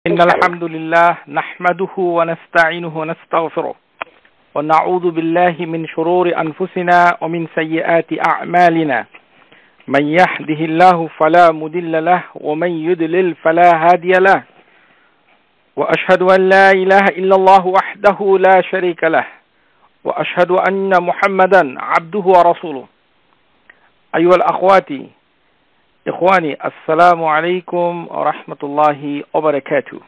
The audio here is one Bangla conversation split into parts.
إن الحمد لله نحمده ونستعينه ونستغفره ونعوذ بالله من شرور أنفسنا ومن سيئات أعمالنا من يهده الله فلا مضل له ومن يضلل فلا هادي له وأشهد أن لا إله إلا الله وحده لا شريك له وأشهد أن محمدا عبده ورسوله أيها الأخوات إخواني السلام عليكم ورحمة الله وبركاته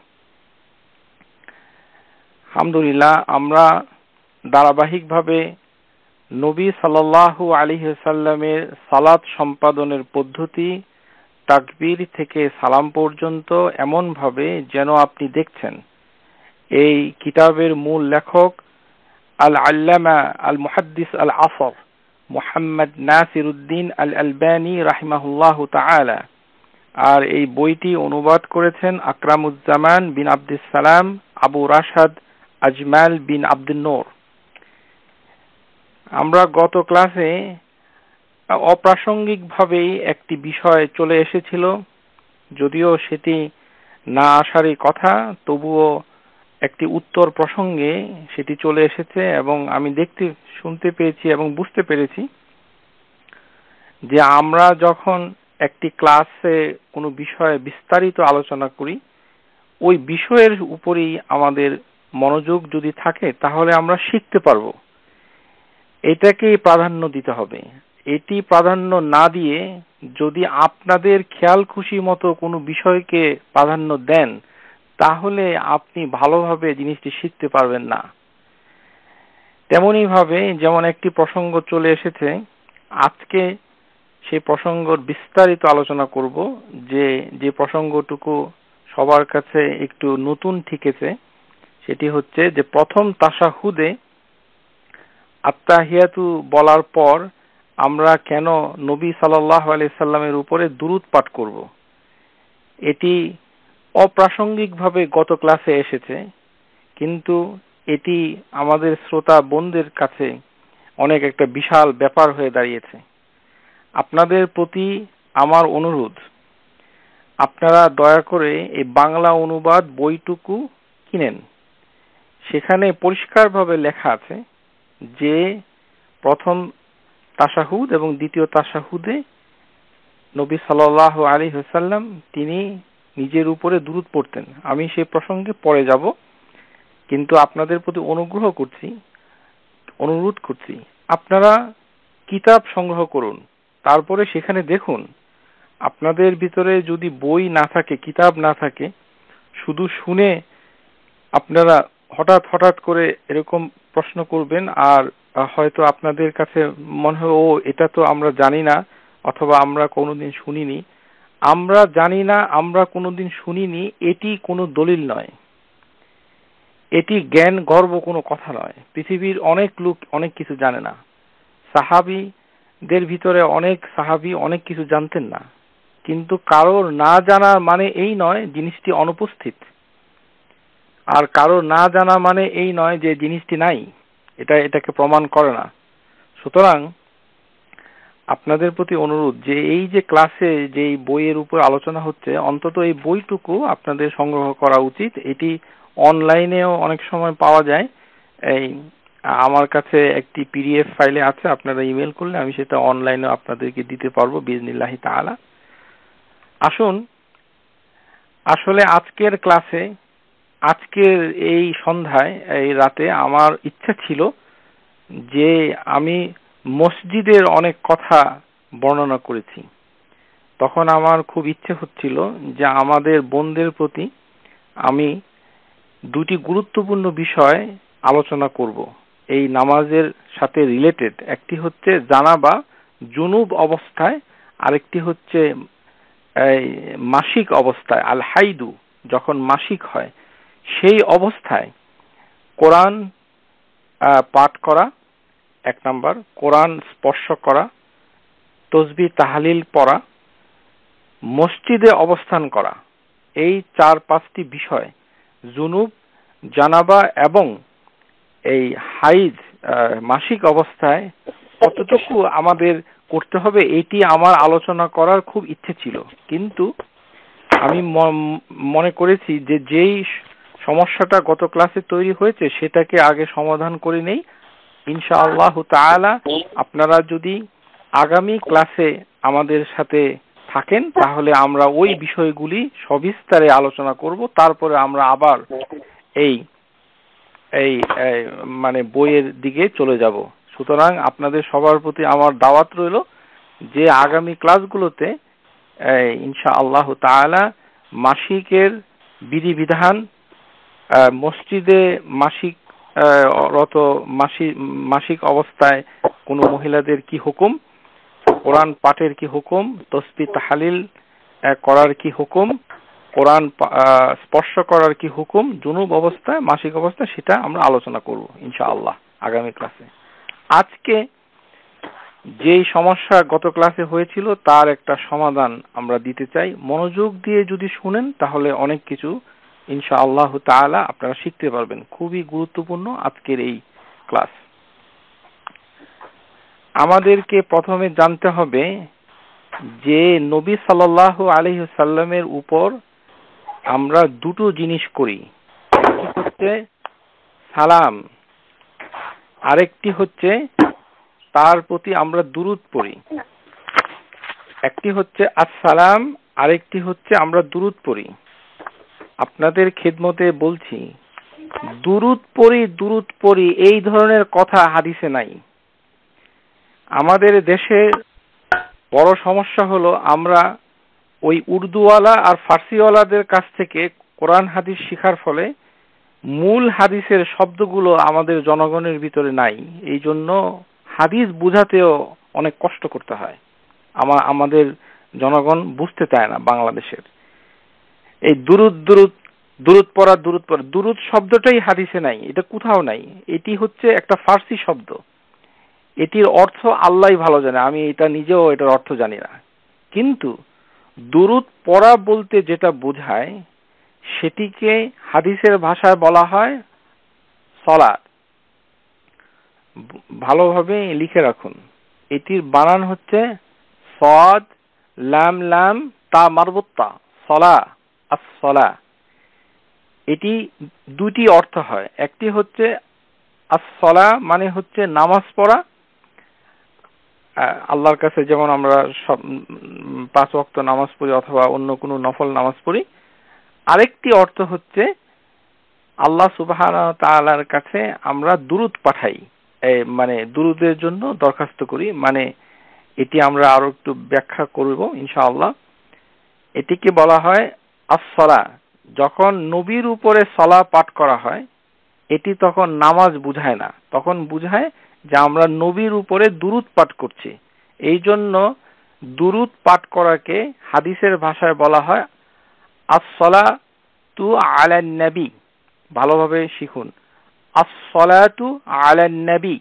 আলহামদুলিল্লাহ আমরা ধারাবাহিকভাবে নবী সাল্লাল্লাহু আলাইহি ওয়াসাল্লামের সালাত সম্পাদনের পদ্ধতি তাকবীর থেকে সালাম পর্যন্ত এমন ভাবে যেন আপনি দেখছেন এই কিতাবের মূল লেখক আল আল্লামা আল মুহাদ্দিস আল আসর মুহাম্মদ নাসিরউদ্দিন আল আলবানী রাহিমাহুল্লাহু তাআলা আর এই বইটি অনুবাদ করেছেন আকরামুজ্জামান বিন আব্দুস সালাম আবু রাশাদ আজমাল বিন আব্দুন নূর। আমরা গত ক্লাসে অপ্রাসঙ্গিকভাবেই একটি বিষয় চলে এসেছিল, যদিও সেটি না আসারই কথা, তবুও একটি উত্তর প্রসঙ্গে সেটি চলে এসেছে এবং আমি শুনতে পেয়েছি এবং বুঝতে পেরেছি যে আমরা যখন একটি ক্লাসে কোনো বিষয়ে বিস্তারিত আলোচনা করি, ওই বিষয়ের উপরেই আমাদের মনোযোগ যদি থাকে তাহলে আমরা শিখতে পারবো। এটাকেই প্রাধান্য দিতে হবে। এটি প্রাধান্য না দিয়ে যদি আপনাদের খেয়াল খুশি মতো কোনো বিষয়কে প্রাধান্য দেন তাহলে আপনি ভালোভাবে জিনিসটি শিখতে পারবেন না। তেমনি ভাবে যেমন একটি প্রসঙ্গ চলে এসেছে, আজকে সেই প্রসঙ্গের বিস্তারিত আলোচনা করব, যে প্রসঙ্গটুকু সবার কাছে একটু নতুন ঠিকেছে। সেটি হচ্ছে যে প্রথম তাশাহুদে আত্তাহিয়াতু বলার পর আমরা কেন নবী সাল্লাল্লাহু আলাইহি সাল্লামের উপরে দুরূদ পাঠ করব। এটি অপ্রাসঙ্গিকভাবে গত ক্লাসে এসেছে, কিন্তু এটি আমাদের শ্রোতা বোনদের কাছে অনেক একটা বিশাল ব্যাপার হয়ে দাঁড়িয়েছে। আপনাদের প্রতি আমার অনুরোধ, আপনারা দয়া করে এই বাংলা অনুবাদ বইটুকু কিনেন। সেখানে পরিষ্কারভাবে লেখা আছে যে প্রথম তাশাহুদ এবং দ্বিতীয় তাশাহুদে নবী সাল্লাল্লাহু আলাইহি ওয়াসাল্লাম তিনি নিজের উপরে দুরূদ পড়তেন। আমি সেই প্রসঙ্গে পরে যাব, কিন্তু আপনাদের প্রতি অনুরোধ করছি আপনারা কিতাব সংগ্রহ করুন, তারপরে সেখানে দেখুন। আপনাদের ভিতরে যদি বই না থাকে, কিতাব না থাকে, শুধু শুনে আপনারা হঠাৎ করে এরকম প্রশ্ন করবেন আর হয়তো আপনাদের কাছে মনে হয় ও এটা তো আমরা জানি না, অথবা আমরা কোনোদিন শুনিনি। আমরা জানি না, আমরা কোনোদিন শুনিনি, এটি কোনো দলিল নয়, এটি জ্ঞান গর্ব কোনো কথা নয়। পৃথিবীর অনেক লোক অনেক কিছু জানে না। সাহাবীদের ভিতরে অনেক সাহাবী অনেক কিছু জানতেন না, কিন্তু কারোর না জানার মানে এই নয় জিনিসটি অনুপস্থিত, আর কারোর না জানা মানে এই নয় যে জিনিসটি নাই। এটাকে প্রমাণ করে না। সুতরাং আপনাদের প্রতি অনুরোধ যে এই যে ক্লাসে যে বইয়ের উপর আলোচনা হচ্ছে, অন্তত এই বইটুকু আপনাদের সংগ্রহ করা উচিত। এটি অনলাইনেও অনেক সময় পাওয়া যায়। এই আমার কাছে একটি পিডিএফ ফাইলে আছে, আপনারা ইমেল করলে আমি সেটা অনলাইনে আপনাদেরকে দিতে পারবো বিইজনিল্লাহি তাআলা। আসুন, আসলে আজকের ক্লাসে, আজকের এই সন্ধ্যায়, এই রাতে আমার ইচ্ছা ছিল যে আমি মসজিদের অনেক কথা বর্ণনা করেছি। তখন আমার খুব ইচ্ছে হচ্ছিল যে আমাদের বোনদের প্রতি আমি দুটি গুরুত্বপূর্ণ বিষয় আলোচনা করব এই নামাজের সাথে রিলেটেড। একটি হচ্ছে জানাবা জুনুব অবস্থায়, আরেকটি হচ্ছে মাসিক অবস্থায়, আল হাইদু, যখন মাসিক হয় সেই অবস্থায় কোরআন পাঠ করা এক নাম্বার, কোরআন স্পর্শ করা, তাসবিহ তাহলিল পড়া, মসজিদে অবস্থান করা, এই 4-5টি বিষয় জুনুব, জানাবা এবং এই হাইজ মাসিক অবস্থায় কতটুকু আমাদের করতে হবে, এটি আমার আলোচনা করার খুব ইচ্ছে ছিল। কিন্তু আমি মনে করেছি যে যেই সমস্যাটা গত ক্লাসে তৈরি হয়েছে সেটাকে আগে সমাধান করে নেই। ইনশাআল্লাহ তাআলা আপনারা যদি আগামী ক্লাসে আমাদের সাথে থাকেন তাহলে আমরা ওই বিষয়গুলি সবিস্তারে আলোচনা করব। তারপরে আমরা আবার এই এই মানে বইয়ের দিকে চলে যাব। সুতরাং আপনাদের সবার প্রতি আমার দাওয়াত রইল যে আগামী ক্লাসগুলোতে ইনশাআল্লাহ তাআলা মাসিকের বিধিবিধান, মসজিদে মাসিক অবস্থায় কোনো মহিলাদের কি হুকুম, কোরআন পাঠের কি হুকুম, তাসবিহ তাহলিল করার কি হুকুম, কোরআন স্পর্শ করার কি হুকুম, জুনুব অবস্থায়, মাসিক অবস্থায়, সেটা আমরা আলোচনা করব ইনশাআল্লাহ আগামী ক্লাসে। আজকে যেই সমস্যা গত ক্লাসে হয়েছিল তার একটা সমাধান আমরা দিতে চাই। মনোযোগ দিয়ে যদি শুনেন তাহলে অনেক কিছু ইনশাআল্লাহ তাআলা আপনারা শিখতে পারবেন। খুবই গুরুত্বপূর্ণ আজকের এই ক্লাস। আমাদেরকে প্রথমে জানতে হবে যে নবী সাল্লাল্লাহু আলাইহি ওয়াসাল্লামের উপর আমরা দুটো জিনিস করি, একটি হচ্ছে সালাম, আরেকটি হচ্ছে তার প্রতি আমরা দুরূদ পড়ি। একটি হচ্ছে আসসালাম, আরেকটি হচ্ছে আমরা দুরূদ পড়ি। আপনাদের খেদমতে বলছি, দুরূদ পড়ি এই ধরনের কথা হাদিসে নাই। আমাদের দেশে বড় সমস্যা হলো আমরা ওই উর্দুওয়ালা আর ফার্সিওয়ালাদের কাছ থেকে কোরআন হাদিস শেখার ফলে মূল হাদিসের শব্দগুলো আমাদের জনগণের ভিতরে নাই। এই জন্য হাদিস বুঝাতেও অনেক কষ্ট করতে হয়। আমাদের জনগণ বুঝতে চায় না বাংলাদেশের। এই দুরূদ পড়া, দুরূদ শব্দটাই হাদিসে নাই, এটা কোথাও নাই। এটি হচ্ছে একটা ফার্সি শব্দ। এটির অর্থ আল্লাহই ভালো জানে, আমি এটা নিজেও এটার অর্থ জানি না। কিন্তু দুরূদ পড়া বলতে যেটা বোঝায় সেটিকে হাদিসের ভাষায় বলা হয় সালাত। ভালোভাবে লিখে রাখুন, এটির বানান হচ্ছে সাদ লাম লাম তা মারবুত্তা, সলা, as-সলা। এটি দুটি অর্থ হয়। একটি হচ্ছে as-সলা মানে হচ্ছে নামাজ পড়া, আল্লাহর কাছে যেমন আমরা সব 5 ওয়াক্ত নামাজ পড়ি অথবা অন্য কোনো নফল নামাজ পড়ি। আরেকটি অর্থ হচ্ছে আল্লাহ সুবহানাহু ওয়া তাআলার কাছে আমরা দুরূদ পাঠাই, মানে দুরূদের জন্য দরখাস্ত করি। মানে এটি আমরা আরো একটু ব্যাখ্যা করব ইনশাআল্লাহ। এটিকে বলা হয় as-সলা। যখন নবীর উপরে সলা পাঠ করা হয় এটি তখন নামাজ বুঝায় না, তখন বুঝায় যে আমরা নবীর উপরে দুরূদ পাঠ করছি। এই জন্য দুরূদ পাঠ করাকে হাদিসের ভাষায় বলা হয় as-সলাতু আলান নবী। ভালোভাবে শিখুন, as-সলাতু আলান নবী,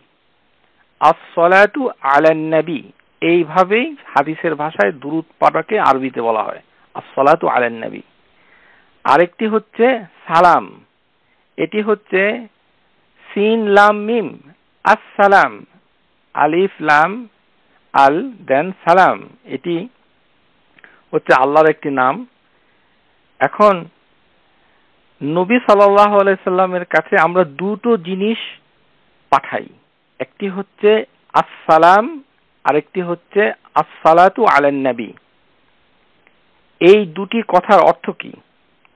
as-সলাতু আলান নবী। এইভাবেই হাদিসের ভাষায় দুরূদ পাঠকে আরবিতে বলা হয় as-সলাতু আলান নবী। আরেকটি হচ্ছে সালাম। এটি হচ্ছে সিন লাম মিম, আসসালাম, আলিফ লাম আল দেন সালাম। এটি হচ্ছে আল্লাহর একটি নাম। এখন নবী সাল্লাল্লাহু আলাইহি সাল্লামের কাছে আমরা দুটো জিনিস পাঠাই, একটি হচ্ছে আসসালাম, আরেকটি হচ্ছে as-সালাতু আলান নবী। এই দুটি কথার অর্থ কি?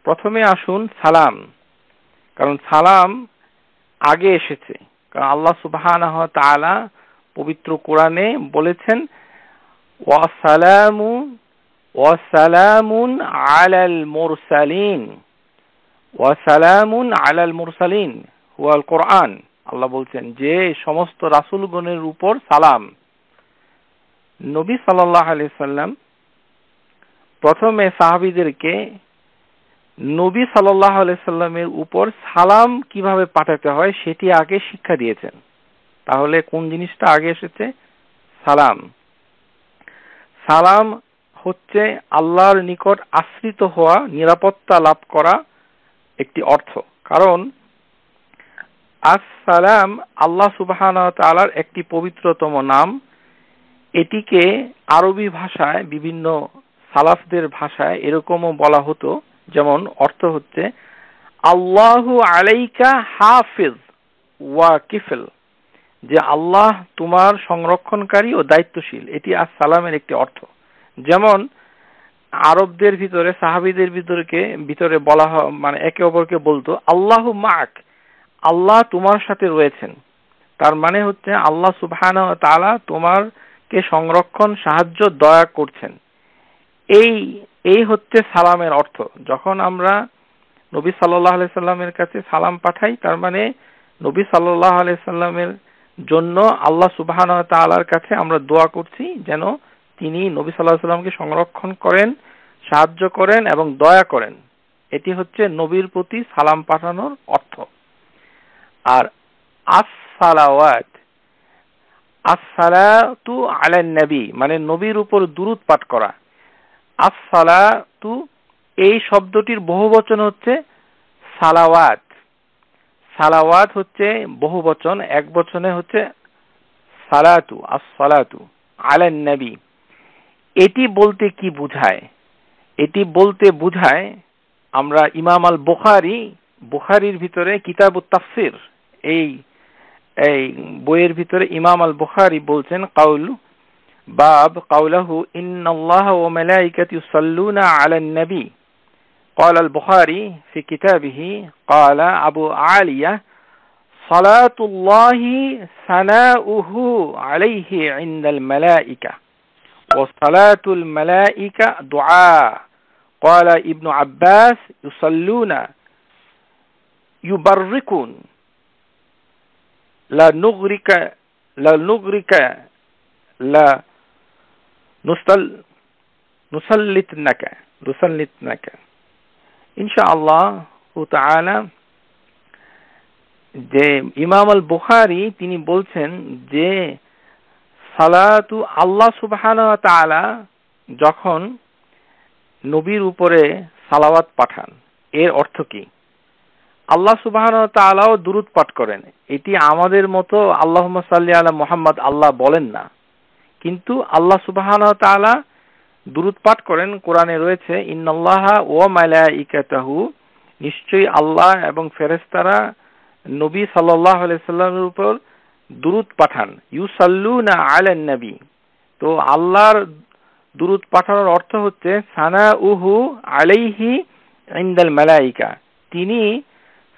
প্রথমে আসুন সালাম, কারণ সালাম আগে এসেছে। কারণ আল্লাহ সুবহানাহু ওয়া তাআলা পবিত্র কোরআনে বলেছেন ওয়া সালামুন আলাল মুরসালিন, ওয়া সালামুন আলাল মুরসালিন হুয়াল কোরআন। আল্লাহ বলছেন যে সমস্ত রাসূলগণের উপর সালাম। নবী সাল্লাল্লাহু আলাইহি সাল্লাম প্রথমে সাহাবীদেরকে নবী সাল্লাল্লাহু আলাইহি সাল্লামের উপর সালাম কিভাবে পাঠাতে হয় সেটি আগে শিক্ষা দিয়েছেন। তাহলে কোন জিনিসটা আগে এসেছে? সালাম। সালাম হচ্ছে আল্লাহর নিকট আশ্রিত হওয়া, নিরাপত্তা লাভ করা একটি অর্থ। কারণ আসসালাম আল্লাহ সুবহানাহু ওয়া তাআলার একটি পবিত্রতম নাম। এটিকে আরবি ভাষায় বিভিন্ন সালাফদের ভাষায় এরকমও বলা হতো, যেমন অর্থ হচ্ছে আল্লাহু আলাইকা হাফিজ ওয়া কিফল, যে আল্লাহ তোমার সংরক্ষণকারী ও দায়িত্বশীল। এটি আসসালামের একটি অর্থ। যেমন আরবদের ভিতরে, সাহাবীদের ভিতরে বলা হয়, মানে একে অপরকে বলতো আল্লাহু মাক, আল্লাহ তোমার সাথে রয়েছেন। তার মানে হচ্ছে আল্লাহ সুবহানাহু ওয়া তাআলা তোমারকে সংরক্ষণ, সাহায্য, দয়া করছেন। এই হচ্ছে সালামের অর্থ। যখন আমরা নবী সাল্লাল্লাহু আলাইহি সাল্লামের কাছে সালাম পাঠাই, তার মানে নবী সাল্লাল্লাহু আলাইহি সাল্লামের জন্য আল্লাহ সুবহানাহু ওয়া তাআলার কাছে আমরা দোয়া করছি যেন তিনি নবী সাল্লাল্লাহু আলাইহি সাল্লামকে সংরক্ষণ করেন, সাহায্য করেন এবং দয়া করেন। এটি হচ্ছে নবীর প্রতি সালাম পাঠানোর অর্থ। আর আসসালাওয়াত, আসসালাতু আলান নবী মানে নবীর উপর দুরূদ পাঠ করা। আসসালাতু এই শব্দটির বহুবচন হচ্ছে সালাওয়াত। সালাওয়াত হচ্ছে বহুবচন, এক বচনে হচ্ছে সালাতু, আসসালাতু আলান নবী। এটি বলতে কি বোঝায়? এটি বলতে বোঝায়, আমরা ইমাম আল বুখারীর ভিতরে কিতাবুত তাফসির, এই বইয়ের ভিতরে ইমাম আল বুখারী বলছেন বাব কাউলাহু ইন্নাল্লাহা ওয়া মালাইকাতাহু ইউসাল্লুনা আলান নবী। قال البخاري في كتابه قال أبو عالية صلاة الله ثناؤه عليه عند الملائكة وصلاة الملائكة دعاء. قال ابن عباس يصلون يبركون لا نغرك لا نسلتنك ইনশাআল্লাহ তাআলা। যে ইমাম আল বুখারী তিনি বলছেন যে সালাতু, আল্লাহ সুবহানাহু ওয়া তাআলা যখন নবীর উপরে সালাওয়াত পাঠান, এর অর্থ কি? আল্লাহ সুবহানাহু ওয়া তাআলাও দুরূদ পাঠ করেন। এটি আমাদের মতো আল্লাহুম্মা সাল্লি আলা মুহাম্মদ আল্লাহ বলেন না, কিন্তু আল্লাহ সুবহানাহু ওয়া তাআলা দুরূদ পাঠ করেন। কোরআনে রয়েছে ইন্নাল্লাহা ওয়া মালাইকাতাহু, নিশ্চয়ই আল্লাহ এবং ফেরেশতারা নবী সাল্লাল্লাহু আলাইহি সাল্লামের উপর দুরূদ পাঠান। ইউসাল্লুনা আলান নবী, তো আল্লাহর দুরূদ পাঠানোর অর্থ হচ্ছে সানাউহু আলাইহি ইনদাল মালাইকা, তিনি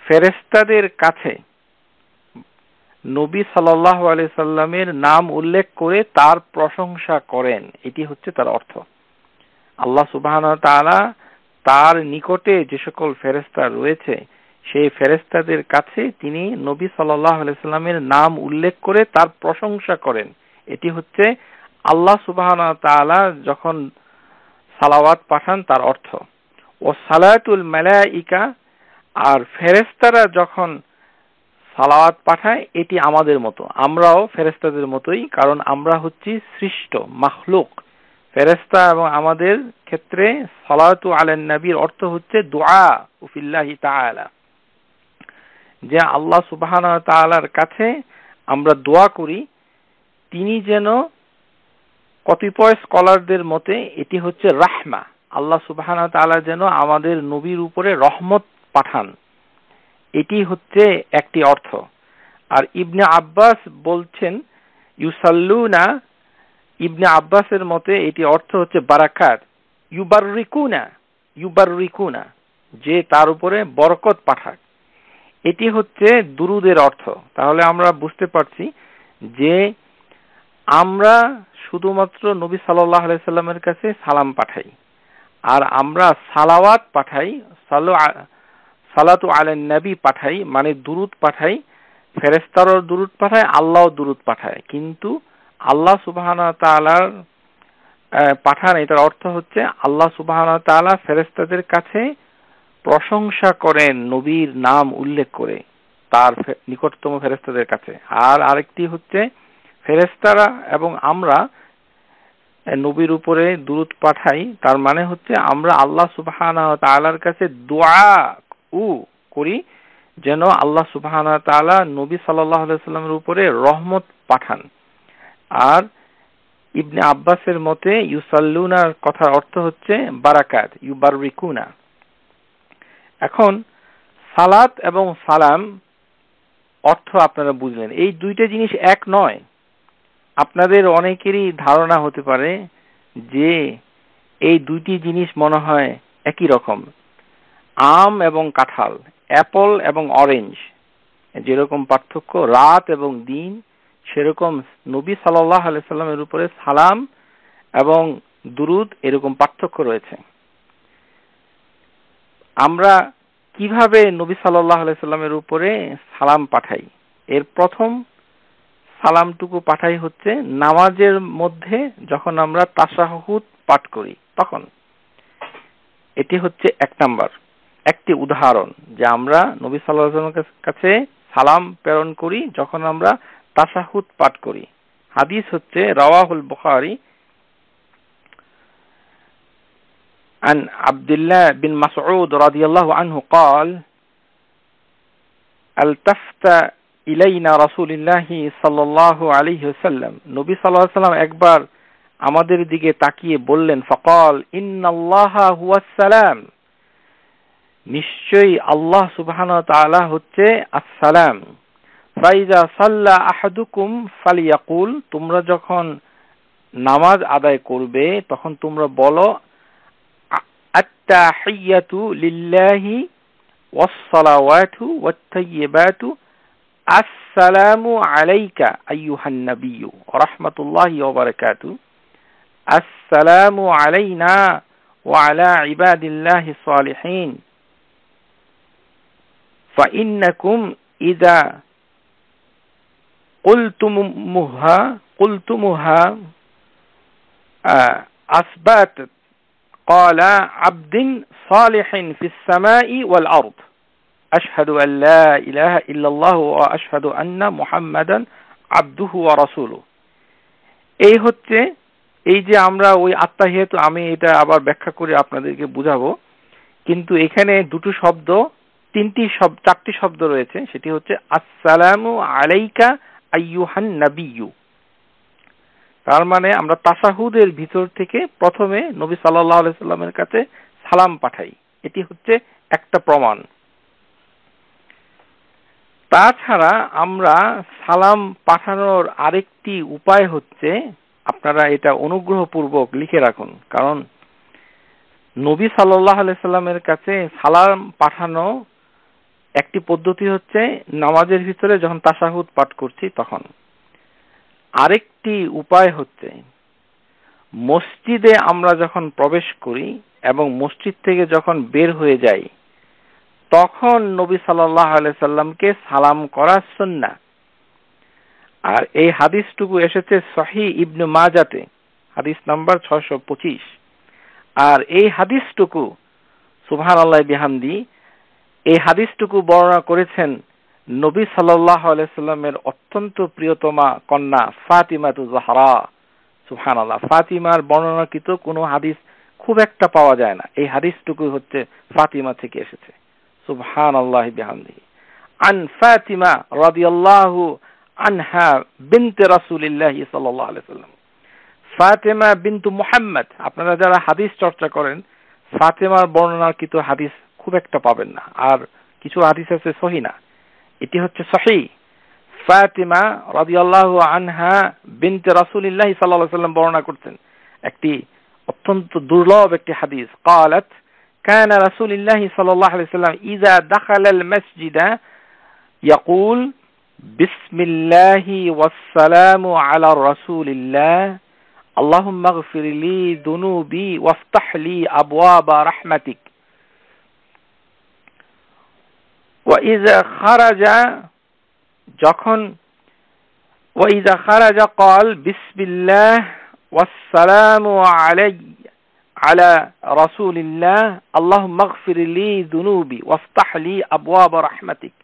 ফেরেশতাদের কাছে নবী সাল্লাল্লাহু আলাইহি সাল্লামের নাম উল্লেখ করে তার প্রশংসা করেন। এটি হচ্ছে তার অর্থ। আল্লাহ সুবহানাহু ওয়া তাআলা তার নিকটে যে সকল ফেরেশতা রয়েছে, সেই ফেরেশতাদের কাছে তিনি নবী সাল্লাল্লাহু আলাইহি সাল্লামের নাম উল্লেখ করে তার প্রশংসা করেন। এটি হচ্ছে আল্লাহ সুবহানাহু ওয়া তাআলা যখন সালাওয়াত পাঠান তার অর্থ। ও সালাতুল মালাইকা, আর ফেরেশতারা যখন সালাওয়াত পাঠায়, এটি আমাদের মতো, আমরাও ফেরেশতাদের মতোই, কারণ আমরা হচ্ছি সৃষ্ট মাখলুক। ফেরেশতা এবং আমাদের ক্ষেত্রে সালাতু আলান নবীর অর্থ হচ্ছে দুআ ফিল্লাহি তাআলা, যে আল্লাহ সুবহানাহু ওয়া তাআলার কাছে আমরা দোয়া করি তিনি যেন, কতিপয় স্কলারদের মতে এটি হচ্ছে রাহমা, আল্লাহ সুবহানাহু ওয়া তাআলা যেন আমাদের নবীর উপরে রহমত পাঠান, এটি হচ্ছে একটি অর্থ। আর ইবনে আব্বাস বলছেন ইউসাল্লুনা, ইবনে আব্বাসের মতে এটি অর্থ হচ্ছে বারাকাত। ইউবাররিকুনা যে তার উপরে বরকত পাঠাক, এটি হচ্ছে দুরুদের অর্থ। তাহলে আমরা বুঝতে পারছি যে আমরা শুধুমাত্র নবী সাল্লাল্লাহু আলাইহি সাল্লামের কাছে সালাম পাঠাই, আর আমরা সালাওয়াত পাঠাই, সালাতু আলান নবী পাঠাই, মানে দুরুদ পাঠাই। ফেরেশতারাও দুরুদ পাঠায়, আল্লাহও দুরুদ পাঠায়, কিন্তু আল্লাহ সুবহানাহু ওয়া তাআলার পাঠান, এটার অর্থ হচ্ছে আল্লাহ সুবহানাহু ওয়া তাআলা ফেরেশতাদের কাছে প্রশংসা করেন নবীর নাম উল্লেখ করে তার নিকটতম ফেরেশতাদের কাছে। আর আরেকটি হচ্ছে ফেরেশতারা এবং আমরা নবীর উপরে দুরূদ পাঠাই, তার মানে হচ্ছে আমরা আল্লাহ সুবহানাহু ওয়া তাআলার কাছে দোয়া করি যেন আল্লাহ সুবহানাহু ওয়া তাআলা নবী সাল্লাল্লাহু আলাইহি সাল্লামের উপরে রহমত পাঠান। আর ইবনে আব্বাসের মতে ইউসাল্লুনার কথার অর্থ হচ্ছে বারাকাত, ইউবাররিকুনা। এখন সালাত এবং সালাম অর্থ আপনারা বুঝলেন, এই দুইটা জিনিস এক নয়। আপনাদের অনেকেরই ধারণা হতে পারে যে এই দুইটি জিনিস মনে হয় একই রকম, আম এবং কাঁঠাল, অ্যাপল এবং অরেঞ্জ যেরকম পার্থক্য, রাত এবং দিন, সেরকম নবী সাল্লাল্লাহু আলাইহি সাল্লামের উপরে সালাম এবং দুরুদ এরকম পার্থক্য রয়েছে। আমরা কিভাবে নবী সাল্লাল্লাহু আলাইহি সাল্লামের উপরে সালাম পাঠাই? এর প্রথম সালামটুকু পাঠাই হচ্ছে নামাজের মধ্যে যখন আমরা তাশাহুদ পাঠ করি তখন। এটি হচ্ছে এক নাম্বার, একটি উদাহরণ যে আমরা নবী সাল্লাল্লাহু আলাইহি ওয়াসাল্লামের কাছে সালাম প্রেরণ করি যখন আমরা তাশাহুদ পাঠ করি। হাদিস হচ্ছে রাওয়াহুল বুখারী عن عبد الله بن مسعود رضي الله عنه قال التفت إلينا رسول الله صلى الله عليه وسلم নবী সাল্লাল্লাহু আলাইহি ওয়াসাল্লাম একবার আমাদের দিকে তাকিয়ে বললেন, فقال إن الله هو السلام, নিশ্চয়ই আল্লাহ সুবহানাহু ওয়া তাআলা হচ্ছে আসসালাম। ফাইজা সাল্লা আহাদুকুম ফালিয়াকুল, তোমরা যখন নামাজ আদায় করবে তখন তোমরা বলো আত-তাহিয়াতু লিল্লাহি ওয়াস-সালাওয়াতু ওয়াত-তাইয়্যিবাতু আসসালামু আলাইকা আইয়ুহান নাবিয়্যু ওয়া রাহমাতুল্লাহি ওয়া বারাকাতুহু, আসসালামু আলাইনা ওয়া আলা ইবাদিল্লাহিস সালিহিন, فإنكم إذا قلتموها أثبت قال عبد صالح في السماء والأرض أشهد أن لا إله إلا الله وأشهد أن محمدا عبده ورسوله। এই হচ্ছে এই যে আমরা ওই আত্তাহিয়াতু, আমি এটা আবার ব্যাখ্যা করে আপনাদেরকে বুঝাবো, কিন্তু এখানে দুটো শব্দ, চারটি শব্দ রয়েছে, সেটি হচ্ছে আসসালামু আলাইকা আইয়ুহান নাবিয়্যু। তার মানে আমরা তাশাহুদের ভিতর থেকে প্রথমে নবী সাল্লাল্লাহু আলাইহি সাল্লামের কাছে সালাম পাঠাই, এটি হচ্ছে একটা প্রমাণ। তাছাড়া আমরা সালাম পাঠানোর আরেকটি উপায় হচ্ছে, আপনারা এটা অনুগ্রহপূর্বক লিখে রাখুন, কারণ নবী সাল্লাল্লাহু আলাইহি সাল্লামের কাছে সালাম পাঠানো একটি পদ্ধতি হচ্ছে নামাজের ভিতরে যখন তাশাহুদ পাঠ করছি তখন। আরেকটি উপায় হচ্ছে মসজিদে আমরা যখন প্রবেশ করি এবং মসজিদ থেকে যখন বের হয়ে যাই তখন নবী সাল্লাল্লাহু আলাইহি সাল্লামকে সালাম করা সুন্নাহ। আর এই হাদিসটুকু এসেছে সহিহ ইবনে মাজাতে, হাদিস নাম্বার 625। আর এই হাদিসটুকু সুবহানাল্লাহ বিহামদি, এই হাদিসটুকু বর্ণনা করেছেন নবী সাল্লাল্লাহু আলাইহি সাল্লামের অত্যন্ত প্রিয়তমা কন্যা ফাতিমাতু জাহরা। সুবহানাল্লাহ, ফাতিমার বর্ণনাকৃত কোনো হাদিস খুব একটা পাওয়া যায় না, এই হাদিসটুকু হচ্ছে ফাতিমা থেকে এসেছে। সুবহানাল্লাহ বিহামদিহি। আন ফাতিমা রাদিয়াল্লাহু আনহা বিনতে রাসূলিল্লাহ সাল্লাল্লাহু আলাইহি সাল্লাম, ফাতিমা বিনতু মুহাম্মদ। আপনারা যারা হাদিস চর্চা করেন ফাতিমার বর্ণনাকৃত হাদিস খুব একটা পাবেন না, আর কিছু হাদিস আছে সহিহ না, এটি হচ্ছে সহিহ। ফাতিমা রাদিয়াল্লাহু আনহা বিনতে রাসূলিল্লাহ সাল্লাল্লাহু আলাইহি সাল্লাম বর্ণনা করতেন একটি অত্যন্ত দুর্লভ একটি হাদিস। قالت كان رسول الله صلى الله عليه وسلم إذا دخل المسجد يقول بسم الله والسلام على رسول الله اللهم اغفر لي ذنوبي وافتح لي أبواب رحمتك وإذا خرج قال بسم الله والسلام على رسول الله اللهم اغفر لي ذنوبي وافتح لي أبواب رحمتك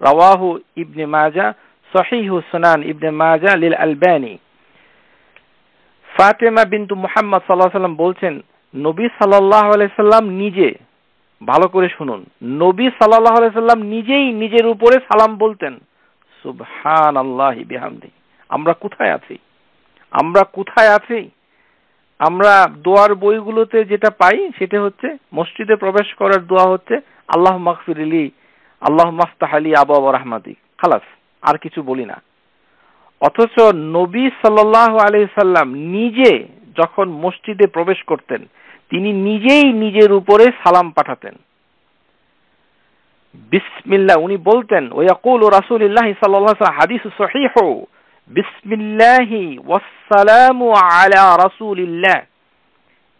رواه ابن ماجه صحيح سنن ابن ماجه للألباني। ফাতিমা বিনতু মুহাম্মদ সাল্লাল্লাহু আলাইহি সাল্লাম বলছেন, নবী সাল্লাল্লাহু আলাইহি সাল্লাম নিজে, ভালো করে শুনুন, নবী সাল্লাল্লাহু আলাইহি সাল্লাম নিজেই নিজের উপরে সালাম বলতেন। সুবহানাল্লাহি বিহামদিহি। আমরা কোথায় আছি? আমরা কোথায় আছি? আমরা দোয়ার বইগুলোতে যেটা পাই সেটা হচ্ছে মসজিদে প্রবেশ করার দোয়া হচ্ছে আল্লাহুম্মা মাগফিরলি, আল্লাহুম্মা আফতাহ লি আবওয়াব রাহমাতিক, খালাস, আর কিছু বলি না। অথচ নবী সাল্লাল্লাহু আলাইহি সাল্লাম নিজে যখন মসজিদে প্রবেশ করতেন তিনি নিজেই নিজের উপরে সালাম পাঠাতেন। বিসমিল্লাহ উনি বলতেন, ওয়ায়াকুলু রাসূলুল্লাহ সাল্লাল্লাহু আলাইহি ওয়াসাল্লাম, হাদিস সহিহ, বিসমিল্লাহি ওয়াসসালামু আলা রাসূলিল্লাহ।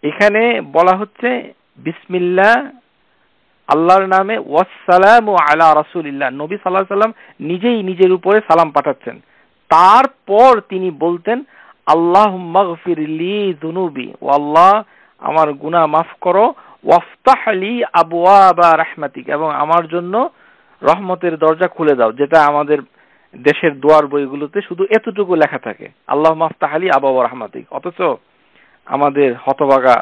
এখানে বলা হচ্ছে বিসমিল্লাহ, আল্লাহর নামে, ওয়াসসালামু আলা রাসূলিল্লাহ, নবী সাল্লাল্লাহু আলাইহি ওয়াসাল্লাম নিজেই নিজের উপরে সালাম পাঠাচ্ছেন। তারপর তিনি বলতেন আল্লাহুম্মা গফিরলি যুনুবি, ও আল্লাহ আমার গুনাহ মাফ করো, ওয়াফতাহ লি আবওয়াবা রাহমাতিক, এবং আমার জন্য রহমতের দরজা খুলে দাও, যেটা আমাদের দেশের দোয়ার বইগুলোতে শুধু এতটুকু লেখা থাকে, আল্লাহুম্মা আফতাহ লি আবওয়াবা রাহমাতিক। অথচ আমাদের হতভাগা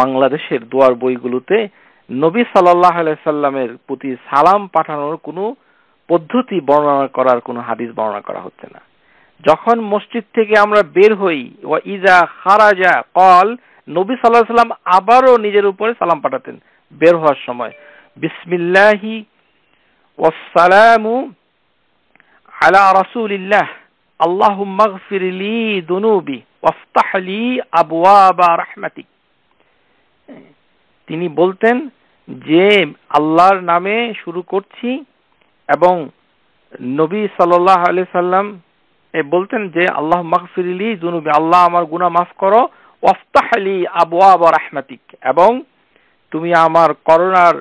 বাংলাদেশের দোয়ার বইগুলোতে নবী সাল্লাল্লাহু আলাইহি সাল্লামের প্রতি সালাম পাঠানোর কোনো পদ্ধতি বর্ণনা করার কোনো হাদিস বর্ণনা করা হচ্ছে না। যখন মসজিদ থেকে আমরা বের হই, ওয়া ইজা খারাজা ক্বাল, নবী সাল্লাল্লাহু আলাইহি সাল্লাম আবারও নিজের উপরে সালাম পাঠাতেন বের হওয়ার সময়, বিসমিল্লাহি ওয়াসসালামু আলা রাসূলিল্লাহ, আল্লাহুম্মা গফিরলি যুনুবি ওয়াফতাহ লি আবওয়াবা রাহমাতিক। তিনি বলতেন যে আল্লাহর নামে শুরু করছি, এবং নবী সাল্লাল্লাহু আলাইহি সাল্লাম বলতেন যে আল্লাহুম্মা গফিরলি যুনুবি, আল্লাহ আমার গুনাহ মাফ করো, ওয়াফতাহ লি আবওয়াবা রাহমাতিক, এবং তুমি আমার করুণার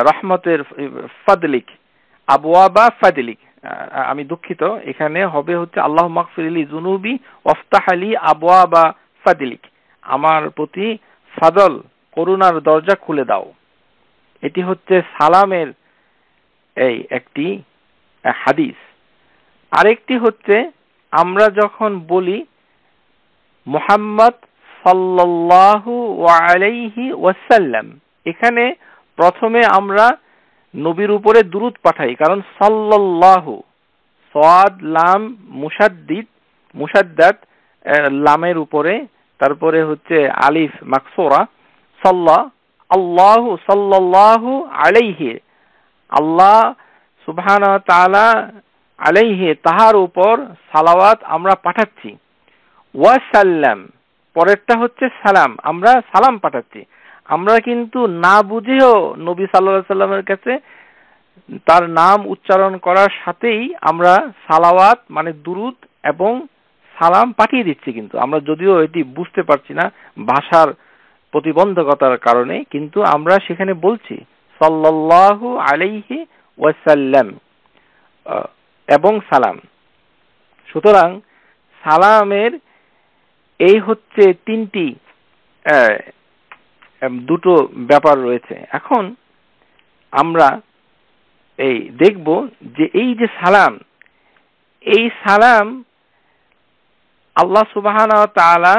রহমতের ফাদলিক, আবওয়াবা ফাদলিক, আমি দুঃখিত, এখানে হবে হচ্ছে আল্লাহুম্মা গফিরলি যুনুবি ওয়াফতাহ লি আবওয়াবা ফাদলিক, আমার প্রতি ফাদল করুণার দরজা খুলে দাও। এটি হচ্ছে সালামের এই একটি হাদিস। আরেকটি হচ্ছে আমরা যখন বলি মুহাম্মদ সাল্লাল্লাহু আলাইহি ওয়াসাল্লাম, এখানে প্রথমে আমরা নবীর উপরে দুরূদ পাঠাই, কারণ সাল্লাল্লাহু, সাদ লাম মুশাদ্দাদ লামের উপরে, তারপরে হচ্ছে আলিফ মাকসুরা, আল্লাহু সাল্লাল্লাহু আলাইহি, আল্লাহ সুবহানাহু ওয়া তাআলা আলাইহি, তাহার উপর সালাওয়াত আমরা পাঠাচ্ছি। ওয়াসাল্লাম পরেরটা হচ্ছে সালাম, আমরা সালাম পাঠাচ্ছি। আমরা কিন্তু না বুঝেও নবী সাল্লাল্লাহু আলাইহি সাল্লামের কাছে তার নাম উচ্চারণ করার সাথেই আমরা সালাওয়াত মানে দুরূদ এবং সালাম পাঠিয়ে দিচ্ছি, কিন্তু আমরা যদিও এটি বুঝতে পারছি না ভাষার প্রতিবন্ধকতার কারণে, কিন্তু আমরা সেখানে বলছি সাল্লাল্লাহু আলাইহি ওয়াসাল্লাম এবং সালাম। সুতরাং সালামের এই হচ্ছে তিনটি দুটো ব্যাপার রয়েছে। এখন আমরা এই দেখব যে এই যে সালাম, এই সালাম আল্লাহ সুবহানাহু ওয়া তাআলা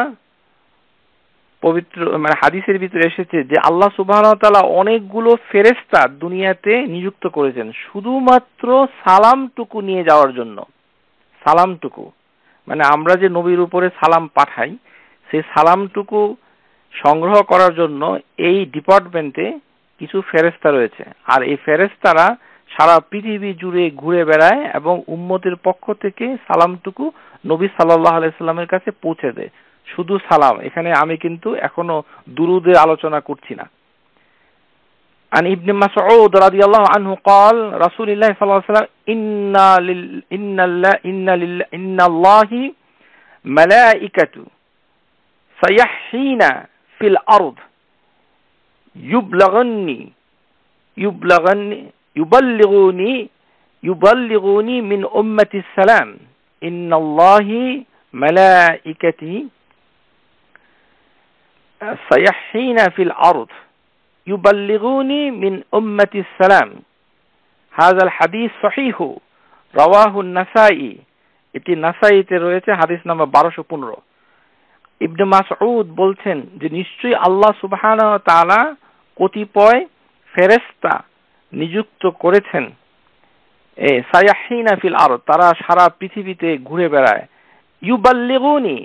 পবিত্র মানে হাদিসের ভিতরে এসেছে যে আল্লাহ সুবহানাহু ওয়া তাআলা অনেকগুলো ফেরেশতা দুনিয়াতে নিযুক্ত করেছেন শুধুমাত্র সালামটুকু নিয়ে যাওয়ার জন্য। সালামটুকু মানে আমরা যে নবীর উপরে সালাম পাঠাই, সেই সালামটুকু সংগ্রহ করার জন্য এই ডিপার্টমেন্টে কিছু ফেরেশতা রয়েছে, আর এই ফেরেশতারা সারা পৃথিবী জুড়ে ঘুরে বেড়ায় এবং উম্মতের পক্ষ থেকে সালামটুকু নবী সাল্লাল্লাহু আলাইহি সাল্লামের কাছে পৌঁছে দেয়। শুধু সালাম, এখানে আমি কিন্তু এখনো দুরুদের আলোচনা করছি না। আন ইবনে মাসউদ রাদিয়াল্লাহু আনহু قال রাসূলুল্লাহ সাল্লাল্লাহু আলাইহি ওয়াসাল্লাম ইন্নাল্লাহি মালাইকাতু সায়াহীনা ফিল আরদ يبلغوني من أمة السلام إن الله ملائكته سيحين في الأرض يبلغوني من أمة السلام هذا الحديث صحيح رواه النسائي এটি নাসাইতে রয়েছে, হাদিস নাম্বার 1215। ইবনে মাসউদ বলছেন যে নিশ্চয়ই আল্লাহ সুবহানাহু ওয়া তাআলা কতিপয় ফেরেশতা নিযুক্ত করেছেন সায়াহীনা ফিল আরদ, তারা সারা পৃথিবীতে ঘুরে বেড়ায় ইউবাল্লিগুনি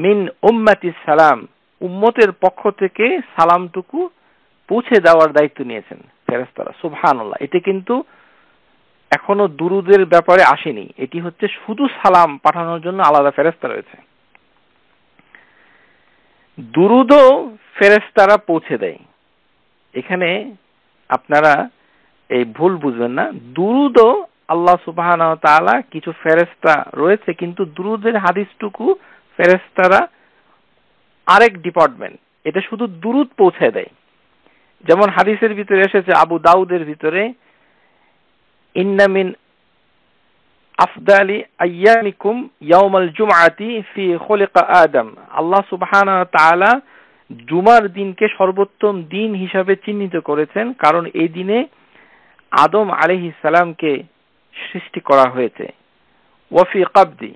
মিন উম্মতিস সালাম, উম্মতের পক্ষ থেকে সালামটুকু পৌঁছে দেওয়ার দায়িত্ব নিয়েছেন ফেরেশতারা। সুবহানাল্লাহ। এটা কিন্তু এখনো দুরুদের ব্যাপারে আসেনি, এটি হচ্ছে শুধু সালাম পাঠানোর জন্য আলাদা ফেরেশতা রয়েছে। দুরুদও ফেরেশতারা পৌঁছে দেয়। এখানে আপনারা এই ভুল বুঝবেন না, দুরুদও আল্লাহ সুবহানাহু ওয়া তাআলা কিছু ফেরেশতা রয়েছে, কিন্তু দুরুদের হাদিসটুকু ফেরেশতারা আরেক ডিপার্টমেন্ট, এটা শুধু দুরুদ পৌঁছে দেয়। যেমন হাদিসের ভিতরে এসেছে, আবু দাউদের ভিতরে, ইন্না মিন আফদালি আইয়ামিকুম ইয়াউমাল জুমআতি ফি খুলিকা আদম, আল্লাহ সুবহানাহু ওয়া তাআলা জুমার দিনকে সর্বোত্তম দিন হিসাবে চিহ্নিত করেছেন, কারণ এই দিনে আদম আলাইহিস সালামকে সৃষ্টি করা হয়েছে। ওয়াফি কাবদি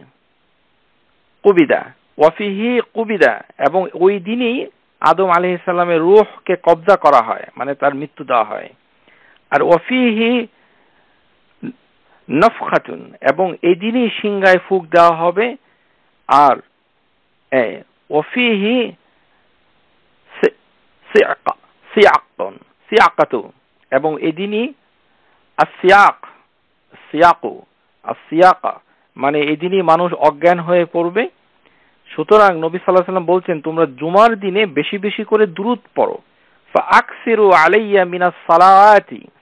কুবিদা, ওয়াফিহি কুবিদা, এবং ওই দিনই আদম আলাইহিস সালামের রূহকে কবজা করা হয়, মানে তার মৃত্যু দেওয়া হয়। আর ওয়াফিহি নফখাতুন, এবং এই দিনই সিংহায় ফুঁক দেওয়া হবে। আর ওয়াফিহি সিয়াকাতু, এবং এই দিনই আসিয়াকা, মানে এই দিনই মানুষ অজ্ঞান হয়ে পড়বে। সুতরাং নবী সাল্লাল্লাহু আলাইহি ওয়াসাল্লাম বলছেন, তোমরা জুমার দিনে বেশি বেশি করে দুরূদ পড়ো। ফাআকসিরু আলাইয়া মিনাস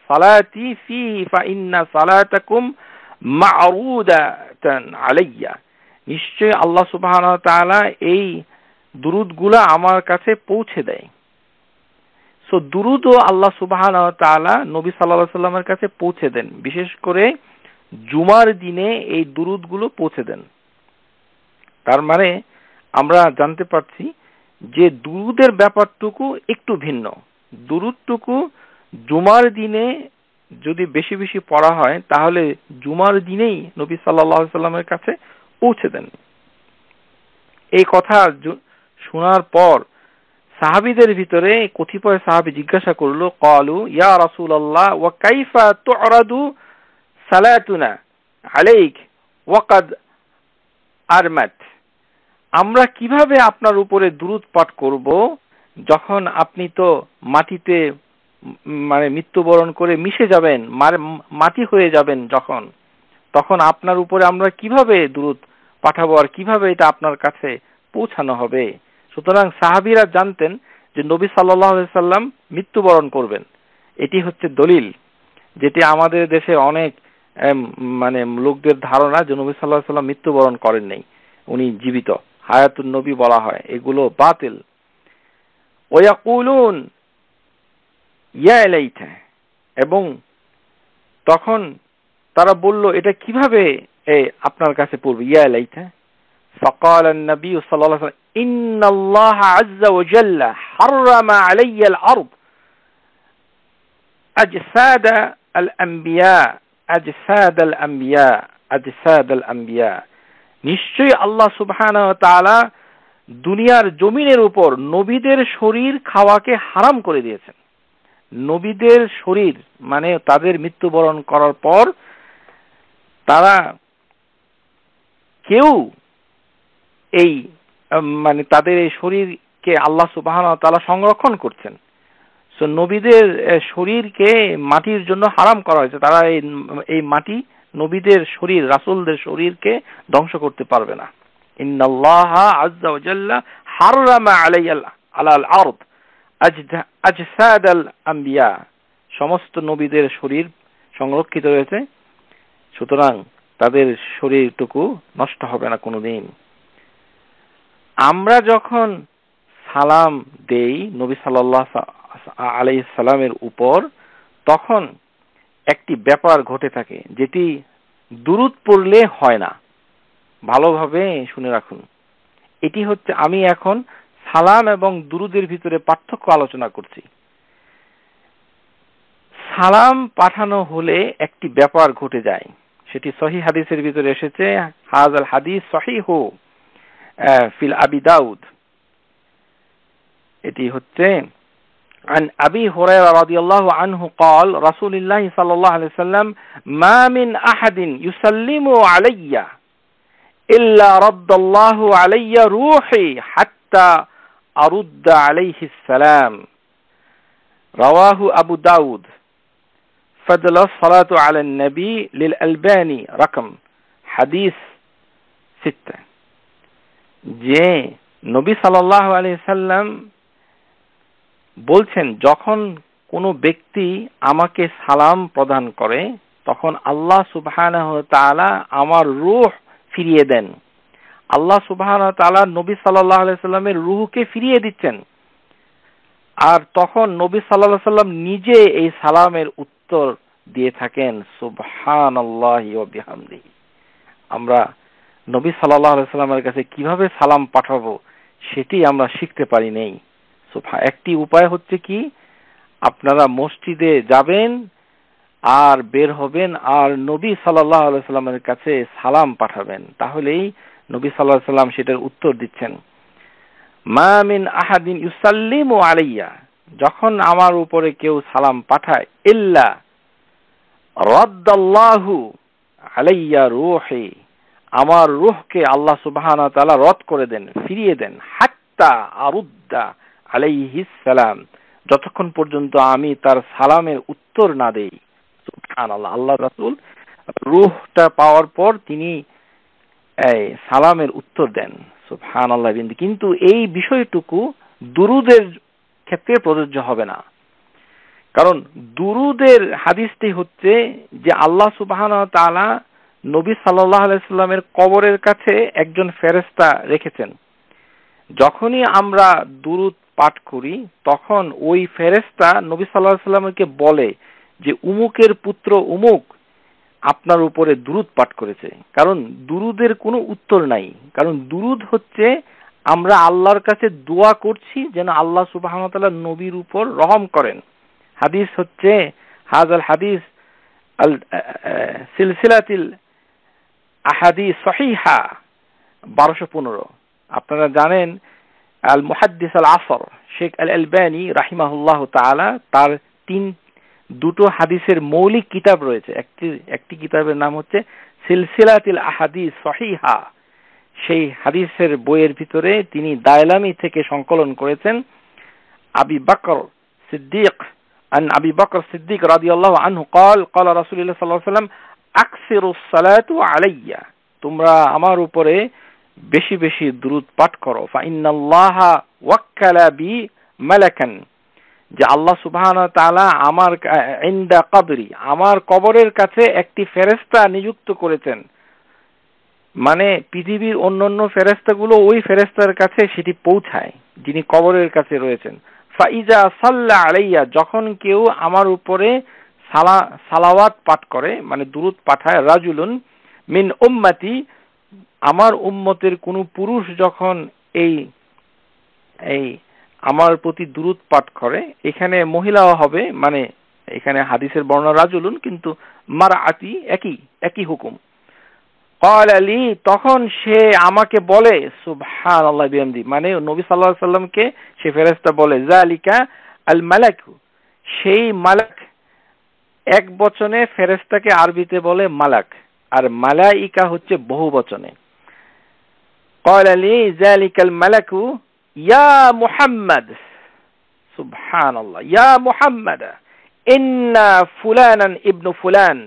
সালাতি ফিহি ফাইন্না সালাতাকুম মা'রুদাতান আলাইয়া, নিশ্চয় আল্লাহ সুবহানাহু ওয়া তাআলা এই দুরূদগুলো আমার কাছে পৌঁছে দেয়। সো দুরূদও আল্লাহ সুবহানাহু ওয়া তাআলা নবী সাল্লাল্লাহু আলাইহি ওয়াসাল্লামের কাছে পৌঁছে দেন, বিশেষ করে জুমার দিনে এই দুরূদগুলো পৌঁছে দেন। তার মানে আমরা জানতে পারছি যে দুরূদের ব্যাপারটুকু একটু ভিন্ন। দুরূদটুকু জুমার দিনে যদি বেশি বেশি পড়া হয়, তাহলে জুমার দিনেই নবী সাল্লাল্লাহু আলাইহি ওয়াসাল্লামের কাছে পৌঁছে দেন। এই কথা শোনার পর সাহাবীদের ভিতরে কতিপয় সাহাবী জিজ্ঞাসা করলো, ক্বালু ইয়া রাসূলুল্লাহ ওয়া কাইফা তু'রাদু সালাতুনা আলাইক ওয়া ক্বাদ আরমাত, আমরা কিভাবে আপনার উপরে দুরূদ পাঠ করব যখন আপনি তো মাটিতে মানে মৃত্যুবরণ করে মিশে যাবেন, মাটি হয়ে যাবেন, তখন আপনার উপরে আমরা কিভাবে দুরূদ পাঠাবো, আর কিভাবে এটা আপনার কাছে পৌঁছানো হবে। সুতরাং সাহাবীরা জানতেন যে নবী সাল্লাল্লাহু আলাইহি ওয়াসাল্লাম মৃত্যুবরণ করবেন। এটি হচ্ছে দলিল, যেটি আমাদের দেশে অনেক মানে লোকদের ধারণা যে নবী সাল্লাল্লাহু আলাইহি ওয়াসাল্লাম মৃত্যুবরণ করেন নাই, উনি জীবিত, হায়াতুন নবী বলা হয়, এগুলো বাতিল। ওয়ায়াকুলুন ইয়া লাইতা, এবং তখন তারা বলল এটা কিভাবে আপনার কাছে পড়বে, ইয়া লাইতা। فقال النبي صلى الله عليه وسلم إن الله عز وجل حرم علي الأرض أجساد الأنبياء নিশ্চয় আল্লাহ সুবহানাহু ওয়া তাআলা দুনিয়ার জমিনের উপর নবীদের শরীর খাওয়াকে হারাম করে দিয়েছেন। নবীদের শরীর মানে তাদের মৃত্যুবরণ করার পর তারা কেউ এই মানে তাদের এই শরীরকে আল্লাহ সুবহানাহু ওয়া তাআলা সংরক্ষণ করছেন। সো নবীদের শরীরকে মাটির জন্য হারাম করা হয়েছে। তারা এই মাটি নবীদের শরীর, রাসূলদের শরীরকে ধ্বংস করতে পারবে না। ইন্নাল্লাহা আযজা ওয়া জাল্লা হারামা আলাল আরদ আজসাদাল আম্বিয়া, সমস্ত নবীদের শরীর সংরক্ষিত রয়েছে, সুতরাং তাদের শরীরটুকু নষ্ট হবে না কোনোদিন। আমরা যখন সালাম দেই নবী সাল্লাল্লাহু আলাইহি সাল্লামের উপর, তখন একটি ব্যাপার ঘটে থাকে যেটি দুরূদ পড়লে হয় না। ভালোভাবে শুনে রাখুন। এটি হচ্ছে, আমি এখন সালাম এবং দুরূদের ভিতরে পার্থক্য আলোচনা করছি। সালাম পাঠানো হলে একটি ব্যাপার ঘটে যায়, সেটি সহিহ হাদিসের ভিতরে এসেছে। হাযাল হাদিস সহিহু ফিল আবি দাউদ। এটি হচ্ছে عن أبي هريرة رضي الله عنه قال رسول الله صلى الله عليه وسلم ما من أحد يسلم علي ইল্লা রাদ্দাল্লাহু আলাইয়া রূহি হাত্তা আরুদ্দা আলাইহিস সালাম। রাওয়াহু আবু দাউদ। ফাদল সালাতু আলা নবী লিল আলবানী রকম হাদিস 6। যে নবী সাল্লাল্লাহু আলাইহি সাল্লাম বলছেন, যখন কোনো ব্যক্তি আমাকে সালাম প্রদান করে তখন আল্লাহ সুবহানাহু ওয়া তাআলা আমার রূহ ফিরিয়ে দেন। আল্লাহ সুবহানাহু ওয়া তাআলা নবী সাল্লাল্লাহু আলাইহি সাল্লামের রূহকে ফিরিয়ে দিচ্ছেন, আর তখন নবী সাল্লাল্লাহু আলাইহি সাল্লাম নিজে এই সালামের উত্তর দিয়ে থাকেন সুবহানাল্লাহি ওয়া বিহামদিহি। আমরা নবী সাল্লাল্লাহু আলাইহি সাল্লামের কাছে কিভাবে সালাম পাঠাবো সেটি আমরা শিখতে পারি নাই। একটি উপায় হচ্ছে কি, আপনারা মসজিদে যাবেন আর বের হবেন আর নবী সাল্লাল্লাহু আলাইহি সাল্লামের কাছে সালাম পাঠাবেন, তাহলেই নবী সাল্লাল্লাহু আলাইহি সাল্লাম সেটার উত্তর দিচ্ছেন। মা মিন আহাদিন ইউসাল্লিমু আলাইয়া, যখন আমার উপরে কেউ সালাম পাঠায়, ইল্লা রাদ্দাল্লাহু আলাইয়া রূহি, আমার রূহকে আল্লাহ সুবহানাহু ওয়া তাআলা রদ করে দেন, ফিরিয়ে দেন, হাত্তা আরুদ্দা আলাইহিস সালাম, যতক্ষণ পর্যন্ত আমি তার সালামের উত্তর না দেই। সুবহানাল্লাহ, আল্লাহ রাসূল রূহটা পাওয়ার পর তিনি এই সালামের উত্তর দেন। সুবহানাল্লাহ। কিন্তু এই বিষয়টুকু দুরুদের ক্ষেত্রে প্রযোজ্য হবে না, কারণ দুরুদের হাদিসটি হচ্ছে যে আল্লাহ সুবহানাহু ওয়া তাআলা নবী সাল্লাল্লাহু আলাইহি সাল্লামের কবরের কাছে একজন ফেরেশতা রেখেছেন। যখনই আমরা দুরুদ পাঠ করি তখন ওই ফেরেশতা নবী সাল্লাল্লাহু আলাইহি সাল্লামকে বলে যে উমুকের পুত্র উমুক আপনার উপরে দুরুদ পাঠ করেছে। কারণ দুরুদের কোনো উত্তর নাই, কারণ দুরুদ হচ্ছে আমরা আল্লাহর কাছে দোয়া করছি যেন আল্লাহ সুবহানাহু ওয়া তাআলা নবীর উপর রহম করেন। হাদিস হচ্ছে হাযাল হাদিস আল সিলসিলাতুল আহাদিস সহিহা 1215। আপনারা জানেন আল মুহাদ্দিস আল আসর শেখ আল আলবানী রাহিমাহুল্লাহ তাআলা তার দুটো হাদিসের মৌলিক কিতাব রয়েছে। একটি কিতাবের নাম হচ্ছে সিলসিলাতুল আহাদিস সহিহা। সেই হাদিসের বইয়ের ভিতরে তিনি দায়লামি থেকে সংকলন করেছেন আবি বকর সিদ্দিক আন আবি বকর সিদ্দিক রাদিয়াল্লাহু আনহু قال قال رسول الله صلى الله عليه وسلم আকসিরুস সালাতু আলাইয়া, তোমরা আমার উপরে বেশি বেশি দুরূদ পাঠ করো। ফাইন্নাল্লাহা ওয়াক্কালা বি মালাকান, যে আল্লাহ সুবহানাহু ওয়া তাআলা আমার ইনদা কবরি, আমার কবরের কাছে একটি ফেরেশতা নিযুক্ত করেছেন। মানে পৃথিবীর অন্যান্য ফেরেশতাগুলো ওই ফেরেশতার কাছে সেটি পৌঁছায় যিনি কবরের কাছে রয়েছেন। ফাইজা সাল্লা আলাইয়া, যখন কেউ আমার উপরে সালাওয়াত পাঠ করে মানে দুরূদ পাঠায়, রাজুলুন মিন উম্মতি, আমার উম্মতের কোন পুরুষ যখন এই আমার প্রতি দুরূদ পাঠ করে, এখানে মহিলাও হবে, মানে এখানে হাদিসের বর্ণনা রাজুলুন কিন্তু মারআতি একই হুকুম। ক্বালা লি, তখন সে আমাকে বলে সুবহানাল্লাহি বিহামদি, মানে নবী সাল্লাল্লাহু আলাইহি সাল্লামকে সে ফেরেশতা বলে যালিকা আল মালাকু, সেই মালাক এক বচনে ফেরেশতাকে আরবিতে বলে মালাক, আর মালাইকা হচ্ছে বহু বচনে। ক্বালা লি যালিকাল মালাকু ইয়া মুহাম্মদ, সুবহানাল্লাহ, ইয়া মুহাম্মদ ইন্না ফুলানান ইবনু ফুলান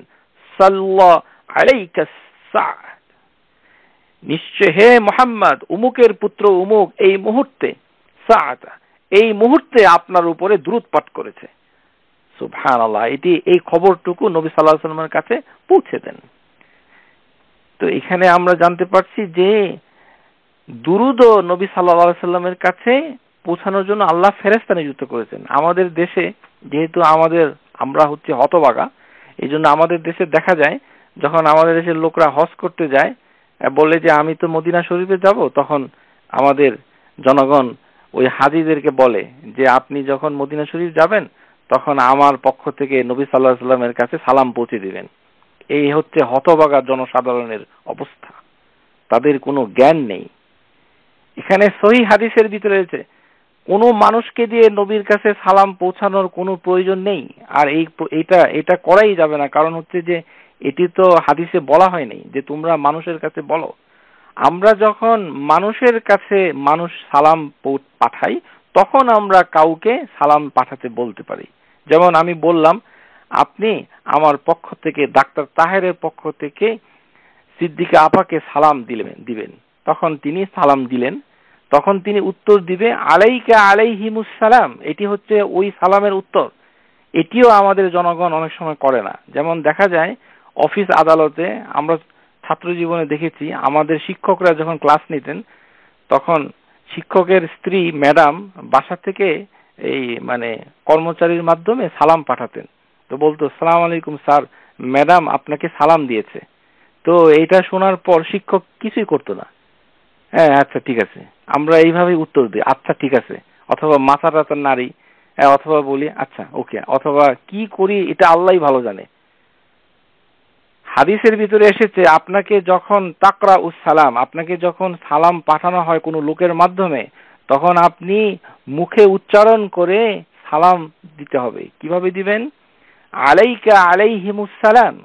সাল্লাল্লাহু আলাইকা সাআত, নিশ্চয় হে মুহাম্মদ উমুকের পুত্র উমুক এই মুহূর্তে সাআত, এই মুহূর্তে আপনার উপরে দুরূদ পাঠ করেছে। সুবহানাল্লাহ। এই খবরটুকু নবী সাল্লাল্লাহু আলাইহি ওয়াসাল্লামের কাছে পৌঁছে দেন। তো এখানে আমরা জানতে পারছি যে দুরূদ নবী সাল্লাল্লাহু আলাইহি ওয়াসাল্লামের কাছে পৌঁছানোর জন্য আল্লাহ ফেরেশতা নিযুক্ত করেছেন। আমাদের দেশে যেহেতু আমরা হচ্ছে হতভাগা, এই জন্য আমাদের দেশে দেখা যায় যখন আমাদের দেশের লোকরা হজ করতে যায় বলে যে আমি তো মদিনা শরীফে যাব, তখন আমাদের জনগণ ওই হাজীদেরকে বলে যে আপনি যখন মদিনা শরীফ যাবেন তখন আমার পক্ষ থেকে নবী সাল্লাল্লাহু আলাইহি ওয়াসাল্লামের কাছে সালাম পৌঁছে দিবেন। এই হচ্ছে হতভাগা জনসাধারণের অবস্থা, তাদের কোনো জ্ঞান নেই। এখানে সহিহ হাদিসের ভিতরে রয়েছে কোনো মানুষকে দিয়ে নবীর কাছে সালাম পৌঁছানোর কোনো প্রয়োজন নেই, আর এটা করাই যাবে না, কারণ হচ্ছে যে এটি তো হাদিসে বলা হয়নি যে তোমরা মানুষের কাছে বলো। আমরা যখন মানুষের কাছে মানুষ সালাম পাঠাই তখন আমরা কাউকে সালাম পাঠাতে বলতে পারি। যেমন আমি বললাম, আপনি আমার পক্ষ থেকে, ডাক্তার তাহেরের পক্ষ থেকে সিদ্দিকা আপাকে সালাম দিবেন। তখন তিনি সালাম দিলেন, তখন তিনি উত্তর দিবে আলাইকা আলাইহিমুস সালাম। এটি হচ্ছে ওই সালামের উত্তর। এটিও আমাদের জনগণ অনেক সময় করে না। যেমন দেখা যায় অফিস আদালতে, আমরা ছাত্র জীবনে দেখেছি আমাদের শিক্ষকরা যখন ক্লাস নিতেন তখন শিক্ষকের স্ত্রী ম্যাডাম বাসা থেকে এই কর্মচারীর মাধ্যমে সালাম পাঠাতেন। তো বলতো, সালাম আলাইকুম স্যার, ম্যাডাম আপনাকে সালাম দিয়েছে। তো এটা শোনার পর শিক্ষক কিছুই করতো না। হ্যাঁ, আচ্ছা ঠিক আছে, আমরা এইভাবেই উত্তর দিই, আচ্ছা ঠিক আছে, অথবা মাথা টাথা নাড়ি, অথবা বলি আচ্ছা ওকে, অথবা কি করি এটা আল্লাহই ভালো জানে। হাদিসের ভিতরে এসেছে আপনাকে যখন তাকরা উস সালাম, আপনাকে যখন সালাম পাঠানো হয় কোনো লোকের মাধ্যমে, তখন আপনি মুখে উচ্চারণ করে সালাম দিতে হবে। কিভাবে দিবেন? আলাইকা আলাইহিমুস সালাম,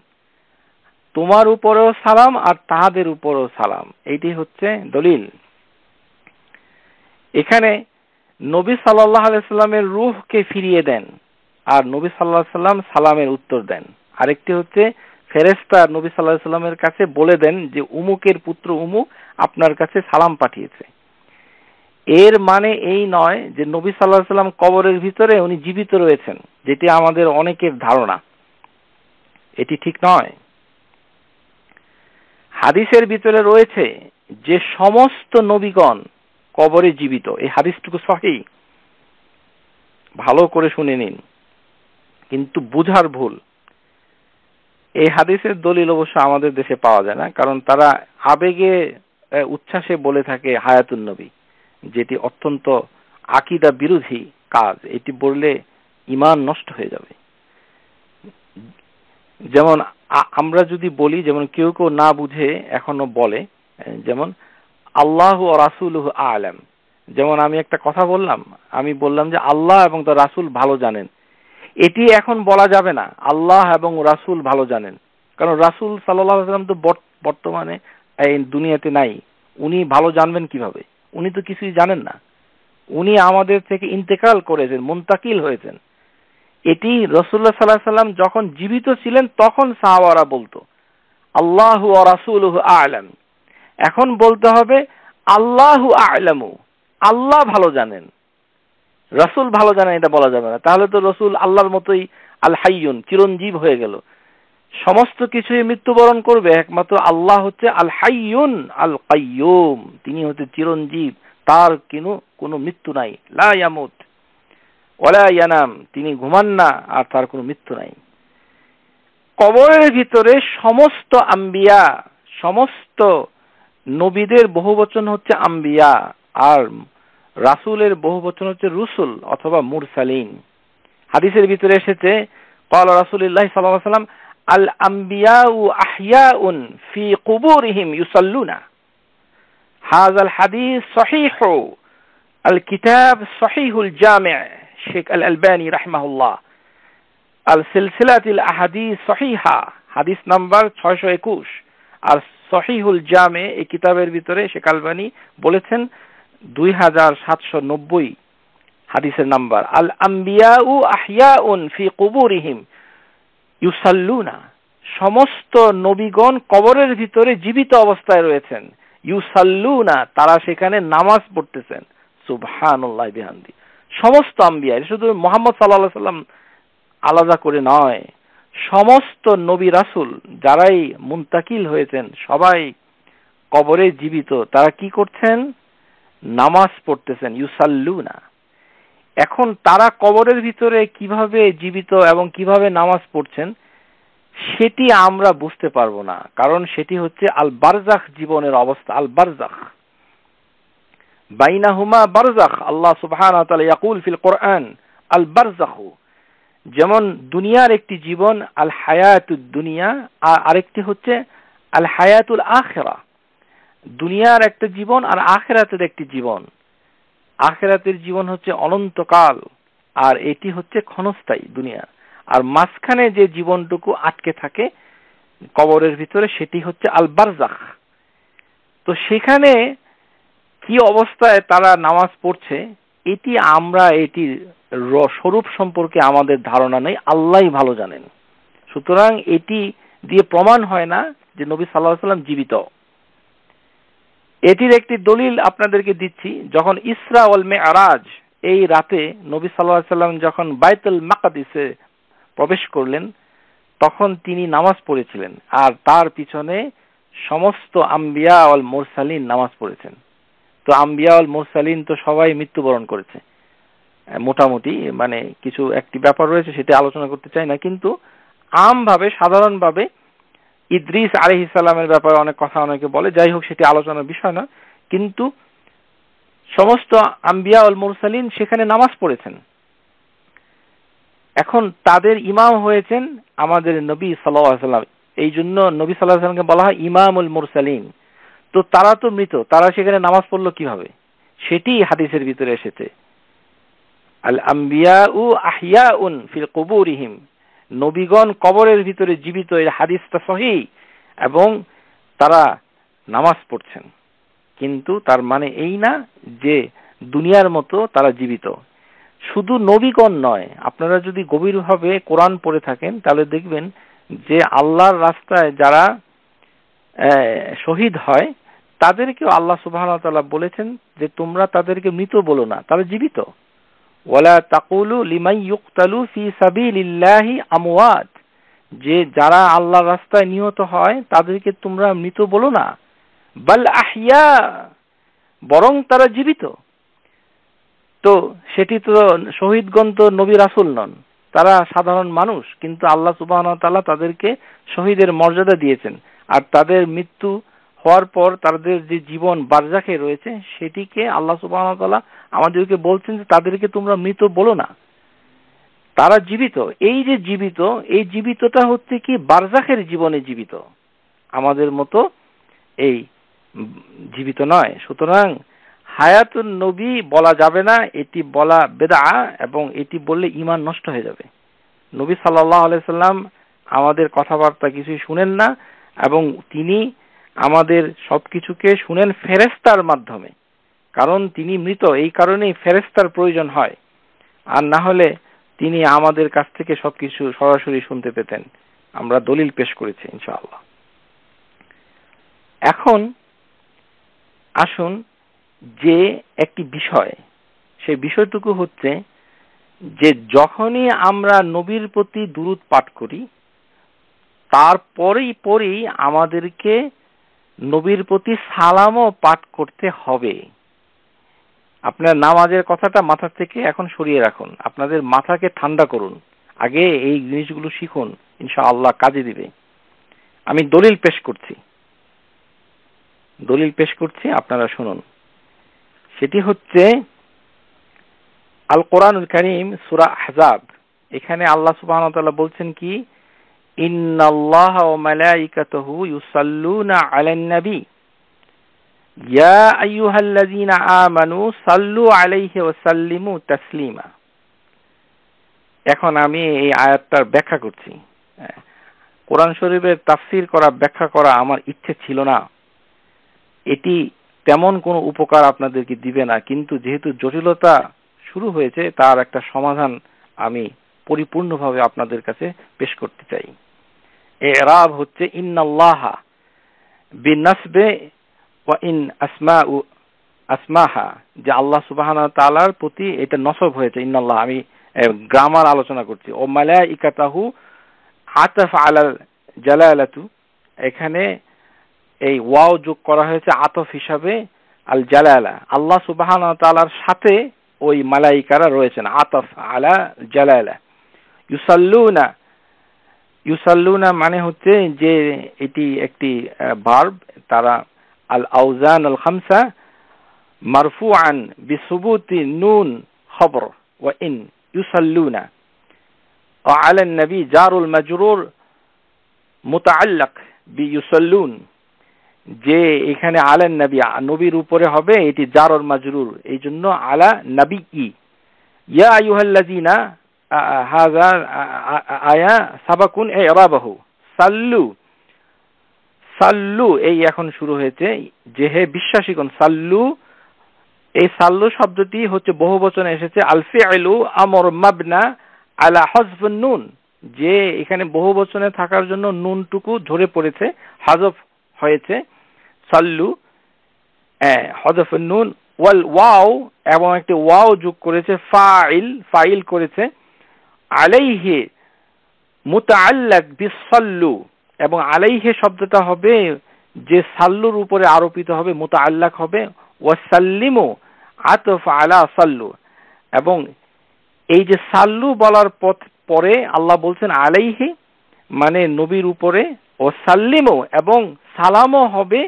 তোমার উপরেও সালাম আর তাহাদের উপরেও সালাম। এইটি হচ্ছে দলিল। এখানে নবী সাল্লাল্লাহু আলাইহি সাল্লামের রূহকে ফিরিয়ে দেন আর নবী সাল্লাল্লাহু আলাইহি সাল্লাম সালামের উত্তর দেন। আরেকটি হচ্ছে ফেরেশতা নবী সাল্লাল্লাহু আলাইহি সাল্লামের কাছে বলে দেন যে উমুকের পুত্র উমুক আপনার কাছে সালাম পাঠিয়েছে। এর মানে এই নয় যে নবী সাল্লাল্লাহু আলাইহি সাল্লাম কবরের ভিতরে উনি জীবিত রয়েছেন, যেটি আমাদের অনেকের ধারণা। এটি ঠিক নয়। হাদিসের ভিতরে রয়েছে যে সমস্ত নবীগণ কবরে জীবিত। এই হাদিসটুকু সহিহ, ভালো করে শুনে নিন, কিন্তু বুঝার ভুল। এই হাদিসের দলিল অবশ্য আমাদের দেশে পাওয়া যায় না, কারণ তারা আবেগে উচ্ছ্বাসে বলে থাকে হায়াতুন নবী, যেটি অত্যন্ত আকীদা বিরোধী কাজ। এটি বললে ঈমান নষ্ট হয়ে যাবে। যেমন আমরা যদি বলি, যেমন কেউ কেউ না বুঝে এখনো বলে, যেমন আল্লাহু ওয়া রাসূলুহু আ'লাম। যেমন আমি একটা কথা বললাম, আমি বললাম যে আল্লাহ এবং তার রাসূল ভালো জানেন। এটি এখন বলা যাবে না আল্লাহ এবং রাসূল ভালো জানেন, কারণ রাসূল সাল্লাল্লাহু আলাইহি ওয়াসাল্লাম তো বর্তমানে এই দুনিয়াতে নাই। উনি ভালো জানবেন কিভাবে? উনি তো কিছুই জানেন না। উনি আমাদের থেকে ইন্তেকাল করেছেন, মুনতাকিল হয়েছেন। এটি রাসূলুল্লাহ সাল্লাল্লাহু আলাইহি ওয়াসাল্লাম যখন জীবিত ছিলেন তখন সাহাবারা বলতো আল্লাহু ওয়া রাসূলুহু আ'লাম। এখন বলতে হবে আল্লাহু আ'লামু, আল্লাহ ভালো জানেন, রাসূল ভালো জানেন এটা বলা যাবে না। তাহলে তো রাসূল আল্লাহর মতোই আল হাইয়ুন, চিরঞ্জীব হয়ে গেল। সমস্ত কিছুই মৃত্যুবরণ করবে, একমাত্র আল্লাহ হচ্ছে আল হাইয়ুন আল কাইয়ুম, তিনি হচ্ছে চিরঞ্জীব, তার কোনো মৃত্যু নাই। লা ইয়ামুত ওয়ালা ইয়ানাম, তিনি ঘুমান না আর তার কোনো মৃত্যু নাই। কবরের ভিতরে সমস্ত আম্বিয়া, সমস্ত নবীদের বহুবচন হচ্ছে আম্বিয়া, আর রাসূলের বহুবচন হচ্ছে রুসুল অথবা মুরসালিন। হাদিসের ভিতরে এসেছে ক্বালা রাসূলুল্লাহ সাল্লাল্লাহু আলাইহি ওয়াসাল্লাম আল আম্বিয়াউ আহইয়াউন ফি কুবুরিহিম ইউসাল্লুনা। হাযাল হাদিস সহিহ, আল কিতাব সহিহুল জামি', শেখ আল আলবানী রাহিমাহুল্লাহ, আল সিলসিলাতুল আহাদিস সহিহা, হাদিস নাম্বার 621, আর সহিহুল জামি' এই কিতাবের ভিতরে শেখ আলবানী বলেছেন 2790 হাদিসের নাম্বার। আল আম্বিয়াউ আহইয়াউন ফি কুবুরিহিম ইউসাল্লুনা, সমস্ত নবীগণ কবরের ভিতরে জীবিত অবস্থায় রয়েছেন। ইউসাল্লুনা, তারা সেখানে নামাজ পড়তেছেন। সুবহানাল্লাহ বিহামদি। সমস্ত আম্বিয়া, শুধু মুহাম্মদ সাল্লাল্লাহু আলাইহি সাল্লাম আলাদা করে নয়, সমস্ত নবী রাসূল যারাই মুনতাকিল হয়েছেন সবাই কবরে জীবিত। তারা কি করছেন? নামাজ পড়তেছেন। ইউসাল্লুনা। এখন তারা কবরের ভিতরে কিভাবে জীবিত এবং কিভাবে নামাজ পড়ছেন সেটি আমরা বুঝতে পারবো না, কারণ সেটি হচ্ছে আল বারজাখ জীবনের অবস্থা। আল বারজাখ, বাইনাহুমা বারজাখ। আল্লাহ সুবহানাহু ওয়া তাআলা ইয়াকুল ফিল কোরআন আল বারজাখু, যেমন দুনিয়ার একটি জীবন আল হায়াতুদ দুনিয়া, আরেকটি হচ্ছে আল হায়াতুল আখিরা। দুনিয়ার একটা জীবন আর আখিরাতের একটি জীবন। আখিরাতের জীবন হচ্ছে অনন্তকাল আর এটি হচ্ছে ক্ষণস্থায়ী দুনিয়া। আর মাঝখানে যে জীবনটুকু আটকে থাকে কবরের ভিতরে সেটি হচ্ছে আল বারজাখ। তো সেখানে কি অবস্থায় তারা নামাজ পড়ছে এটির স্বরূপ সম্পর্কে আমাদের ধারণা নেই, আল্লাহই ভালো জানেন। সুতরাং এটি দিয়ে প্রমাণ হয় না যে নবী সাল্লাল্লাহু আলাইহি ওয়াসাল্লাম জীবিত। এটির একটি দলিল আপনাদেরকে দিচ্ছি। যখন ইসরা ওয়াল মি'রাজ, এই রাতে নবী সাল্লাল্লাহু আলাইহি ওয়াসাল্লাম যখন বাইতুল মাকদিসে প্রবেশ করলেন, তখন তিনি নামাজ পড়েছিলেন, আর তার পিছনে সমস্ত আম্বিয়া ওয়াল মুরসালিন নামাজ পড়েছেন। তো আম্বিয়া ওয়াল মুরসালিন তো সবাই মৃত্যুবরণ করেছে মোটামুটি, মানে কিছু একটি ব্যাপার রয়েছে সেটা আলোচনা করতে চাই না, কিন্তু আমভাবে সাধারণভাবে ইদ্রিস আলাইহিস সালামের ব্যাপারে অনেক কথা অনেকে বলে, যাই হোক সেটি আলোচনার বিষয় না। কিন্তু সমস্ত আম্বিয়া ওয়াল মুরসালিন সেখানে নামাজ পড়েছেন। এখন তাদের ইমাম হয়েছেন আমাদের নবী সাল্লাল্লাহু আলাইহি ওয়াসাল্লাম, এই জন্য নবী সাল্লাল্লাহু আলাইহি ওয়াসাল্লামকে বলা হয় ইমামুল মুরসালিন। তো তারা তো মৃত, তারা সেখানে নামাজ পড়লো কিভাবে? সেটি হাদিসের ভিতরে এসেছে, আল আম্বিয়াউ আহইয়াউন ফিল কুবুরিহিম, নবীগণ কবরের ভিতরে জীবিত, এই হাদিসটা সহিহ, এবং তারা নামাজ পড়ছেন। কিন্তু তার মানে এই না যে দুনিয়ার মতো তারা জীবিত। শুধু নবীগণ নয়, আপনারা যদি গভীরভাবে কোরআন পড়ে থাকেন তাহলে দেখবেন যে আল্লাহর রাস্তায় যারা শহীদ হয় তাদেরকেও আল্লাহ সুবহানাহু ওয়া তাআলা বলেছেন যে তোমরা তাদেরকে মৃত বলো না, তারা জীবিত। ওয়ালা তাকুলু লিমান ইউকতালু ফি সাবিলিল্লাহি আমওয়াত, যে যারা আল্লাহর রাস্তায় নিহত হয় তাদেরকে তোমরা মৃত বলো না, বাল আহইয়া, বরং তারা জীবিত। তো সেটি তো শহীদগণ তো নবী রাসূল নন, তারা সাধারণ মানুষ, কিন্তু আল্লাহ সুবহানাহু ওয়া তাআলা তাদেরকে শহীদের মর্যাদা দিয়েছেন। আর তাদের মৃত্যু হওয়ার পর তাদের যে জীবন বারজাখে রয়েছে সেটিকে আল্লাহ সুবহানাহু ওয়া তাআলা আমাদেরকে বলছেন যে তাদেরকে তোমরা মৃত বলো না, তারা জীবিত। এই যে জীবিত, এই জীবিতটা হচ্ছে কি বারজাখের জীবনে জীবিত, আমাদের মতো এই জীবিত নয়। সুতরাং হায়াতুন নবী বলা যাবে না, এটি বলা বেদআ, এবং এটি বললে ঈমান নষ্ট হয়ে যাবে। নবী সাল্লাল্লাহু আলাইহি সাল্লাম আমাদের কথাবার্তা কিছুই শুনেন না, এবং তিনি আমাদের সবকিছুকে শুনেন ফেরেশতার মাধ্যমে, কারণ তিনি মৃত, এই কারণেই ফেরেশতার প্রয়োজন হয়, আর না হলে তিনি আমাদের কাছ থেকে সবকিছু সরাসরি শুনতে পেতেন। আমরা দলিল পেশ করেছি ইনশাআল্লাহ। এখন আসুন যে একটি বিষয়, সেই বিষয়টুকু হচ্ছে যে যখনই আমরা নবীর প্রতি দুরূদ পাঠ করি তারপরেই আমাদেরকে নবীর প্রতি সালামও পাঠ করতে হবে। আপনার নামাজের কথাটা মাথা থেকে এখন সরিয়ে রাখুন, আপনাদের মাথাকে ঠান্ডা করুন, আগে এই জিনিসগুলো শিখুন, ইনশাআল্লাহ কাজে দিবে। আমি দলিল পেশ করছি, আপনারা শুনুন। সেটি হচ্ছে আল কোরআনুল কারীম সূরা আহজাব। এখানে আল্লাহ সুবহানাহু ওয়া তাআলা বলছেন কি, ইন্নাল্লাহা ওয়া মালাইকাতাহু ইউসাল্লুনা আলান নবী ইয়া আইয়ুহাল্লাযীনা আমানু সাল্লু আলাইহি ওয়া সাল্লিমু তাসলিমা। এখন আমি এই আয়াতটার ব্যাখ্যা করছি। কোরআন শরীফের তাফসীর করা, ব্যাখ্যা করা আমার ইচ্ছে ছিল না, এটি তেমন কোনো উপকার আপনাদেরকে দিবে না, কিন্তু যেহেতু জটিলতা শুরু হয়েছে তার একটা সমাধান আমি পরিপূর্ণভাবে আপনাদের কাছে পেশ করতে চাই। ইরাব হচ্ছে ইন্নাল্লাহা বিনাসবে ওয়া ইন আসমাহা, যে আল্লাহ সুবহানাহু ওয়া তাআলার প্রতি এটা নসব হয়েছে ইন্নাল্লাহ। আমি গ্রামার আলোচনা করছি। ও মালাইকাতাহু আতাফ আলাল জালালাতু, এখানে এই ওয়াও যোগ করা হয়েছে আতফ হিসাবে আল জালালা, আল্লাহ সুবহানাহু ওয়া তাআলার সাথে ওই মালাইকারা রয়েছেন, আতফ আলা জালালা। ইউসাল্লুনা মানে হচ্ছে যে এটি একটি ভার্ব, তারা আল আউজান আল খামসা মারফুআন বিসুবুতি নুন খবর ওয়া ইন ইউসাল্লুনা, ওয়া আলা নবী জারুল মাজরুর মুতাআল্লাক বিইউসাল্লুন, যে এখানে আলান নবী, নবীর উপরে হবে, এটি জারুল মাজরুর, এই জন্য আলা নবী। ইয়া আইয়ুহাল্লাযীনা হাযা আয়া সাবাকুন ইরাবাহু সাল্লু সাল্লু এই এখন শুরু হয়েছে, যে হে বিশ্বাসীগণ, সাল্লু, এই সাল্লু শব্দটি হচ্ছে বহুবচনে এসেছে আল ফি'লু আমর মাবনা আলা হযফুন নুন, যে এখানে বহুবচনে থাকার জন্য নুনটুকু ঝরে পড়েছে, হযফ হয়েছে। সাল্লু হযফুন নুন ওয়াল ওয়াও, এবং একটি ওয়াও যোগ করেছে, ফাইল করেছে, আলাইহি মুতাআল্লাক বিসাল্লু, এবং আলাইহি শব্দটা হবে যে সাল্লুর উপরে আরোপিত হবে, মুতাআল্লাক হবে, ওয়াসাল্লিমু আতফ আলা সাল্লু, এবং এই যে সাল্লু বলার পরে আল্লাহ বলছেন আলাইহি মানে নবীর উপরে, ও সাল্লিমু এবং সালামও হবে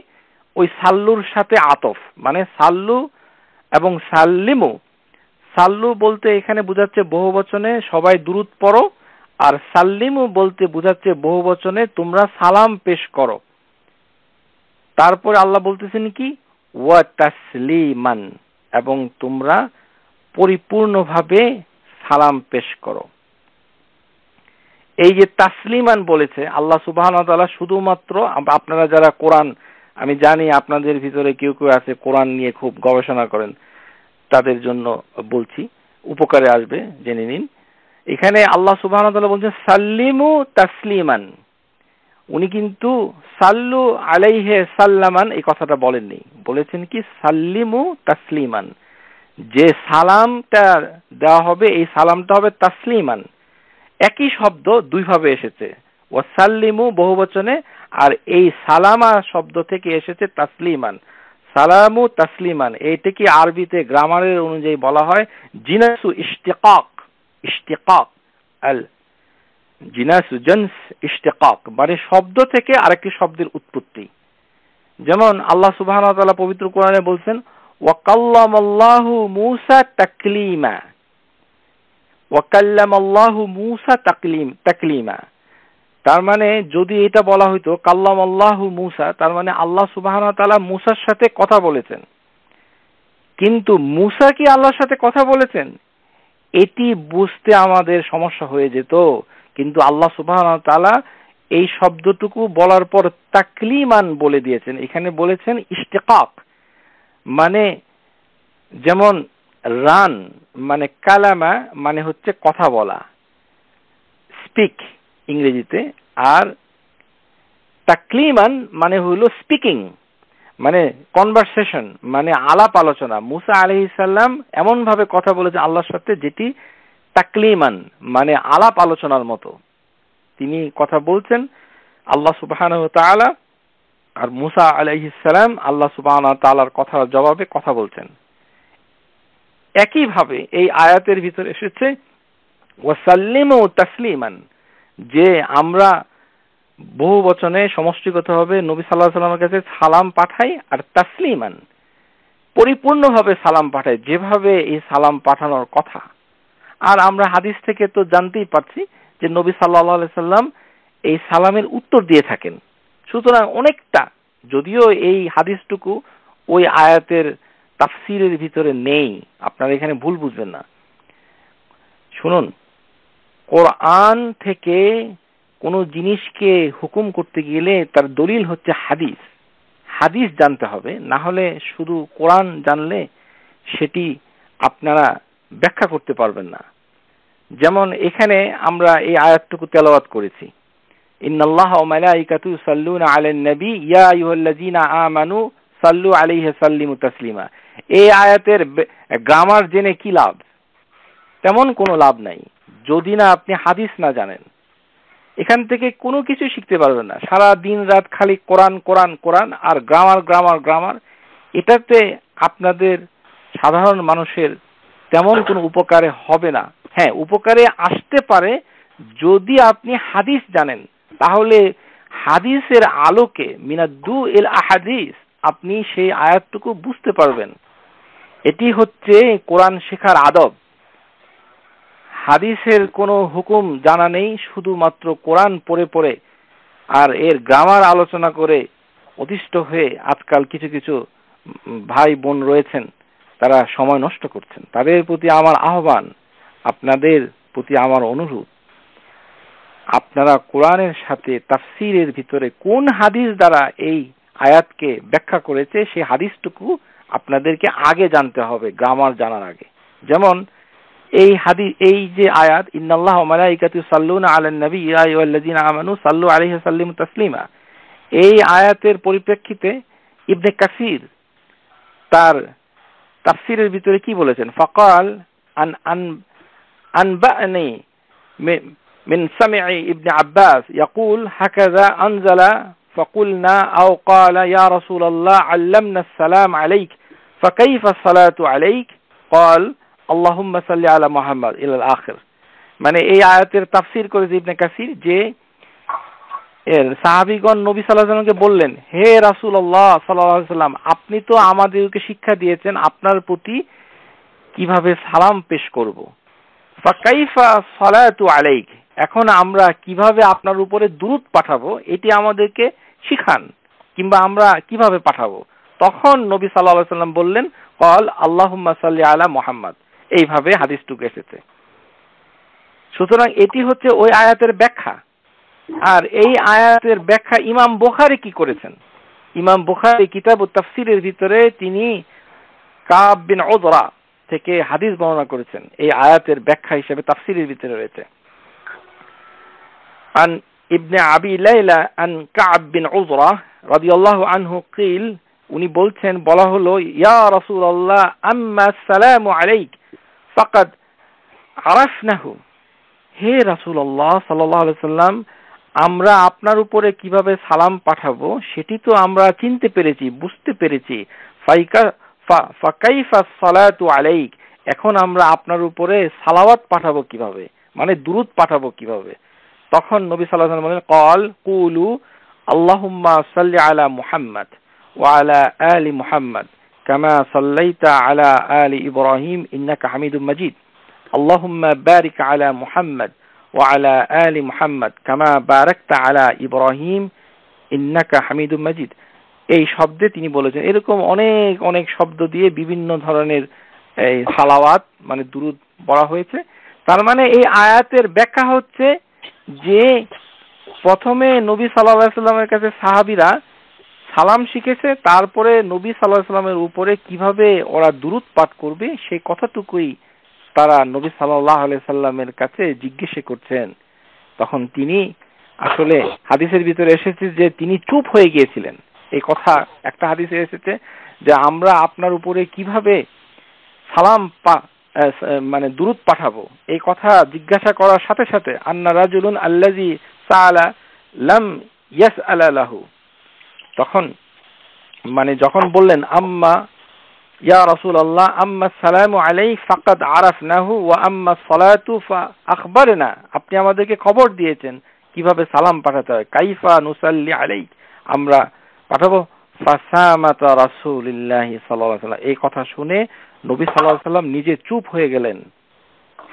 ওই সাল্লুর সাথে আতফ, মানে সাল্লু এবং সাল্লিমু। সাল্লু বলতে এখানে বোঝাচ্ছে বহুবচনে সবাই দুরূদ পড়ো, আর সাল্লিমু বলতে বোঝাচ্ছে বহুবচনে তোমরা সালাম পেশ করো। তারপরে আল্লাহ বলতেছেন কি, ওয়া তাসলিমান, এবং তোমরা পরিপূর্ণভাবে সালাম পেশ করো। এই যে তাসলিমান বলেছে আল্লাহ সুবহানাহু ওয়া তাআলা, শুধুমাত্র আপনারা যারা কোরআন, আমি জানি আপনাদের ভিতরে কেউ কেউ আছে কোরআন নিয়ে খুব গবেষণা করেন, তাদের জন্য বলছি, উপকারে আসবে, জেনে নিন। এখানে আল্লাহ সুবহানাহু ওয়া তাআলা বলছেন সাল্লিমু তাসলিমান, উনি কিন্তু সাল্লু আলাইহি সাল্লামান এই কথাটা বলেননি, বলেছেন কি সাল্লিমু তাসলিমান, যে সালামটা দেওয়া হবে এই সালামটা হবে তাসলিমান। একই শব্দ দুই ভাবে এসেছে, ওয়াসাল্লিমু বহুবচনে, আর এই সালামা শব্দ থেকে এসেছে তাসলিমান, সালামু তাসলিমান। এইটাকে আরবিতে গ্রামারের অনুযায়ী বলা হয় জিনাসু ইশতিকাক, ইশতিকাক আল জিনাসু জিনস ইশতিকাক, মানে শব্দ থেকে আরেকটি শব্দের উৎপত্তি। যেমন আল্লাহ সুবহানাহু ওয়া তাআলা পবিত্র কোরআনে বলছেন ওয়া কাল্লামাল্লাহু মূসা তাকলিমা, ওয়া কাল্লামাল্লাহু মূসা তাকলিমা। তার মানে যদি এটা বলা হইতো কাল্লামাল্লাহু মূসা, তার মানে আল্লাহ সুবহানাহু ওয়া তাআলা মূসার সাথে কথা বলেছেন, কিন্তু মূসা কি আল্লাহর সাথে কথা বলেছেন এটি বুঝতে আমাদের সমস্যা হয়ে যেত। কিন্তু আল্লাহ সুবহানাহু ওয়া তাআলা এই শব্দটুকু বলার পর তাকলিমান বলে দিয়েছেন, এখানে বলেছেন ইশতিকাক, মানে যেমন রান মানে কালামা মানে হচ্ছে কথা বলা, স্পিক ইংরেজিতে, আর তাকলিমান মানে হলো স্পিকিং, মানে কনভারসেশন, মানে আলাপ আলোচনা। মুসা আলাইহিস সালাম এমন ভাবে কথা বলেছে আল্লাহর সাথে যেটি তাকলিমান মানে আলাপ আলোচনার মতো, তিনি কথা বলছেন আল্লাহ সুবহানাহু ওয়া তাআলা, আর মুসা আলাইহিস সালাম আল্লাহ সুবহানাহু ওয়া তাআলার কথার জবাবে কথা বলছেন। একই ভাবে এই আয়াতের ভিতরে এসেছে ওয়াসাল্লিমু তাসলিমান, যে আমরা বহু বচনে সমষ্টিগতভাবে নবী সাল্লাল্লাহু আলাইহি ওয়াসাল্লামের কাছে সালাম পাঠাই, আর তাসলিমান পরিপূর্ণভাবে সালাম পাঠাই, যেভাবে এই সালাম পাঠানোর কথা। আর আমরা হাদিস থেকে তো জানতেই পারছি যে নবী সাল্লাল্লাহু আলাইহি সাল্লাম এই সালামের উত্তর দিয়ে থাকেন। সুতরাং অনেকটা, যদিও এই হাদিসটুকু ওই আয়াতের তাফসীরের ভিতরে নেই, আপনারা এখানে ভুল বুঝবেন না। শুনুন, কোরআন থেকে কোনো জিনিসকে হুকুম করতে গেলে তার দলিল হচ্ছে হাদিস, হাদিস জানতে হবে, না হলে শুধু কোরআন জানলে সেটি আপনারা ব্যাখ্যা করতে পারবেন না। যেমন এখানে আমরা এই আয়াতটুকু তেলাওয়াত করেছি, ইন্নাল্লাহা ওয়া মালাইকাতুহু ইউসাল্লুনা আলান নবী ইয়া আইয়ুহাল্লাযীনা আমানু সাল্লু আলাইহি সাল্লিমু তাসলিমা। এই আয়াতের গ্রামার জেনে কি লাভ? তেমন কোনো লাভ নাই যদি না আপনি হাদিস না জানেন। এখান থেকে কোনো কিছু শিখতে পারবেন না, সারা দিন রাত খালি কোরআন কোরআন কোরআন আর গ্রামার গ্রামার গ্রামার। এটাতে আপনাদের সাধারণ মানুষের তেমন কোনো উপকারে হবে না। হ্যাঁ, উপকারে আসতে পারে যদি আপনি হাদিস জানেন, তাহলে হাদিসের আলোকে মিনাদ্দু ইল আহাদিস আপনি সেই আয়াতটুকু বুঝতে পারবেন। এটি হচ্ছে কোরআন শেখার আদব। হাদিসের কোনো হুকুম জানা নেই, শুধুমাত্র কোরআন পড়ে পড়ে আর এর গ্রামার আলোচনা করে অতিষ্ঠ হয়ে আজকাল কিছু কিছু ভাই বোন রয়েছেন, তারা সময় নষ্ট করছেন। তাদের প্রতি আমার আহ্বান, আপনাদের প্রতি আমার অনুরোধ, আপনারা কোরআনের সাথে তাফসীরের ভিতরে কোন হাদিস দ্বারা এই আয়াতকে ব্যাখ্যা করেছে সেই হাদিসটুকু আপনাদেরকে আগে জানতে হবে, গ্রামার জানার আগে। যেমন এই যে আয়াত, ইন্নাল্লাহা ওয়া মালাইকাতুহু ইউসাল্লুনা আলান নবী ইয়া আইয়ুহাল্লাযীনা আমানু সাল্লু আলাইহি ওয়া সাল্লিমু তাসলিমা, এই আয়াতের পরিপ্রেক্ষিতে ইবনে কাসির তার তাফসীরের ভিতরে কি বলেছেন? ফাকাল আনবানি من سمع ابن عباس يقول هكذا أنزل فقلنا أو قال يا رسول الله علمنا السلام عليك فكيف الصلاة عليك قال اللهم صل على محمد إلى الآخر। মানে এই আয়াতের তাফসীর করেছে ইবনে কাসির যে সাহাবীগণ নবী সাল্লাল্লাহু আলাইহি ওয়াসাল্লামকে বললেন, হে রাসূলুল্লাহ সাল্লাল্লাহু আলাইহি ওয়াসাল্লাম, আপনি তো আমাদেরকে শিক্ষা দিয়েছেন আপনার প্রতি কিভাবে সালাম পেশ করব। ফাকাইফা সালাতু আলাইক, এখন আমরা কিভাবে আপনার উপরে দুরূদ পাঠাবো এটি আমাদেরকে শিখান, কিংবা আমরা কিভাবে পাঠাবো। তখন নবী সাল্লাল্লাহু আলাইহি ওয়াসাল্লাম বললেন, ক্বাল আল্লাহুম্মা সাল্লি আলা মুহাম্মদ, এইভাবে হাদিসটুকু এসেছে। সুতরাং এটি হচ্ছে ওই আয়াতের ব্যাখ্যা। আর এই আয়াতের ব্যাখ্যা ইমাম বুখারী কি করেছেন? ইমাম বুখারী কিতাবুত তাফসীরের ভিতরে তিনি কাব বিন উযরা থেকে হাদিস বর্ণনা করেছেন, এই আয়াতের ব্যাখ্যা হিসেবে তাফসীরের ভিতরে রয়েছে। আন ইবনে আবি লাইলা আন কাব বিন উযরা রাদিয়াল্লাহু আনহু কিল, উনি বলছেন, বলা হলো, ইয়া রাসূলুল্লাহ আম্মা আসসালামু আলাইক ফাকাদ আরাফনাহু, হে রাসূলুল্লাহ সাল্লাল্লাহু আলাইহি ওয়াসাল্লাম, আমরা আপনার উপরে কিভাবে সালাম পাঠাবো সেটি তো আমরা চিনতে পেরেছি, বুঝতে পেরেছি। ফাকাইফা সালাতু আলাইক, এখন আমরা আপনার উপরে সালাওয়াত পাঠাবো কিভাবে, মানে দুরূদ পাঠাবো কিভাবে। তখন নবী সাল্লাল্লাহু আলাইহি ওয়াসাল্লাম বলেন, ক্বাল কুলু আল্লাহুম্মা সাল্লি আলা মুহাম্মদ ওয়া আলা আলি মুহাম্মদ কামা সাল্লাইতা আলা আলি ইব্রাহিম ইন্নাকা হামিদুম মাজিদ, আল্লাহুম্মা বারিক আলা মুহাম্মদ ওয়া আলা আলি মুহাম্মদ কামা বারাকতা আলা ইব্রাহিম ইন্নাকা হামিদুম মাজিদ। এই শব্দে তিনি বলেছেন, এরকম অনেক অনেক শব্দ দিয়ে বিভিন্ন ধরনের এই সালাওয়াত মানে দুরূদ বলা হয়েছে। তার মানে এই আয়াতের ব্যাখ্যা হচ্ছে যে প্রথমে নবী সাল্লাল্লাহু আলাইহি ওয়াসাল্লামের কাছে সাহাবীরা সালাম শিখেছে, তারপরে নবী সাল্লাল্লাহু আলাইহি ওয়াসাল্লামের উপরে কিভাবে ওরা দুরূদ পাঠ করবে সেই কথাটুকুই তারা নবী সাল্লাল্লাহু আলাইহি ওয়াসাল্লামের কাছে জিজ্ঞাসা করছেন। তখন তিনি আসলে হাদিসের ভিতরে এসেছে যে তিনি চুপ হয়ে গিয়েছিলেন। এই কথা একটা হাদিসে এসেছে যে আমরা আপনার উপরে কিভাবে সালাম মানে দুরূদ পাঠাবো, এই কথা জিজ্ঞাসা করার সাথে সাথে আন্না রাজুলুন আল্লাযী সাআলা লাম ইয়াসআলা লাহু, তখন মানে যখন বললেন আম্মা ইয়া রাসূলুল্লাহ আম্মা সালামু আলাইক ফাকাদ আরাফনাহু ওয়া আম্মা সালাতু ফাআখবারনা, আপনি আমাদেরকে খবর দিয়েছেন কিভাবে সালাম পাঠাতে হয়, কাইফা নুসাল্লি আলাইক, আমরা পাঠাবো। ফাসামাতা রাসূলুল্লাহি সাল্লাল্লাহু আলাইহি ওয়াসাল্লাম, এই কথা শুনে নবী সাল্লাল্লাহু আলাইহি ওয়াসাল্লাম নিজে চুপ হয়ে গেলেন।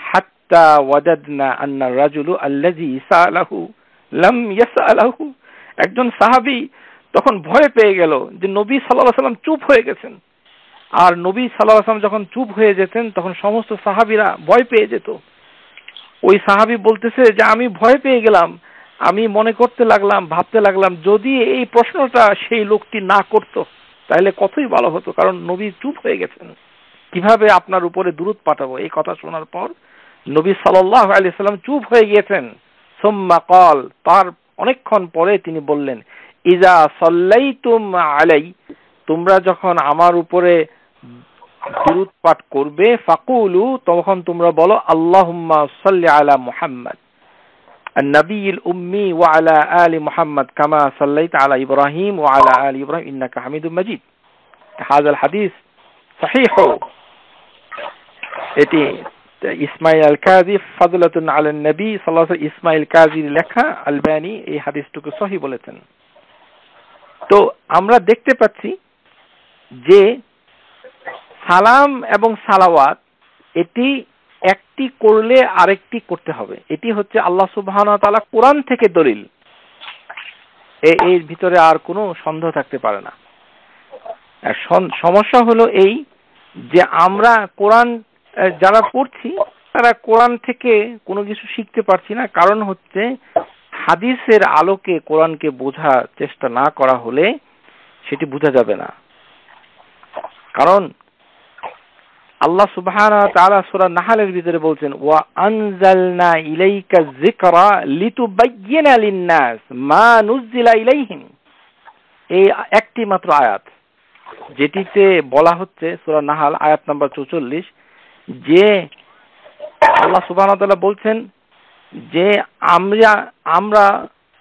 হাত্তা ওয়াজাদনা আন্না রাজুলু আল্লাযী সাআলাহু লাম ইয়াসআলাহু, একজন সাহাবী তখন ভয় পেয়ে গেল যে নবী সাল্লাল্লাহু আলাইহি ওয়াসাল্লাম চুপ হয়ে গেছেন। আর নবী সাল্লাল্লাহু আলাইহি ওয়াসাল্লাম যখন চুপ হয়ে যেতেন তখন সমস্ত সাহাবীরা ভয় পেয়ে যেত। ওই সাহাবী বলতেছে যে আমি ভয় পেয়ে গেলাম, আমি মনে করতে লাগলাম, ভাবতে লাগলাম যদি এই প্রশ্নটা সেই লোকটি না করত তাহলে কতই ভালো হতো, কারণ নবী চুপ হয়ে গেছেন, কিভাবে আপনার উপরে দুরূদ পাঠাবো। এই কথা শোনার পর নবী সাল্লাল্লাহু আলাইহি ওয়াসাল্লাম চুপ হয়ে গিয়েছেন। সুম্মা ক্বাল, তার অনেকক্ষণ পরে তিনি বললেন, ইজা সাল্লাইতুম আলাই, তোমরা যখন আমার উপরে দুরূদ পাঠ করবে, ফাকুলু, তখন তোমরা বলো আল্লাহুম্মা সাল্লি আলা মুহাম্মদ النبي الأمي وعلى آل محمد كما صليت على إبراهيم وعلى آل إبراهيم إنك حميد مجيد। هذا الحديث صحيح، এটি ইসমাইল আল কাযী ফাদলাতুন আলা নবী সাল্লাল্লাহু আলাইহি ওয়াসাল্লাম, ইসমাইল কাযীর লেখা, আলবানী এই হাদিসটুকু সহিহ বলেছেন। তো আমরা দেখতে পাচ্ছি যে সালাম এবং সালাওয়াত এটি একটি করলে আরেকটি করতে হবে, এটি হচ্ছে আল্লাহ সুবহানাহু ওয়া তাআলা কোরআন থেকে দলিল, এর ভিতরে আর কোনো সন্দেহ থাকতে পারে না। সমস্যা হলো এই যে আমরা কোরআন যারা পড়ছি তারা কোরআন থেকে কোনো কিছু শিখতে পারছি না, কারণ হচ্ছে হাদিসের আলোকে কোরআনকে বোঝার চেষ্টা না করা হলে সেটি বোঝা যাবে না। কারণ আল্লাহ সুবহানাহু ওয়া তাআলা সূরা নাহলের ভিতরে বলছেন, ওয়া আনজালনা ইলাইকা যিকরা লিতুবায়্যিনা লিন-নাস মা নুযিলা ইলাইহিম। এই একটি মাত্র আয়াত, যেটিতে বলা হচ্ছে সূরা নাহল আয়াত নাম্বার 44, যে আল্লাহ সুবহানাহু ওয়া তাআলা বলছেন যে আমরা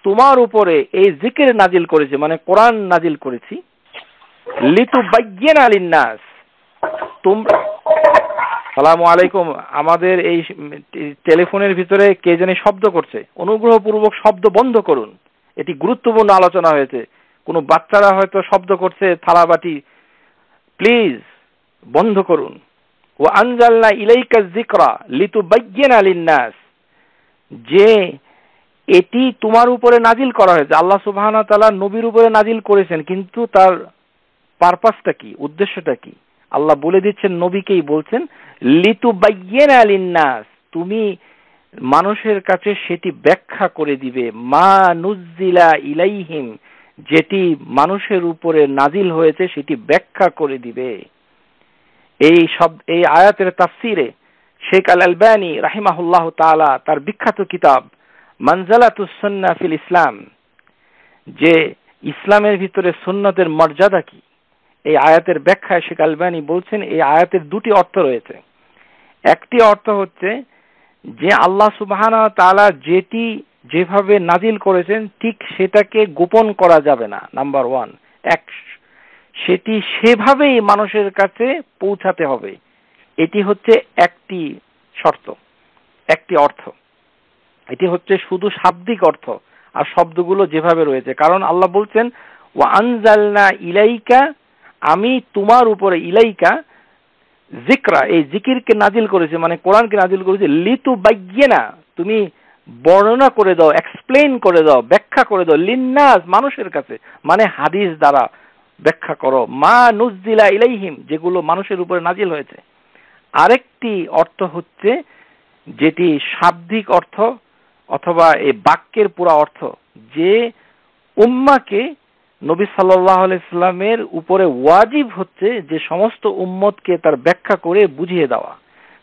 তোমার উপরে এই জিকির নাজিল করেছি, মানে কোরআন নাজিল করেছি, লিতুবায়্যিনা লিন-নাস। তোমরা, আসসালামু আলাইকুম, আমাদের এই টেলিফোনের ভিতরে কে জানি শব্দ করছে, অনুগ্রহপূর্বক শব্দ বন্ধ করুন, এটি গুরুত্বপূর্ণ আলোচনা হয়েছে। কোনো বাচ্চারা হয়তো শব্দ করছে, থালাবাটি, প্লিজ বন্ধ করুন। ওয়া আনজালনা ইলাইকা যিকরা লিতুবায়্যিনা লিন-নাস, যে এটি তোমার উপরে নাজিল করা হয়েছে। আল্লাহ সুবহানাহু ওয়া তাআলা নবীর উপরে নাজিল করেছেন, কিন্তু তার পারপাসটা কি, উদ্দেশ্যটা কি আল্লাহ বলে দিচ্ছেন, নবীকেই বলছেন, লিতুবায়্যিনা লিন-নাস, তুমি মানুষের কাছে সেটি ব্যাখ্যা করে দিবে, মা নুযিলা ইলাইহিম, যেটি মানুষের উপরে নাজিল হয়েছে সেটি ব্যাখ্যা করে দিবে। এই আয়াতের তাফসিরে শেখ আল আলবানী রাহিমাহুল্লাহ তাআলা তার বিখ্যাত কিতাব মানজালাতুস সুন্নাহ ফিল ইসলাম, যে ইসলামের ভিতরে সুন্নতের মর্যাদা কি, এই আয়াতের ব্যাখ্যায় শেখ আলবানী বলছেন, এই আয়াতের দুটি অর্থ রয়েছে। একটি অর্থ হচ্ছে যে আল্লাহ সুবহানাহু ওয়া তাআলা যেটি যেভাবে নাজিল করেছেন ঠিক সেটাকে গোপন করা যাবে না, নাম্বার 1। সেটি সেভাবেই মানুষের কাছে পৌঁছাতে হবে, এটি হচ্ছে একটি শর্ত, একটি অর্থ। এটি হচ্ছে শুধু শাব্দিক অর্থ, আর শব্দগুলো যেভাবে রয়েছে। কারণ আল্লাহ বলছেন, ওয়া আনজালনা ইলাইকা, আমি তোমার উপরে, ইলাইকা যিকরা, এই জিকিরকে নাজিল করেছে, মানে কোরআনকে নাজিল করেছে, লিতুবায়্যিনা, তুমি বর্ণনা করে দাও, এক্সপ্লেইন করে দাও, ব্যাখ্যা করে দাও, লিন-নাস, মানুষের কাছে, মানে হাদিস দ্বারা ব্যাখ্যা করো, মা নুযিলা ইলাইহিম, যেগুলো মানুষের উপরে নাজিল হয়েছে। আরেকটি অর্থ হচ্ছে, যেটি শাব্দিক অর্থ অথবা এই বাক্যের পুরা অর্থ, যে উম্মাহকে নবী সাল্লাল্লাহু আলাইহি সাল্লামের উপরে ওয়াজিব হচ্ছে যে সমস্ত উম্মতকে তার ব্যাখ্যা করে বুঝিয়ে দেওয়া।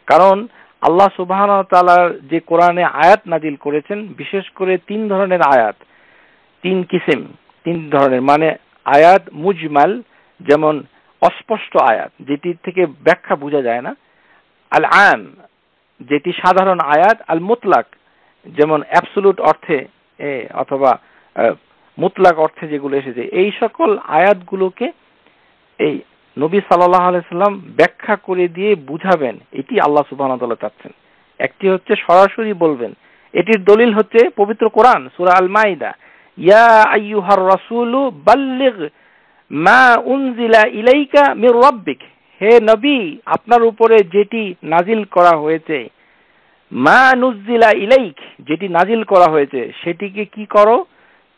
কারণ আল্লাহ সুবহানাহু ওয়া তাআলা যে কোরআনে আয়াত নাজিল করেছেন, বিশেষ করে 3 ধরনের আয়াত, 3 কিসিম, 3 ধরনের, মানে আয়াত মুজমাল, যেমন অস্পষ্ট আয়াত যেটি থেকে ব্যাখ্যা বোঝা যায় না, আল আম, যেটি সাধারণ আয়াত, আল মুতলাক, যেমন অ্যাবসলিউট অর্থে অথবা মুতলাক অর্থে যেগুলো এসেছে, এই সকল আয়াতগুলোকে এই নবী সাল্লাল্লাহু আলাইহি সাল্লাম ব্যাখ্যা করে দিয়ে বুঝাবেন, এটি আল্লাহ সুবহানাহু ওয়া তাআলা চাচ্ছেন। একটি হচ্ছে সরাসরি বলবেন, এটির দলিল হচ্ছে পবিত্র কোরআন, সূরা আল মাইদা, ইয়া আইয়ুহার রাসূলু বাল্লিগ মা উনজিলা ইলাইকা মির রাব্বিক, হে নবী, আপনার উপরে যেটি নাজিল করা হয়েছে, মা নুযিলা ইলাইক, যেটি নাজিল করা হয়েছে সেটিকে কি করো,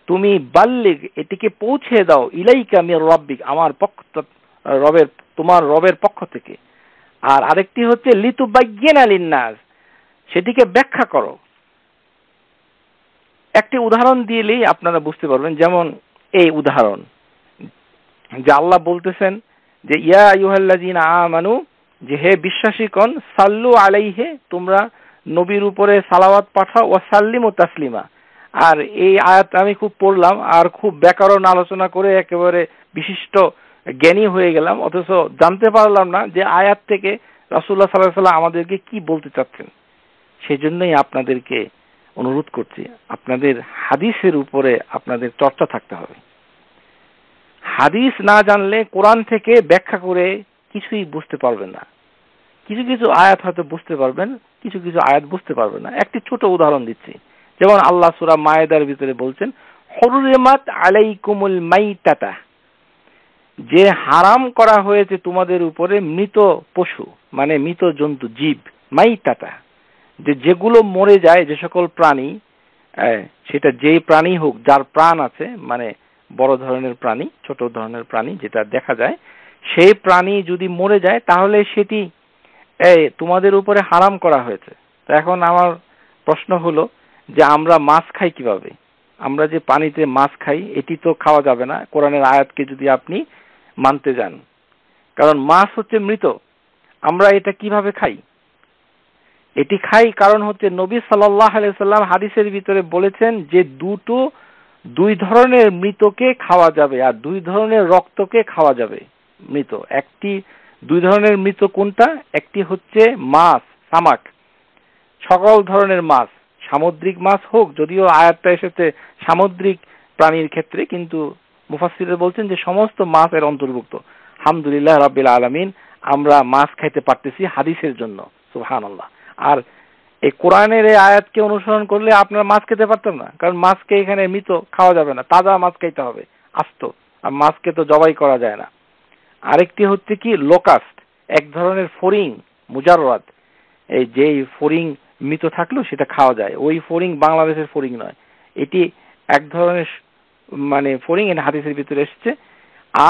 তুমি বাল্লিগ, এটিকে পৌঁছে দাও, ইলাইকা মির রাব্বিক, আমার পক্ষ, তোমার রবের পক্ষ থেকে। আর আরেকটি হচ্ছে লিতুবায়্যিনা লিন-নাস, সেটিকে ব্যাখ্যা করো। একটি উদাহরণ দিলেই আপনারা বুঝতে পারবেন। যেমন এই উদাহরণ, যে আল্লাহ বলতেছেন যে ইয়া আইয়ুহাল্লাযীনা আমানু, যে হে বিশ্বাসীগণ, সাল্লু আলাইহি, তোমরা নবীর উপরে সালাওয়াত পাঠাও, ওয়া সাল্লিমু তাসলিমা। আর এই আয়াত আমি খুব পড়লাম আর খুব ব্যাকরণ আলোচনা করে একেবারে বিশিষ্ট জ্ঞানী হয়ে গেলাম, অথচ জানতে পারলাম না যে আয়াত থেকে রাসূলুল্লাহ সাল্লাল্লাহু আলাইহি ওয়াসাল্লাম আমাদেরকে কি বলতে চাচ্ছেন। সেজন্যই আপনাদেরকে অনুরোধ করছি, আপনাদের হাদিসের উপরে আপনাদের চর্চা থাকতে হবে। হাদিস না জানলে কোরআন থেকে ব্যাখ্যা করে কিছুই বুঝতে পারবেন না। কিছু কিছু আয়াত হয়তো বুঝতে পারবেন, কিছু কিছু আয়াত বুঝতে পারবেন না। একটি ছোট উদাহরণ দিচ্ছি। যেমন আল্লাহ সূরা মায়েদার ভিতরে বলছেন, হুররিমাত আলাইকুমুল মাইতাতা, যে হারাম করা হয়েছে তোমাদের উপরে মৃত পশু, মানে মৃত জন্তু, জীব, মাইতাতা, যেগুলো মরে যায়, যে সকল প্রাণী, সেটা যেই প্রাণী হোক, যার প্রাণ আছে, মানে বড় ধরনের প্রাণী, ছোট ধরনের প্রাণী যেটা দেখা যায়, সেই প্রাণী যদি মরে যায় তাহলে সেটি এই তোমাদের উপরে হারাম করা হয়েছে। তো এখন আমার প্রশ্ন হলো যে আমরা মাছ খাই কিভাবে? আমরা যে পানিতে মাছ খাই এটি তো খাওয়া যাবে না কোরআনের আয়াতকে যদি আপনি মানতে যান, কারণ মাছ হচ্ছে মৃত। আমরা এটা কিভাবে খাই? এটি খাই কারণ হচ্ছে নবী সাল্লাল্লাহু আলাইহি সাল্লাম হাদিসের ভিতরে বলেছেন যে দুই ধরনের মৃতকে খাওয়া যাবে আর দুই ধরনের রক্তকে খাওয়া যাবে। মৃত দুই ধরনের মৃত কোনটা? একটি হচ্ছে মাছ, সামাক, সকল ধরনের মাছ, সামুদ্রিক মাছ হোক, যদিও আয়াতটা এসেছে সামুদ্রিক প্রাণীর ক্ষেত্রে, কিন্তু মুফাসসিররা বলছেন যে সমস্ত মাছ এর অন্তর্ভুক্ত। আলহামদুলিল্লাহ রাব্বিল আলামিন, আমরা মাছ খাইতে পারতেছি হাদিসের জন্য, সুবহানাল্লাহ। আর এই কোরআনের এই আয়াতকে অনুসরণ করলে আপনারা মাছ খেতে পারতেন না, কারণ মাছকে এখানে মৃত খাওয়া যাবে না, তাজা মাছ খাইতে হবে, আস্ত। আর মাছকে তো জবাই করা যায় না। আরেকটি হচ্ছে কি লোকাস্ট, এক ধরনের ফড়িং, মুজাররাদ, এই যেই ফড়িং মৃত থাকলেও সেটা খাওয়া যায়, ওই ফড়িং বাংলাদেশের ফড়িং নয়, এটি এক ধরনের মানে ফড়িং, এর হাদিসের ভিতরে এসেছে।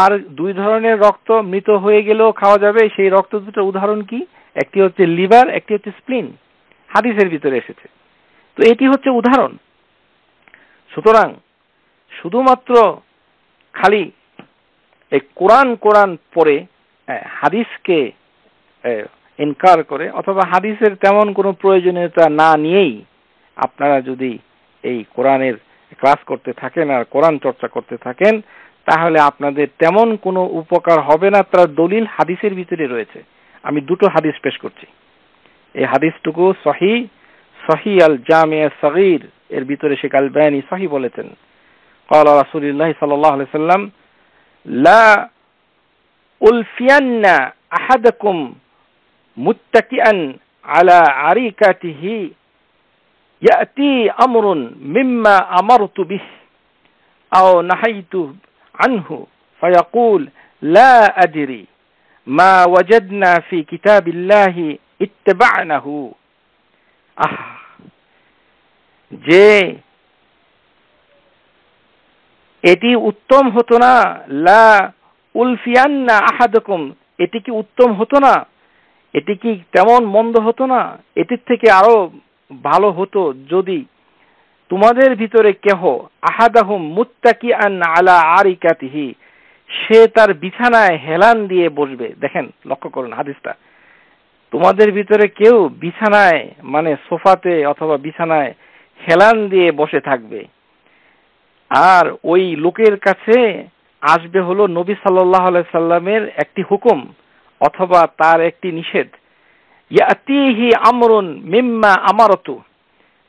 আর দুই ধরনের রক্ত মৃত হয়ে গেলেও খাওয়া যাবে, সেই রক্ত দুটো উদাহরণ কি? একটি হচ্ছে লিভার, একটি হচ্ছে স্প্লিন, হাদিসের ভিতরে এসেছে। তো এটি হচ্ছে উদাহরণ। সুতরাং শুধুমাত্র খালি এই কোরআন পড়ে হাদিসকে ইনকার করে অথবা হাদিসের তেমন কোনো প্রয়োজনীয়তা না নিয়েই আপনারা যদি এই কোরআনের ক্লাস করতে থাকেন আর কোরআন চর্চা করতে থাকেন, তাহলে আপনাদের তেমন কোনো উপকার হবে না। তার দলিল হাদিসের ভিতরে রয়েছে। আমি দুটো হাদিস পেশ করছি। এই হাদিসটুকু সহিহ আল জামি' আস-সগীর এর ভিতরে শেখ আলবানী সহিহ বলেছেন, ক্বালা রাসূলুল্লাহ সাল্লাল্লাহু আলাইহি ওয়াসাল্লাম, লা উলফিয়ান্না আহাদাকুম মুত্তাকিআন আলা আরিকাতিহি ইয়াতি আমরুন মিম্মা আমারতু বিহি আও নাহাইতু আনহু ফায়াকুল লা আদরি মা ওয়াজাদনা ফি কিতাবিল্লাহি ইত্তাবা'নাহু। যে এটি উত্তম হতো না, লা উলফিয়ান্না আহাদাকুম, এটি কি উত্তম হতো না? এটি কি তেমন মন্দ হতো না? এটির থেকে আরো ভালো হতো যদি তোমাদের ভিতরে কেহ আহাদাহুম মুত্তাকিআন আলা আরিকাতিহি, সে তার বিছানায় হেলান দিয়ে বসবে। দেখেন, লক্ষ্য করুন হাদিসটা। তোমাদের ভিতরে কেউ বিছানায় মানে সোফাতে অথবা বিছানায় হেলান দিয়ে বসে থাকবে, আর ওই লোকের কাছে আসবে হলো নবী সাল্লাল্লাহু আলাইহি সাল্লামের একটি হুকুম অথবা তার একটি নিষেধ। ইয়াতিহি আমরুন মিম্মা আমারতু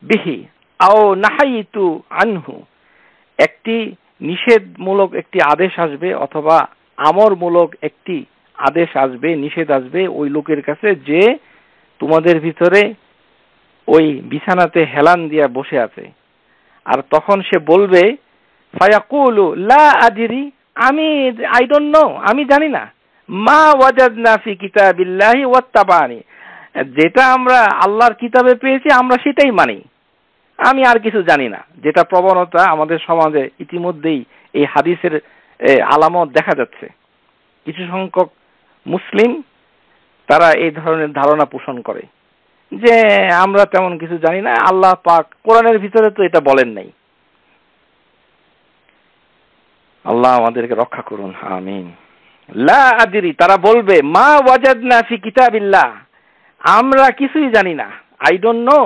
বিহি আও নাহাইতু আনহু, একটি নিষেধমূলক একটি আদেশ আসবে অথবা আমরমূলক একটি আদেশ আসবে, নিষেধ আসবে ওই লোকের কাছে যে তোমাদের ভিতরে ওই বিছানাতে হেলান দিয়া বসে আছে। আর তখন সে বলবে, ফায়াকুলু লা আদরি, আই ডোন্ট নো, আমি জানি না, মা ওয়াজাদনা ফি কিতাবিল্লাহি ওয়াত্তাবানি, যেটা আমরা আল্লাহর কিতাবে পেয়েছি আমরা সেটাই মানি, আমি আর কিছু জানি না। যেটা প্রবণতা আমাদের সমাজে ইতিমধ্যেই এই হাদিসের আলামত দেখা যাচ্ছে। কিছু সংখ্যক মুসলিম তারা এই ধরনের ধারণা পোষণ করে যে আমরা তেমন কিছু জানি না, আল্লাহ পাক কোরআনের ভিতরে তো এটা বলেন নাই। আল্লাহ আমাদেরকে রক্ষা করুন, আমিন। লা আদরি, তারা বলবে, মা ওয়াজাদনা ফি কিতাবিল্লাহ, আমরা কিছুই জানি না, I don't know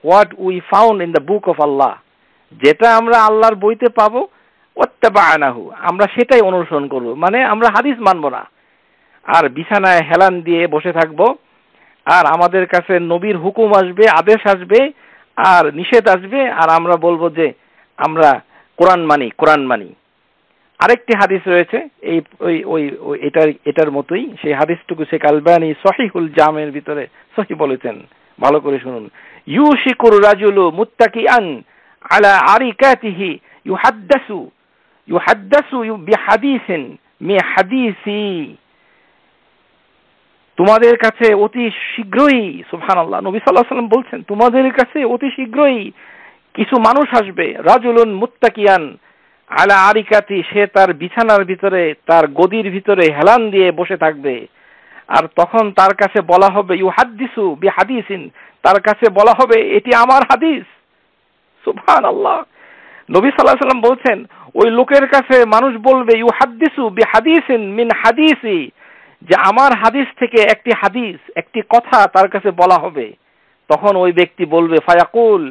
what we found in the book of Allah, যেটা আমরা আল্লাহর বইতে পাবো, ওয়াত্তাবা'নাহু, আমরা সেটাই অনুসরণ করব, মানে আমরা হাদিস মানব না, আর বিছানায় হেলান দিয়ে বসে থাকব, আর আমাদের কাছে নবীর হুকুম আসবে, আদেশ আসবে আর নিষেধ আসবে, আর আমরা বলবো যে আমরা কোরআন মানি। আরেকটি হাদিস রয়েছে এই এটার মতোই, সেই হাদিসটুকু শেখ আলবানী সহিহুল জামের ভিতরে সহিহ বলেছেন। ভালো করে শুনুন। ইউশিকুর রাজুলু মুত্তাকিআন আলা আরিকাতিহি ইউহাদ্দাসু বিহাদিসিন মি হাদিসি, তোমাদের কাছে অতি শীঘ্রই, সুবহানাল্লাহ, নবী সাল্লাল্লাহু আলাইহি ওয়াসাল্লাম বলছেন, তোমাদের কাছে অতি শীঘ্রই কিছু মানুষ আসবে, রাজুলুন মুত্তাকিয়ান আলা আরিকাতি, সে তার বিছানার ভিতরে, তার গদির ভিতরে হেলান দিয়ে বসে থাকবে, আর তখন তার কাছে বলা হবে ইউহাদ্দিসু বিহাদিসিন, তার কাছে বলা হবে এটি আমার হাদিস। সুবহানাল্লাহ। নবী সাল্লাল্লাহু আলাইহি ওয়াসাল্লাম বলছেন ওই লোকের কাছে মানুষ বলবে ইউহাদ্দিসু বিহাদিসিন মিন হাদিসি, যে আমার হাদিস থেকে একটি হাদিস, একটি কথা তার কাছে বলা হবে। তখন ওই ব্যক্তি বলবে ফায়াকুল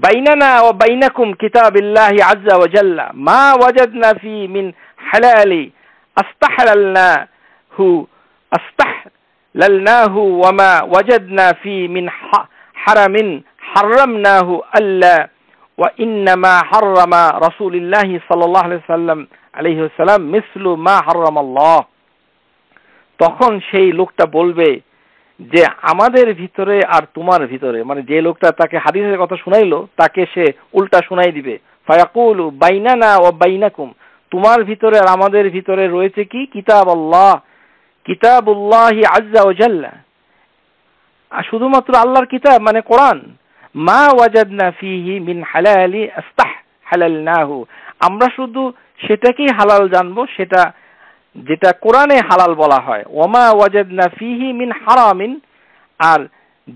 বাইনানা ওয়া বাইনাকুম কিতাবিল্লাহি আযজা ওয়া জাল্লা মা ওয়াজাদনা ফি মিন হালালি আস্তাহলালনাহু ওয়া মা ওয়াজাদনা ফি মিন হারামিন হারামনাহু আল্লা ওয়া ইন্নামা হাররামা রাসূলুল্লাহি সাল্লাল্লাহু আলাইহি ওয়াসাল্লাম মিসলু মা হাররামাল্লাহ। তখন সেই লোকটা বলবে যে আমাদের ভিতরে আর তোমার ভিতরে, মানে যে লোকটা তাকে হাদিসের কথা শুনাইলো তাকে সে উল্টা শুনাই দিবে। ফায়াকুলু বাইনানা ওয়া বাইনাকুম, তোমার ভিতরে আর আমাদের ভিতরে রয়েছে কি? কিতাবুল্লাহ, কিতাবুল্লাহি আযজা ওয়া জাল্লা, আর শুধুমাত্র আল্লাহর কিতাব মানে কোরআন। মা ওয়াজাদনা ফিহি মিন হালালি আস্তাহলালনাহু, আমরা শুধু সেটাকেই হালাল জানবো, সেটা যেটা কোরআনে হালাল বলা হয়। ওমা ওয়াজাদনা ফিহি মিন হারামিন, আর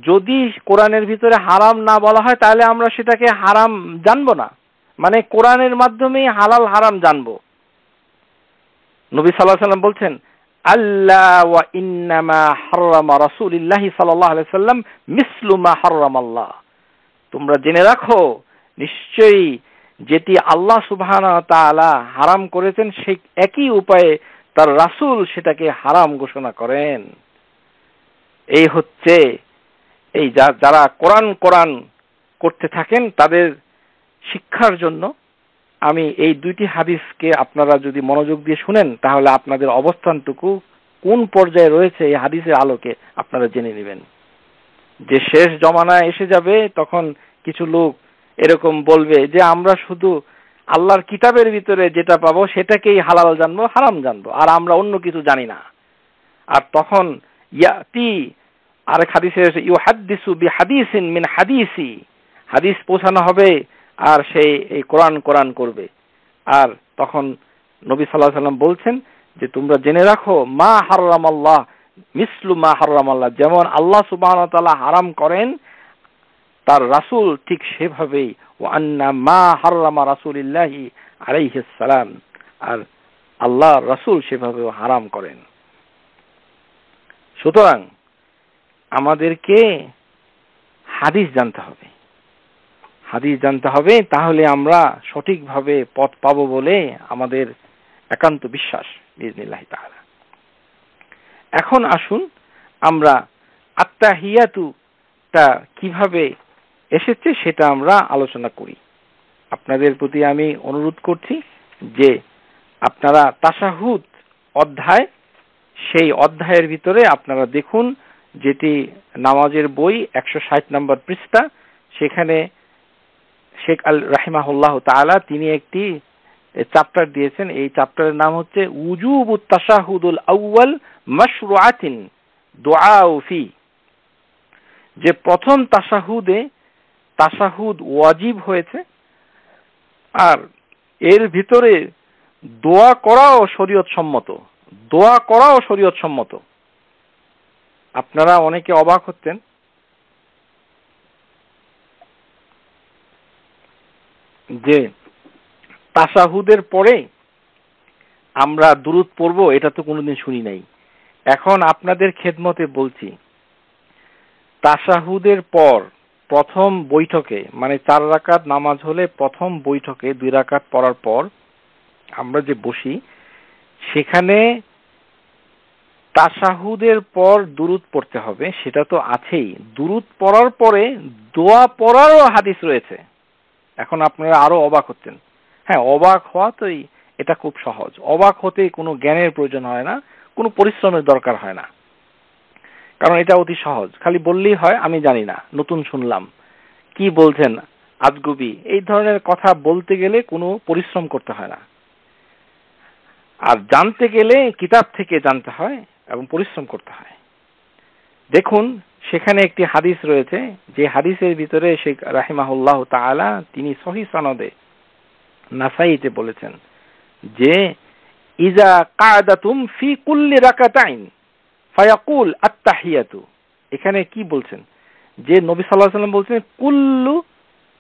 যদি কোরআনের ভিতরে হারাম না বলা হয় তাহলে আমরা সেটাকে হারাম জানবো না, মানে কোরআনের মাধ্যমেই হালাল হারাম জানবো। নবী সাল্লাল্লাহু আলাইহি ওয়াসাল্লাম বলছেন আল্লাহ ওয়া ইন্নামা হাররামা রাসূলুল্লাহি সাল্লাল্লাহু আলাইহি ওয়াসাল্লাম মিসলু মা হাররামাল্লাহ, তোমরা জেনে রাখো নিশ্চয়ই যেটি আল্লাহ সুবহানাহু ওয়া তাআলা হারাম করেছেন সেই একই উপায়ে তার রাসূল সেটাকে হারাম ঘোষণা করেন। এই হচ্ছে এই যারা কোরআন করতে থাকেন তাদের শিক্ষার জন্য আমি এই দুইটি হাদিসকে আপনারা যদি মনোযোগ দিয়ে শুনেন তাহলে আপনাদের অবস্থানটুকু কোন পর্যায়ে রয়েছে এই হাদিসের আলোকে আপনারা জেনে নেবেন। যে শেষ জমানায় এসে যাবে তখন কিছু লোক এরকম বলবে যে আমরা শুধু আল্লাহর কিতাবের ভিতরে যেটা পাবো সেটাকেই হালাল জানবো, হারাম জানবো, আর আমরা অন্য কিছু জানি না। আর তখন ইয়াতি আরেক হাদিসে ইউহাদ্দিসু বিহাদিসিন মিন হাদিসি, হাদিস পৌঁছানো হবে আর সেই এই কোরআন করবে। আর তখন নবী সাল্লাল্লাহু আলাইহি ওয়াসাল্লাম বলছেন যে তোমরা জেনে রাখো মা হাররামাল্লাহ মিসলু মা হাররামাল্লাহ, যেমন আল্লাহ সুবহানাহু ওয়া তাআলা হারাম করেন তার রাসূল ঠিক সেভাবেই ওয়া আন্না মা হাররামা রাসূলুল্লাহি আলাইহিস সালাম, আর আল্লাহ রাসূল সেভাবে হারাম করেন। সুতরাং আমাদেরকে হাদিস জানতে হবে, হাদিস জানতে হবে, তাহলে আমরা সঠিকভাবে পথ পাবো বলে আমাদের একান্ত বিশ্বাস বিইজনিল্লাহি তাআলা। এখন আসুন আমরা আত্তাহিয়াতুটা কিভাবে এসেছে সেটা আমরা আলোচনা করি। আপনাদের প্রতি আমি অনুরোধ করছি যে আপনারা তাশাহুদ অধ্যায়, সেই অধ্যায়ের ভিতরে আপনারা দেখুন যেটি নামাজের বই 160 নম্বর পৃষ্ঠা, সেখানে শেখ আল রাহিমাহুল্লাহ তাআলা তিনি একটি চ্যাপ্টার দিয়েছেন। এই চ্যাপ্টারের নাম হচ্ছে উজুবুত তাশাহুদুল আউয়াল মাশরুআতিন দুআউ ফি, যে প্রথম তাশাহুদ ওয়াজিব হয়েছে আর এর ভিতরে দোয়া করাও শরীয়ত সম্মত। আপনারা অনেকে অবাক হচ্ছেন যে তাশাহুদের পরে আমরা দুরূদ পড়ব, এটা তো কোনোদিন শুনি নাই। এখন আপনাদের খেদমতে বলছি, তাশাহুদের পর প্রথম বৈঠকে, মানে 4 রাকাত নামাজ হলে প্রথম বৈঠকে 2 রাকাত পড়ার পর আমরা যে বসি, সেখানে তাশাহুদের পর দুরূদ পড়তে হবে, সেটা তো আছেই। দুরূদ পড়ার পরে দোয়া পড়ারও হাদিস রয়েছে। এখন আপনারা আরো অবাক হচ্ছেন। হ্যাঁ, অবাক হওয়া তো এটা খুব সহজ। অবাক হতে কোনো জ্ঞানের প্রয়োজন হয় না, কোনো পরিশ্রমের দরকার হয় না, কারণ এটা অতি সহজ। খালি বললেই হয় আমি জানি না, নতুন শুনলাম, কি বলছেন আজগুবি, এই ধরনের কথা বলতে গেলে কোনো পরিশ্রম করতে হয় না। আর জানতে গেলে কিতাব থেকে জানতে হয় এবং পরিশ্রম করতে হয়। দেখুন সেখানে একটি হাদিস রয়েছে, যে হাদিসের ভিতরে শেখ রাহিমাহুল্লাহ তাআলা তিনি সহিহ সনদে নাসাইতে বলেছেন যে ইজা কাদাতুম ফি কুল্লি রাকাতাইন ফায়াকুল আত্তাহিয়াতু, এখানে কি বলছেন যে নবী সাল্লাল্লাহু আলাইহি ওয়াসাল্লাম বলছেন কুল্লু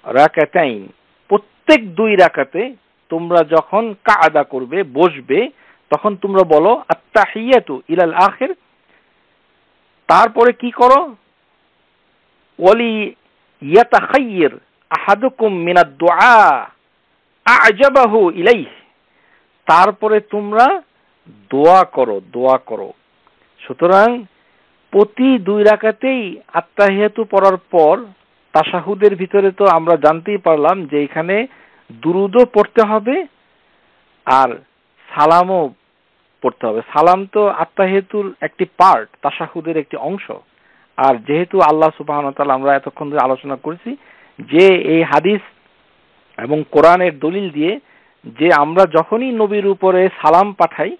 রাকাতাইন, প্রত্যেক 2 রাকাতে তোমরা যখন কাদা করবে, বসবে, তখন তোমরা বলো আত্তাহিয়াতু ইলাল আখির। তারপরে কি করো, ওয়ালি ইয়াতাখায়্যার আহাদুকুম মিনাদ দুআ আ'জাবাহু ইলাইহি, তারপরে তোমরা দোয়া করো। সুতরাং প্রতি 2 রাকাতেই আত্তাহিয়াতু পড়ার পর তাশাহুদের ভিতরে তো আমরা জানতেই পারলাম যে এখানে দুরূদও পড়তে হবে আর সালামও পড়তে হবে। সালাম তো আত্তাহিয়াতুর একটি পার্ট, তাশাহুদের একটি অংশ। আর যেহেতু আল্লাহ সুবহানাহু ওয়া তাআলা, আমরা এতক্ষণ ধরে আলোচনা করেছি যে এই হাদিস এবং কোরআনের দলিল দিয়ে যে আমরা যখনই নবীর উপরে সালাম পাঠাই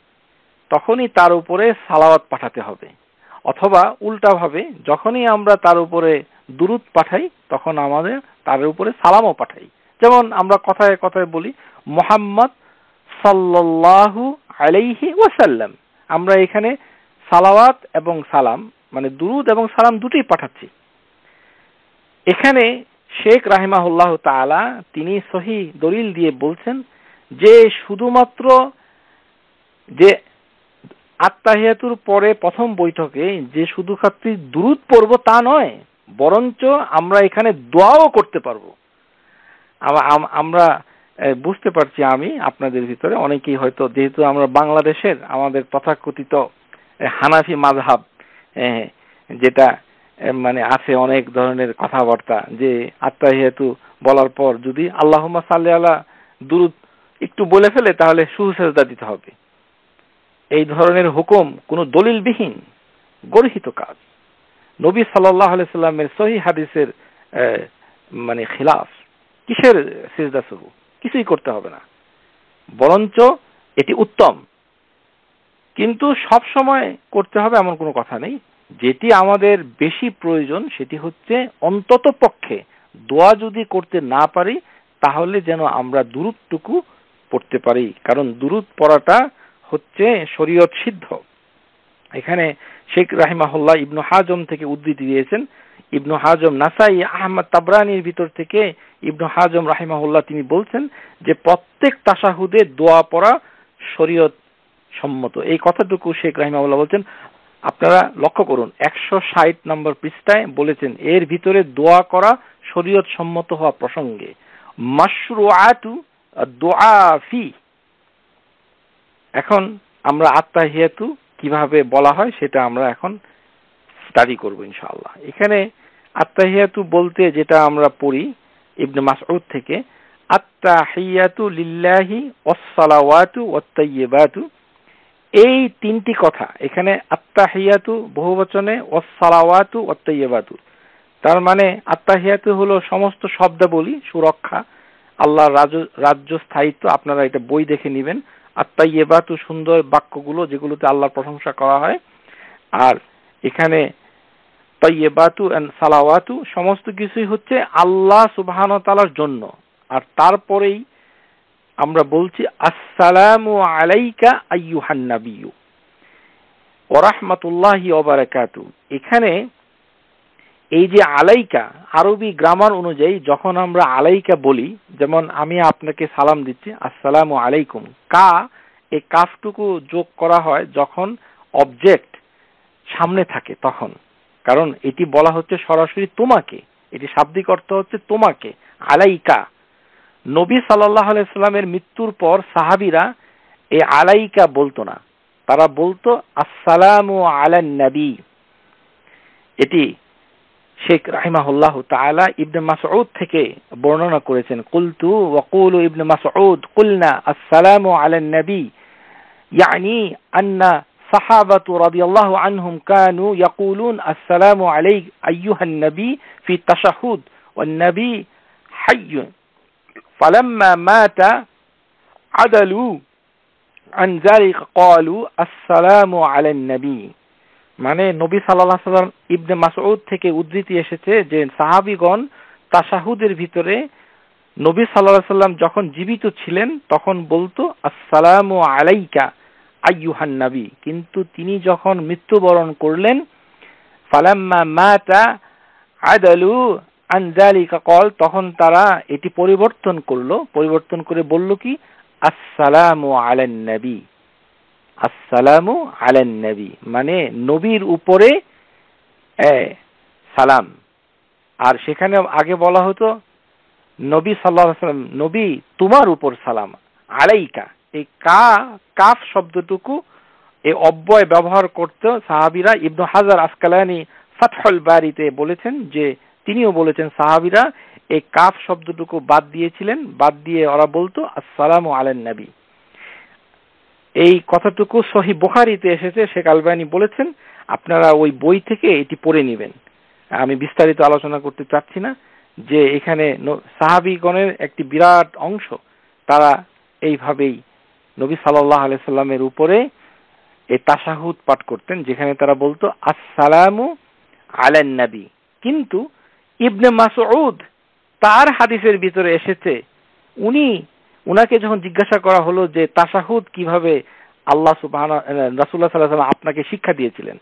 তখনই তার উপরে সালাওয়াত পাঠাতে হবে, অথবা উল্টাভাবে যখনই আমরা তার উপরে দুরূদ পাঠাই তখন আমাদের তার উপরে সালামও পাঠাই। যেমন আমরা কথায় কথায় বলি মুহাম্মদ সাল্লাল্লাহু আলাইহি ওয়াসাল্লাম, আমরা এখানে সালাওয়াত এবং সালাম মানে দুরূদ এবং সালাম দুটোই পাঠাচ্ছি। এখানে শেখ রাহিমাহুল্লাহ তাআলা তিনি সহিহ দলিল দিয়ে বলছেন যে শুধুমাত্র যে আত্তাহিয়াতুর পরে প্রথম বৈঠকে যে শুধু খালি দুরূদ পড়ব তা নয়, বরঞ্চ আমরা এখানে দোয়াও করতে পারবো। আমরা বুঝতে পারছি, আমি আপনাদের ভিতরে অনেকেই হয়তো, যেহেতু আমরা বাংলাদেশের আমাদের তথাকথিত হানাফি মাযহাব যেটা মানে আছে অনেক ধরনের কথাবার্তা, যে আত্তাহিয়াতু বলার পর যদি আল্লাহুম্মা সাল্লি আলা দুরূদ একটু বলে ফেলে তাহলে সুজদা দিতে হবে। এই ধরনের হুকুম কোনো দলিলবিহীন গর্হিত কাজ। নবী সাল্লাল্লাহু আলাইহি সাল্লামের সহিহ হাদিসের মানে খিলাফ। কিসের সিজদা শুরু? কিছুই করতে হবে না, বরঞ্চ এটি উত্তম। কিন্তু সব সময় করতে হবে এমন কোনো কথা নেই। যেটি আমাদের বেশি প্রয়োজন সেটি হচ্ছে অন্তত পক্ষে দোয়া যদি করতে না পারি তাহলে যেন আমরা দুরূদটুকু পড়তে পারি, কারণ দুরূদ পড়াটা হচ্ছে শরীয়ত সিদ্ধ। এখানে শেখ রাহিমাহুল্লাহ ইবনু হাজম থেকে উদ্ধৃতি দিয়েছেন। ইবনু হাজম, নাসাই, আহমদ, তাবরানির ভিতর থেকে ইবনু হাজম রাহিমাহুল্লাহ তিনি বলছেন যে প্রত্যেক তাশাহুদে দোয়া পড়া শরীয়ত সম্মত। এই কথাটুকু শেখ রাহিমাহুল্লাহ বলছেন। আপনারা লক্ষ্য করুন 160 নম্বর পৃষ্ঠায় বলেছেন এর ভিতরে দোয়া করা শরীয়ত সম্মত হওয়া প্রসঙ্গে মাশরুআতু দুআ ফি। এখন আমরা আত্তাহিয়াতু কিভাবে বলা হয় সেটা আমরা এখন স্টাডি করব ইনশাআল্লাহ। এখানে আত্তাহিয়াতু বলতে যেটা আমরা পড়ি ইবনে মাসউদ থেকে, আত্তাহিয়াতু লিল্লাহি ওয়াস সালাওয়াতু ওয়াত তাইয়্যিবাতু, এই 3টি কথা এখানে আত্তাহিয়াতু বহুবচনে, ওয়াস সালাওয়াতু ওয়াত তাইয়্যিবাতু, তার মানে আত্তাহিয়াতু হলো সমস্ত শব্দাবলী সুরক্ষা, আল্লাহর রাজ্য স্থায়িত্ব। আপনারা এটা বই দেখে নেবেন। আত-তাইয়্যিবাতু সুন্দর বাক্যগুলো যেগুলোতে আল্লাহর প্রশংসা করা হয়। আর এখানে তাইয়্যিবাতু এন্ড সালাওয়াতু সমস্ত কিছুই হচ্ছে আল্লাহ সুবহানাহু ওয়া তাআলার জন্য। আর তারপরেই আমরা বলছি আসসালামু আলাইকা আইয়ুহান নাবিয়্যু ওয়া রাহমাতুল্লাহি ওয়া বারাকাতু। এখানে এই যে আলাইকা, আরবি গ্রামার অনুযায়ী যখন আমরা আলাইকা বলি, যেমন আমি আপনাকে সালাম দিচ্ছি আসসালামু আলাইকুম, এই কাফটুকু যোগ করা হয় যখন অবজেক্ট সামনে থাকে তখন, কারণ এটি বলা হচ্ছে সরাসরি তোমাকে, এটি শাব্দিক অর্থ হচ্ছে তোমাকে, আলাইকা। নবী সাল্লাল্লাহু আলাইহি সাল্লামের মৃত্যুর পর সাহাবীরা এই আলাইকা বলতো না, তারা বলতো আসসালামু আলান নবী। এটি শেখ রাহিমাহুল্লাহ তাআলা ইবনে মাসউদ থেকে বর্ণনা করেছেন। কুলতু ওয়া কুলু ইবনে মাসউদ কুলনা আসসালামু আলান নবী, ইয়ানি আন্না সাহাবাতু রাদিয়াল্লাহু আনহুম কানু ইয়াকুলুন আসসালামু আলাইক আইয়ুহান নবী ফি তাশাহুদ ওয়ান নবী হাইয়্যুন ফালাম্মা মাতা আদালু আন যালিকা ক্বালু আসসালামু আলান নবী। মানে নবী সাল্লাল্লাহু আলাইহি ওয়াসাল্লাম ইবনে মাসউদ থেকে উদ্ধৃতি এসেছে যে সাহাবীগণ তাশাহুদের ভিতরে নবী সাল্লাল্লাহু আলাইহি ওয়াসাল্লাম যখন জীবিত ছিলেন তখন বলতো আসসালামু আলাইকা আইয়ুহান নবী, কিন্তু তিনি যখন মৃত্যুবরণ করলেন, ফালাম্মা মাতা আদালু আন যালিকা ক্বাল, তখন তারা এটি পরিবর্তন করলো, পরিবর্তন করে বলল কি, আসসালামু আলান নবী, আসসালামু আলান নবী, মানে নবীর উপরে সালাম। আর সেখানে আগে বলা হতো নবী সাল্লাল্লাহু আলাইহি ওয়াসাল্লাম, নবী তোমার উপর সালাম, আলাইকা, এই কাফ শব্দটুকু এই অব্যয় ব্যবহার করতে সাহাবীরা। ইবনে হাজার আসকালানি ফাতহুল বারিতে বলেছেন যে, তিনিও বলেছেন সাহাবীরা এই কাফ শব্দটুকু বাদ দিয়েছিলেন, বাদ দিয়ে ওরা বলতো আসসালামু আলান নবী। এই কথাটুকু সহিহ বুখারীতে এসেছে, শেখ আলবানী বলেছেন আপনারা ওই বই থেকে এটি পড়ে নেবেন। আমি বিস্তারিত আলোচনা করতে চাচ্ছি না, যে এখানে সাহাবীগণের একটি বিরাট অংশ তারা এইভাবেই নবী সাল্লাল্লাহু আলাইহি সাল্লামের উপরে এই তাশাহুদ পাঠ করতেন, যেখানে তারা বলতো আসসালামু আলান নবী। কিন্তু ইবনে মাসউদ তার হাদিসের ভিতরে এসেছে, উনাকে যখন জিজ্ঞাসা করা হলো যে তাশাহুদ কিভাবে আল্লাহ সুবহানাহু রাসূলুল্লাহ সাল্লাল্লাহু আলাইহি ওয়াসাল্লাম আপনাকে শিক্ষা দিয়েছিলেন,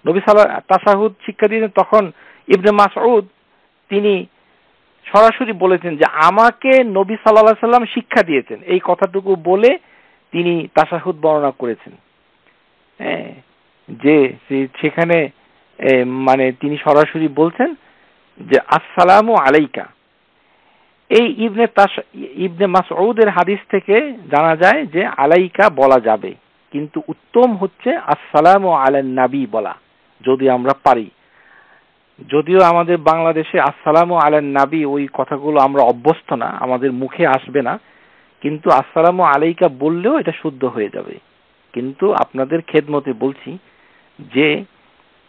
নবী সাল্লাল্লাহু তাশাহুদ শিক্ষা দিয়েছেন, তখন ইবনে মাসউদ তিনি সরাসরি বলেছেন যে আমাকে নবী সাল্লাল্লাহু আলাইহি ওয়াসাল্লাম শিক্ষা দিয়েছেন, এই কথাটুকু বলে তিনি তাশাহুদ বর্ণনা করেছেন। যে সেখানে মানে তিনি সরাসরি বলছেন যে আসসালামু আলাইকা। এই ইবনে মাসউদের হাদিস থেকে জানা যায় যে আলাইকা বলা যাবে, কিন্তু উত্তম হচ্ছে আসসালামু আলান নবী বলা, যদি আমরা পারি। যদিও আমাদের বাংলাদেশে আসসালামু আলান নবী ওই কথাগুলো আমরা অভ্যস্ত না, আমাদের মুখে আসবে না, কিন্তু আসসালামু আলাইকা বললেও এটা শুদ্ধ হয়ে যাবে। কিন্তু আপনাদের খেদমতে বলছি যে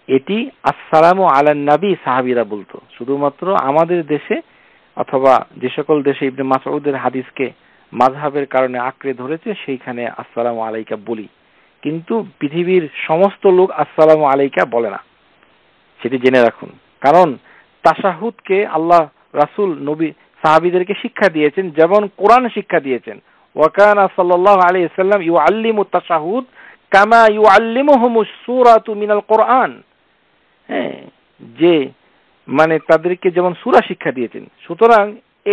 এটি আসসালামু আলান নবী সাহাবীরা বলতো। শুধুমাত্র আমাদের দেশে অথবা যে সকল দেশে ইবনে মাসউদের হাদিসকে মাযহাবের কারণে আঁকড়ে ধরেছে, সেইখানে আসসালামু আলাইকা বলি, কিন্তু পৃথিবীর সমস্ত লোক আসসালামু আলাইকা বলে না, সেটি জেনে রাখুন। কারণ তাশাহুদকে আল্লাহ রাসূল নবী সাহাবীদেরকে শিক্ষা দিয়েছেন, যেমন কোরআন শিক্ষা দিয়েছেন, ওয়া কানা সাল্লাল্লাহু আলাইহি ওয়াসাল্লাম ইউআল্লিমু তাশাহুদ কামা ইউআল্লিমুহুমুস সূরাতু মিনাল কোরআন, যে মানে তাদেরকে যেমন সূরা শিক্ষা দিয়েছেন। সুতরাং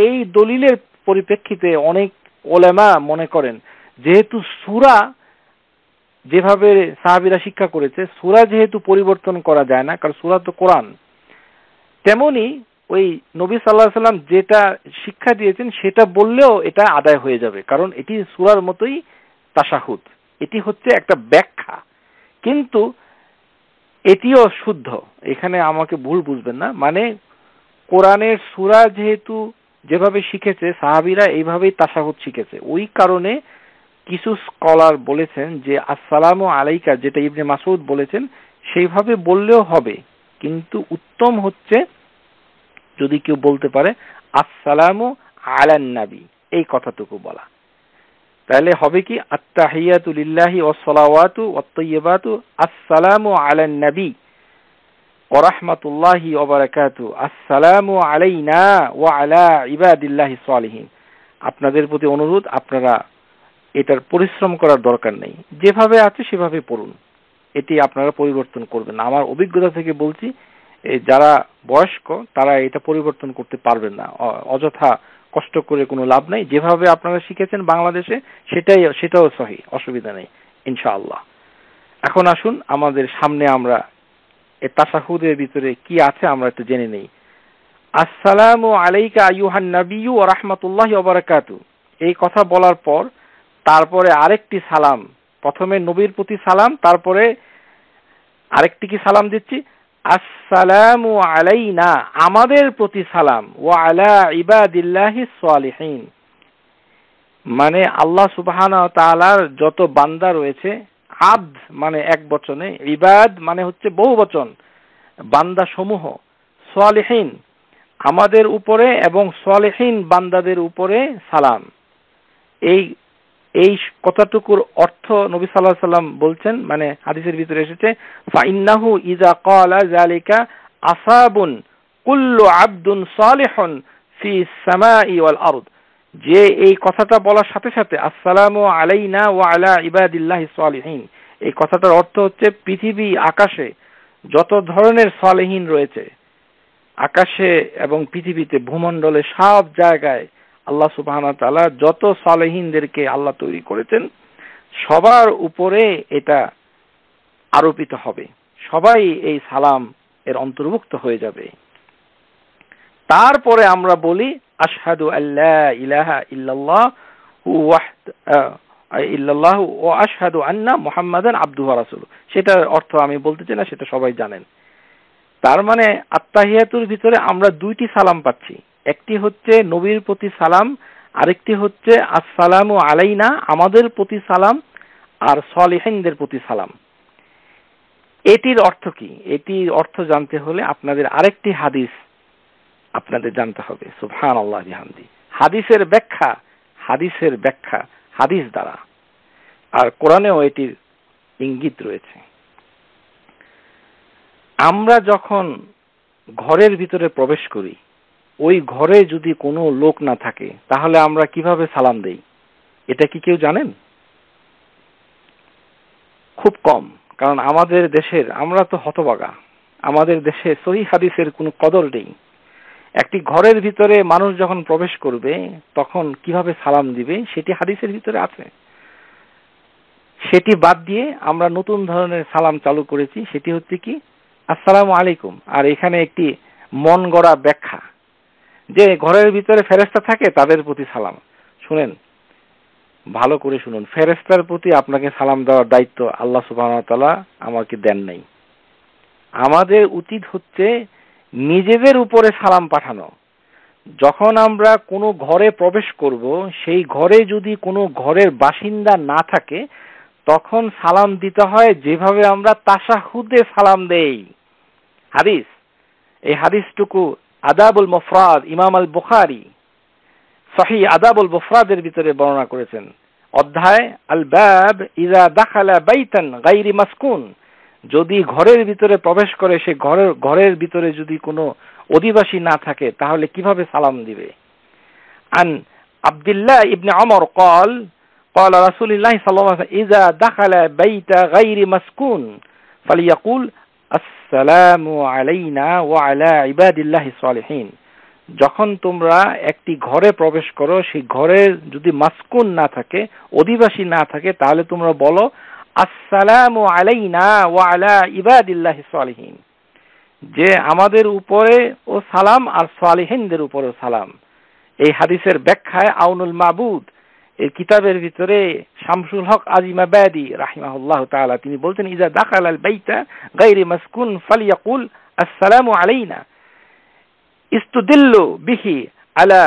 এই দলিলের পরিপ্রেক্ষিতে অনেক উলামা মনে করেন যেহেতু সূরা যেভাবে সাহাবীরা শিক্ষা করেছে, সূরা যেহেতু পরিবর্তন করা যায় না, কারণ সূরা তো কোরআন, তেমনি ওই নবী সাল্লাল্লাহু আলাইহি ওয়াসাল্লাম যেটা শিক্ষা দিয়েছেন সেটা বললেও এটা আদায় হয়ে যাবে, কারণ এটি সূরার মতোই তাশাহুদ, এটি হচ্ছে একটা ব্যাখ্যা, কিন্তু এটিও শুদ্ধ। এখানে আমাকে ভুল বুঝবেন না, মানে কোরআনের সূরা যেহেতু যেভাবে শিখেছে সাহাবীরা এইভাবেই তাশাহুদ শিখেছে, ওই কারণে কিছু স্কলার বলেছেন যে আসসালামু আলাইকা যেটা ইবনে মাসউদ বলেছেন সেইভাবে বললেও হবে, কিন্তু উত্তম হচ্ছে যদি কেউ বলতে পারে আসসালামু আলান নবী, এই কথাটুকু বলা। তাহলে হবে কি, আত্তাহিয়াতু লিল্লাহি ওয়াস সালাওয়াতু ওয়াত তাইয়্যিবাতু আসসালামু আলান নবী ওয়া রাহমাতুল্লাহি ওয়া বারাকাতুহু আসসালামু আলাইনা ওয়া আলা ইবাদিল্লাহিস সালিহিন। আপনাদের প্রতি অনুরোধ, আপনারা এটার পরিশ্রম করার দরকার নেই, যেভাবে আছে সেভাবে পড়ুন, এটি আপনারা পরিবর্তন করবেন না। আমার অভিজ্ঞতা থেকে বলছি, যারা বয়স্ক তারা এটা পরিবর্তন করতে পারবেন না, অযথা কষ্ট করে কোনো লাভ নাই। যেভাবে আপনারা শিখেছেন বাংলাদেশে সেটাও সহি, অসুবিধা নেই ইনশাআল্লাহ। এখন আসুন আমাদের সামনে আমরা এই তাশাহুদের ভিতরে কি আছে আমরা একটু জেনে নেই। আসসালামু আলাইকা আইয়ুহান নাবিয়্যু ওয়া রাহমাতুল্লাহি ওয়া বারাকাতুহু, এই কথা বলার পর তারপরে আরেকটি সালাম, প্রথমে নবীর প্রতি সালাম, তারপরে আরেকটি কি সালাম দিচ্ছি, আসসালামু আলাইনা, আমাদের প্রতি সালাম, ওয়া আলা ইবাদিল্লাহিস সালিহিন, মানে আল্লাহ সুবহানাহু ওয়া তাআলার যত বান্দা রয়েছে, আবদ মানে এক বচনে, ইবাদ মানে হচ্ছে বহু বচন, বান্দা সমূহ, সালিহিন আমাদের উপরে এবং সালিহিন বান্দাদের উপরে সালাম। এই কথাটুকুর অর্থ নবী সাল্লাল্লাহু আলাইহি ওয়াসাল্লাম বলছেন, মানে হাদিসের ভিতরে এসেছে, ফাইন্নাহু ইযা ক্বালা যালিকা আসাবুন কুল্লু আবদুন সালিহুন ফি সামাই ওয়াল আরদ, যে এই কথাটা বলার সাথে সাথে আসসালামু আলাইনা ওয়া আলা ইবাদিল্লাহিস সালিহিন, এই কথাটার অর্থ হচ্ছে পৃথিবী আকাশে যত ধরনের সালেহীন রয়েছে, আকাশে এবং পৃথিবীতে ভূমণ্ডলে সব জায়গায় আল্লাহ সুবহানাহু ওয়া তাআলা যত সালেহীনদেরকে আল্লাহ তৈরি করেছেন সবার উপরে এটা আরোপিত হবে, সবাই এই সালাম এর অন্তর্ভুক্ত হয়ে যাবে। তারপরে আমরা বলি আশহাদু আল্লা ইলাহা ইল্লাল্লাহু ওয়া আশহাদু আন্না মুহাম্মাদান আবদুহু ওয়া রাসূলুহু। সেটার অর্থ আমি বলতে চাই না, সেটা সবাই জানেন। তার মানে আত্তাহিয়াতুর ভিতরে আমরা দুইটি সালাম পাচ্ছি, একটি হচ্ছে নবীর প্রতি সালাম, আরেকটি হচ্ছে আসসালামু আলাইনা আমাদের প্রতি সালাম, আর সালিহিনদের প্রতি সালাম। এটির অর্থ কি? এটির অর্থ জানতে হলে আপনাদের আরেকটি হাদিস আপনাদের জানতে হবে। সুবহানাল্লাহ বিহামদি। হাদিসের ব্যাখ্যা হাদিস দ্বারা, আর কোরআনেও এটির ইঙ্গিত রয়েছে। আমরা যখন ঘরের ভিতরে প্রবেশ করি, ওই ঘরে যদি কোনো লোক না থাকে তাহলে আমরা কিভাবে সালাম দেই? এটা কি কেউ জানেন? খুব কম, কারণ আমাদের দেশের, আমরা তো হতভাগা, আমাদের দেশে সহিহ হাদিসের কোনো কদর নেই। একটি ঘরের ভিতরে মানুষ যখন প্রবেশ করবে তখন কিভাবে সালাম দিবে সেটি হাদিসের ভিতরে আছে। সেটি বাদ দিয়ে আমরা নতুন ধরনের সালাম চালু করেছি, সেটি হচ্ছে কি আসসালামু আলাইকুম। আর এখানে একটি মন গড়া ব্যাখ্যা যে ঘরের ভিতরে ফেরেশতা থাকে তাদের প্রতি সালাম। শুনেন, ভালো করে শুনুন, ফেরেশতার প্রতি আপনাকে সালাম দেওয়ার দায়িত্ব আল্লাহ সুবহানাহু ওয়া তাআলা আমাকে দেন নাই। আমাদের উচিত হচ্ছে নিজেদের উপরে সালাম পাঠানো। যখন আমরা কোনো ঘরে প্রবেশ করব, সেই ঘরে যদি কোনো ঘরের বাসিন্দা না থাকে তখন সালাম দিতে হয় যেভাবে আমরা তাশাহুদে সালাম দেই। হাদিস, এই হাদিসটুকু আদাবুল মুফরাদ, ইমাম আল বুখারী সহিহ আদাবুল মুফরাদের ভিতরে বর্ণনা করেছেন। অধ্যায় আল বাব ইযা দাখালা বাইতান গায়রি মাসকুন, যদি ঘরের ভিতরে প্রবেশ করে সে ঘরের ভিতরে যদি কোনো অধিবাসী না থাকে তাহলে কিভাবে সালাম দিবে। আন আব্দুল্লাহ ইবনে ওমর قال قال رسول الله صلى الله عليه وسلم اذا دخل بيت غير مسكون فليقول السلام علينا وعلى عباد الله الصالحين। যখন তোমরা একটি ঘরে প্রবেশ করো, সেই ঘরে যদি মাসকুন না থাকে, অধিবাসী না থাকে, তাহলে তোমরা বলো আসসালামু আলাইনা ওয়া আলা ইবাদিল্লাহিস সালিহিন, যে আমাদের উপরে ও সালাম আর সালিহিনদের উপরে সালাম। এই হাদিসের ব্যাখ্যায় আউনুল মাবুদ এই কিতাবের ভিতরে শামসুল হক আজিমাবাদী রাহিমাহুল্লাহু তাআলা তিনি বলতেন ইজা দাখালাল বাইতা গায়রি মাসকুন ফালিয়াকুল আসসালামু আলাইনা ইস্তুদিল্লু বিহি আলা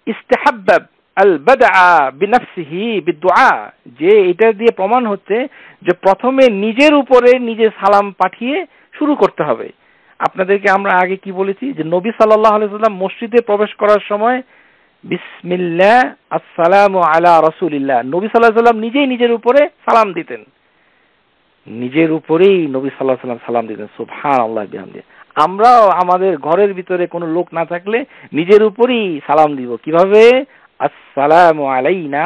ইস্তিহাব্বাব আল বাদআ বিনফসিহি বিদুআ, যে এটা দিয়ে প্রমাণ হচ্ছে যে প্রথমে নিজের উপরে নিজে সালাম পাঠিয়ে শুরু করতে হবে। আপনাদেরকে আমরা আগে কি বলেছি যে নবী সাল্লাল্লাহু আলাইহি ওয়াসাল্লাম মসজিদে প্রবেশ করার সময় বিসমিল্লাহ আসসালামু আলা রাসূলিল্লাহ, নবী সাল্লাল্লাহু আলাইহি ওয়াসাল্লাম নিজেই নিজের উপরে সালাম দিতেন, নিজের উপরেই নবী সাল্লাল্লাহু আলাইহি ওয়াসাল্লাম সালাম দিতেন। সুবহানাল্লাহ বিহামদিহি। আমরাও আমাদের ঘরের ভিতরে কোনো লোক না থাকলে নিজের উপরেই সালাম দিব, কিভাবে? আসসালামু আলাইনা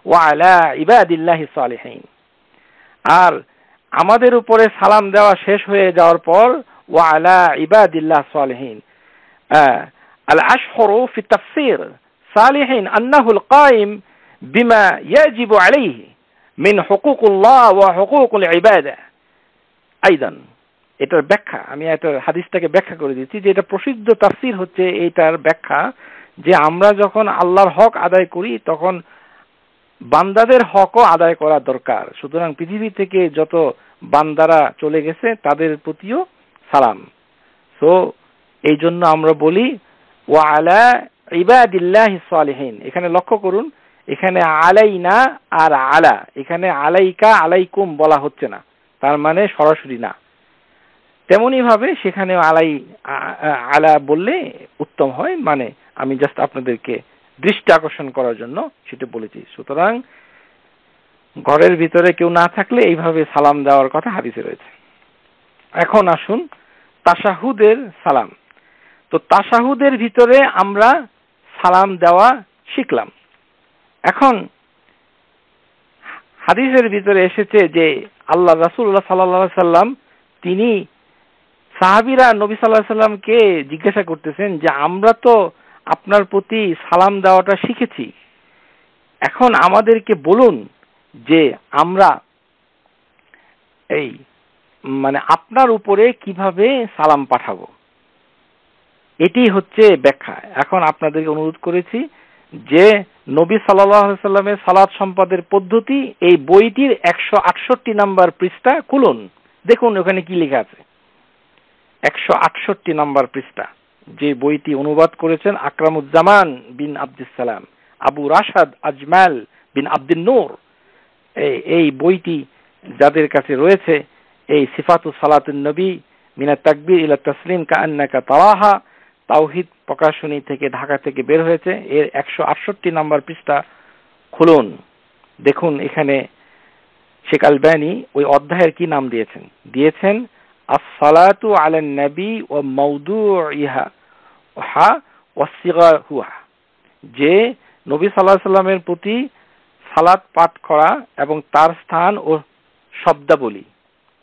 ওয়া আলা ইবাদিল্লাহিস সালিহিন। আর আমাদের উপরে সালাম দেওয়া শেষ হয়ে যাওয়ার পর ওয়া আলা ইবাদিল্লাহিস সালিহিন। আল আশহরু ফি তাফসীর সালিহিন আন্নাহু আল কায়েম বিমা ইয়াজিবু আলাইহি মিন হুকুকুল্লাহ ওয়া হুকুকুল ইবাদা। আইদান, এটার ব্যাখ্যা আমি এটা হাদিসটাকে ব্যাখ্যা করে দিচ্ছি যে এটা প্রসিদ্ধ তাফসীর হচ্ছে এইটার ব্যাখ্যা যে আমরা যখন আল্লাহর হক আদায় করি তখন বান্দাদের হকও আদায় করা দরকার। সুতরাং পৃথিবী থেকে যত বান্দারা চলে গেছে তাদের প্রতিও সালাম। সো এই জন্য আমরা বলি ওয়া আলা ইবাদিল্লাহিস সালিহিন। এখানে লক্ষ্য করুন, এখানে আলাইনা আর আলা, এখানে আলাইকা আলাইকুম বলা হচ্ছে না, তার মানে সরাসরি না। তেমনি ভাবে সেখানে আলা বললে উত্তম হয়, মানে আমি জাস্ট আপনাদেরকে দৃষ্টি আকর্ষণ করার জন্য সেটা বলেছি। সুতরাং ঘরের ভিতরে কেউ না থাকলে এইভাবে সালাম দেওয়ার কথা হাদিসে রয়েছে। এখন আসুন তাশাহুদের সালাম। তো তাশাহুদের ভিতরে আমরা সালাম দেওয়া শিখলাম। এখন হাদিসের ভিতরে এসেছে যে আল্লাহ রাসূলুল্লাহ সাল্লাল্লাহু আলাইহি সাল্লাম তিনি সাহাবীরা নবী সাল্লাল্লাহু আলাইহি সাল্লামকে জিজ্ঞাসা করতেছেন যে আমরা তো আপনার প্রতি সালাম দেওয়াটা শিখেছি, এখন আমাদেরকে বলুন যে আমরা এই আপনার উপরে কিভাবে সালাম পাঠাবো। এটি হচ্ছে ব্যাখ্যা। এখন আপনাদেরকে অনুরোধ করেছি যে নবী সাল্লাল্লাহু আলাইহি সাল্লামের সালাত সম্পাদের পদ্ধতি এই বইটির 168 নাম্বার পৃষ্ঠা খুলুন, দেখুন ওখানে কি লেখা আছে। 168 নাম্বার পৃষ্ঠা, যে বইটি অনুবাদ করেছেন আকরামুজ্জামান বিন আব্দুস সালাম, আবু রাশাদ আজমাল বিন আব্দুন নূর। এই বইটি যাদের কাছে রয়েছে, এই সিফাতুস সালাতুন নবী মিনাত তাকবীর ইলা তাসলিম কাআন্নাকা তারাহা, তাওহীদ প্রকাশনী থেকে, ঢাকা থেকে বের হয়েছে। এর 168 নাম্বার পৃষ্ঠা খুলুন, দেখুন এখানে শেখ আলবানী ওই অধ্যায়ের কি নাম দিয়েছেন আস-সালাতু আলান নবী ওয়া মাওদুইহা ওয়া সিগাহুহা, যে নবী সাল্লাল্লাহু আলাইহি সাল্লামের প্রতি সালাত পাঠ করা এবং তার স্থান ও শব্দাবলী।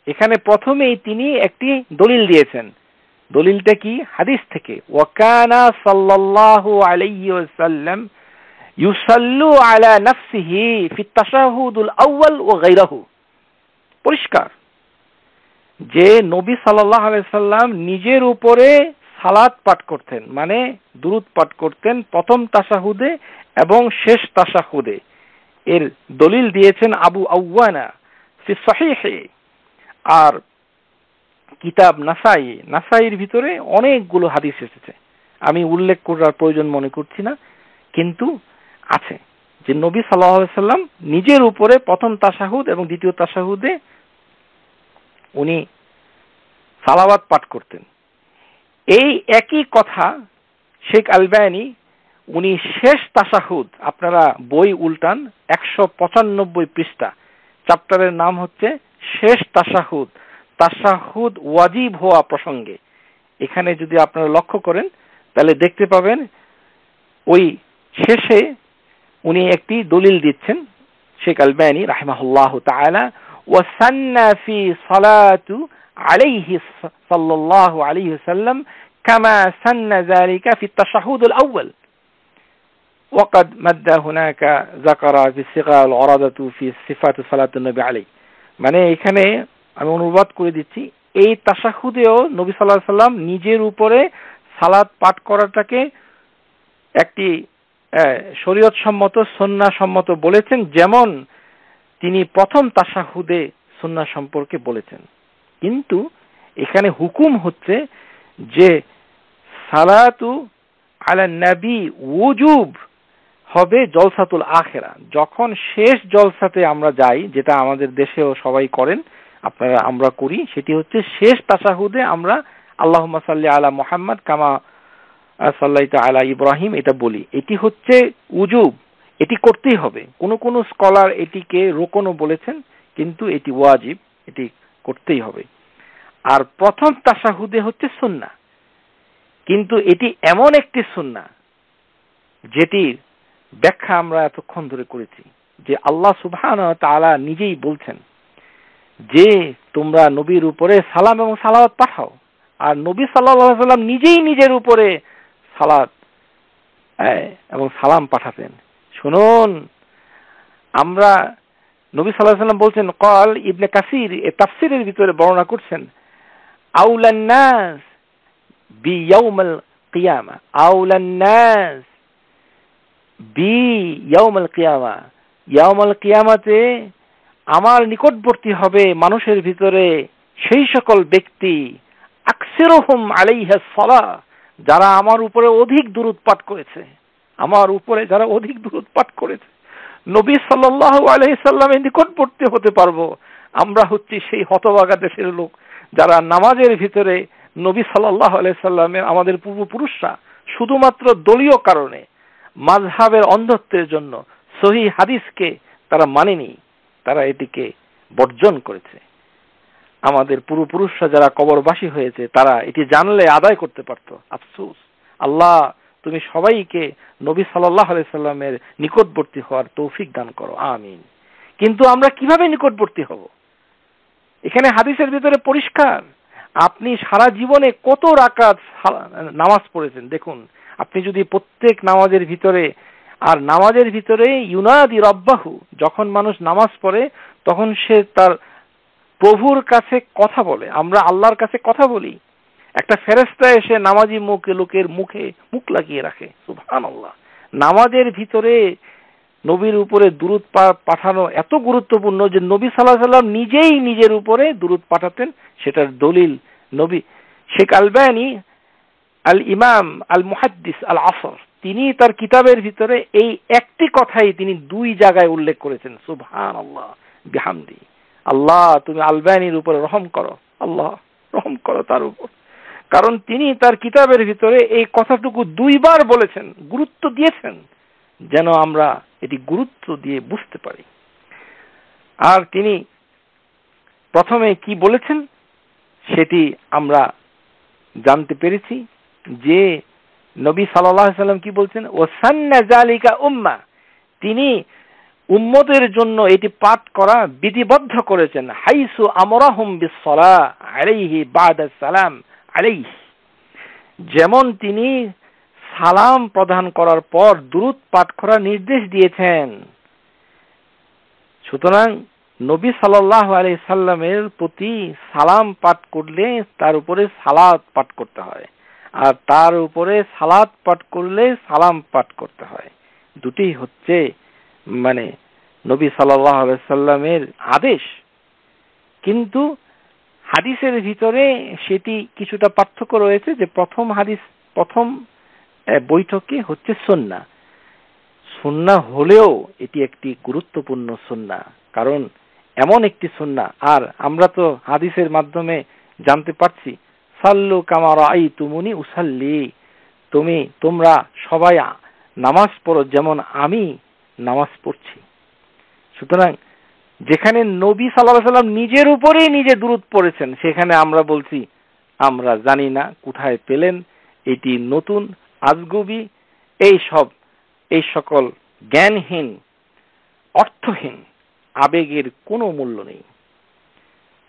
এখানে প্রথমেই তিনি একটি দলিল দিয়েছেন। দলিলটা কি? হাদিস থেকে, ওয়া কানা সাল্লাল্লাহু আলাইহি ওয়াসাল্লাম ইউসাল্লু আলা নাফসিহি ফি তাশাহুদুল আউয়াল ওয়া গায়রিহু। পরিষ্কার যে নবী সাল্লাল্লাহু আলাইহি সাল্লাম নিজের উপরে সালাত পাঠ করতেন, মানে দুরূদ পাঠ করতেন প্রথম তাশাহুদে এবং শেষ তাশাহুদে। এর দলিল দিয়েছেন আবু আওয়ানা ফি সহিহি। আর কিতাব নাসাইর ভিতরে অনেকগুলো হাদিস এসেছে, আমি উল্লেখ করার প্রয়োজন মনে করছি না, কিন্তু আছে যে নবী সাল্লাল্লাহু আলাইহি সাল্লাম নিজের উপরে প্রথম তাশাহুদ এবং দ্বিতীয় তাশাহুদে উনি সালাওয়াত পাঠ করতেন। এই একই কথা শেখ আলবানী উনি শেষ তাশাহুদ, আপনারা বই উল্টান 195 পৃষ্ঠা, চ্যাপ্টারের নাম হচ্ছে শেষ তাশাহুদ, তাশাহুদ ওয়াজিব হওয়া প্রসঙ্গে। এখানে যদি আপনারা লক্ষ্য করেন তাহলে দেখতে পাবেন ওই শেষে উনি একটি দলিল দিচ্ছেন শেখ আলবানী রাহিমাহুল্লাহু তাআলা, ওয়া সান্না ফি সালাতু আলাইহি সাল্লাল্লাহু আলাইহি ওয়াসাল্লাম কামা সান্না যালিকা ফি তাশাহুদুল আউয়াল ওয়া ক্বাদ মাদ্দা হুনাকা যাকারা ফি সিগাল উরাদাতু ফি সিফাতু সালাতুন নবী আলাইহি। মানে এখানে আমি অনুবাদ করে দিচ্ছি, এই তাশাহুদেও নবী সাল্লাল্লাহু আলাইহি সাল্লাম নিজের উপরে সালাত পাঠ করাটাকে একটি শরীয়ত সম্মত, সুন্নাহ সম্মত বলেছেন, যেমন তিনি প্রথম তাশাহুদে সুন্নাহ সম্পর্কে বলেছেন। কিন্তু এখানে হুকুম হচ্ছে যে সালাতু আলা নবী ওয়াজিব হবে জলসাতুল আখিরা, যখন শেষ জলসাতে আমরা যাই, যেটা আমাদের দেশেও সবাই করেন, আমরা করি, সেটি হচ্ছে শেষ তাশাহুদে আমরা আল্লাহুম্মা সাল্লি আলা মুহাম্মদ কামা সাল্লাইতা আলা ইব্রাহিম এটা বলি। এটি হচ্ছে উজুব, এটি করতেই হবে। কোন স্কলার এটিকে রুকনও বলেছেন, কিন্তু এটি ওয়াজিব, এটি করতেই হবে। আর প্রথম তাশাহুদে হচ্ছে সুন্নাহ, কিন্তু এটি এমন একটি সুন্নাহ যেটির ব্যাখ্যা আমরা এতক্ষণ ধরে করেছি, যে আল্লাহ সুবহানাহু ওয়া তাআলা নিজেই বলছেন যে তোমরা নবীর উপরে সালাম এবং সালাওয়াত পাঠাও, আর নবী সাল্লাল্লাহু আলাইহি ওয়াসাল্লাম নিজেই নিজের উপরে সালাত এবং সালাম পাঠাতেন। শুনুন, আমরা নবী সাল্লাল্লাহু আলাইহি ওয়াসাল্লাম বলছেন, ক্বাল ইবনে কাসির তাফসীরের ভিতরে বর্ণনা করছেন, আউলান নাস বি ইয়াউমিল কিয়ামা, আউলান নাস বি ইয়াউমিল কিয়ামা, ইয়াউমুল কিয়ামাতে আমার নিকটবর্তী হবে মানুষের ভিতরে সেই সকল ব্যক্তি আকসিরুহুম আলাইহিস সালাহ, যারা আমার উপরে অধিক দুরূদ পাঠ করেছে, আমার উপরে যারা অধিক দুরূদ পাঠ করেছে। নবী সাল্লাল্লাহু আলাইহি সাল্লামের নিকটবর্তী হতে পারবো আমরা হচ্ছি সেই হতভাগা দেশের লোক যারা নামাজের ভিতরে নবী সাল্লাল্লাহু আলাইহি সাল্লামের, আমাদের পূর্বপুরুষরা শুধুমাত্র দলীয় কারণে, মাযহাবের অন্ধত্বের জন্য সহিহ হাদিসকে তারা মানেনি, তারা এটিকে বর্জন করেছে। আমাদের পূর্বপুরুষরা যারা কবরবাসী হয়েছে তারা এটি জানলে আদায় করতে পারত। আফসোস, আল্লাহ তুমি সবাইকে নবী সাল্লাল্লাহু আলাইহি সাল্লামের নিকটবর্তী হওয়ার তৌফিক দান করো, আমিন। কিন্তু আমরা কিভাবে নিকটবর্তী হব? এখানে হাদিসের ভিতরে পরিষ্কার। আপনি সারা জীবনে কত রাকাত নামাজ পড়েছেন দেখুন। আপনি যদি প্রত্যেক নামাজের ভিতরে, আর নামাজের ভিতরে ইউনাদি রব্বাহু, যখন মানুষ নামাজ পড়ে তখন সে তার প্রভুর কাছে কথা বলে। আমরা আল্লাহর কাছে কথা বলি। একটা ফেরেশতা এসে নামাজি লোকের মুখে মুখ লাগিয়ে রাখে, সুবহানাল্লাহ। নামাজের ভিতরে নবীর উপরে দুরূদ পাঠানো এত গুরুত্বপূর্ণ যে নবী সাল্লাল্লাহু আলাইহি ওয়াসাল্লাম নিজেই নিজের উপরে দুরূদ পাঠাতেন। সেটার দলিল নবী শেখ আলবানী আল ইমাম আল মুহাদ্দিস আল আসর, তিনি তার কিতাবের ভিতরে এই একটি কথাই তিনি 2 জায়গায় উল্লেখ করেছেন, সুবহানাল্লাহ বিহামদি। আল্লাহ তুমি আলবানীর উপরে রহম করো, আল্লাহ রহম করো তার উপর। কারণ তিনি তার কিতাবের ভিতরে এই কথাটুকু 2 বার বলেছেন, গুরুত্ব দিয়েছেন, যেন আমরা এটি গুরুত্ব দিয়ে বুঝতে পারি। আর তিনি প্রথমে কি বলেছেন সেটি আমরা জানতে পেরেছি যে নবী সাল্লাল্লাহু আলাইহি সাল্লাম কি বলছেন, ওয়াসান্না যালিকা উম্মাহ, তিনি উম্মতের জন্য এটি পাঠ করা বিধিবদ্ধ করেছেন। হাইসু আমরাহুম বিসসালাহ আলাইহি বাদা সালাম আলাইহি, যেমন তিনি সালাম প্রদান করার পর দুরূদ পাঠ করার নির্দেশ দিয়েছেন। সুতরাং নবী সাল্লাল্লাহু আলাইহি সাল্লামের প্রতি সালাম পাঠ করলে তার উপরে সালাত পাঠ করতে হয়, আর তার উপরে সালাত পাঠ করলে সালাম পাঠ করতে হয়। দুটি হচ্ছে মানে নবী সাল্লাল্লাহু আলাইহি সাল্লামের আদেশ। কিন্তু হাদিসের ভিতরে সেটি কিছুটা পার্থক্য রয়েছে, যে প্রথম বৈঠকে হচ্ছে সুন্নাহ। সুন্নাহ হলেও এটি একটি গুরুত্বপূর্ণ সুন্নাহ, কারণ এমন একটি সুন্নাহ। আর আমরা তো হাদিসের মাধ্যমে জানতে পারছি, সাল্লু কামা রাআইতুমুনি উসাল্লি, তোমরা সবাই নামাজ পড়ো যেমন আমি নামাজ পড়ছি। সুতরাং যেখানে নবী সাল্লাল্লাহু আলাইহি সাল্লাম নিজের উপরেই নিজে দুরূদ পড়েছেন, সেখানে আমরা বলছি আমরা জানি না কোথায় পেলেন, এটি নতুন আজগুবি, এই সকল জ্ঞানহীন অর্থহীন আবেগের কোনো মূল্য নেই।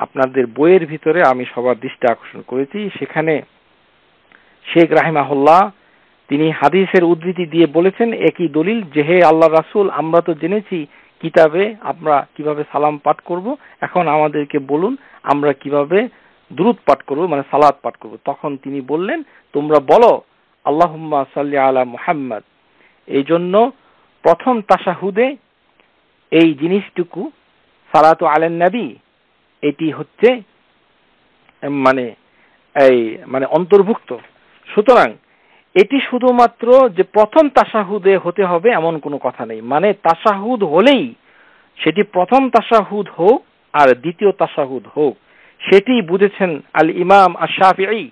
আপনাদের বইয়ের ভিতরে আমি সবার দৃষ্টি আকর্ষণ করেছি, সেখানে শেখ রাহিমাহুল্লাহ তিনি হাদিসের উদ্ধৃতি দিয়ে বলেছেন একই দলিল, যে হে আল্লাহ রাসূল, আমরা তো জেনেছি কিতাবে আমরা কিভাবে সালাম পাঠ করব, এখন আমাদেরকে বলুন আমরা কিভাবে দুরূদ পাঠ করব, মানে সালাত পাঠ করব। তখন তিনি বললেন, তোমরা বলো আল্লাহুম্মা সাল্লি আলা মুহাম্মদ। এই জন্য প্রথম তাশাহুদে এই জিনিসটুকু সালাতু আলান নবী, এটি হচ্ছে মানে অন্তর্ভুক্ত। সুতরাং এটি শুধুমাত্র যে প্রথম তাশাহুদে হতে হবে এমন কোনো কথা নেই। মানে তাশাহুদ হলেই সেটি প্রথম তাশাহুদ হোক আর দ্বিতীয় তাশাহুদ হোক, সেটি বুঝেছেন আল ইমাম আশ-শাফিঈ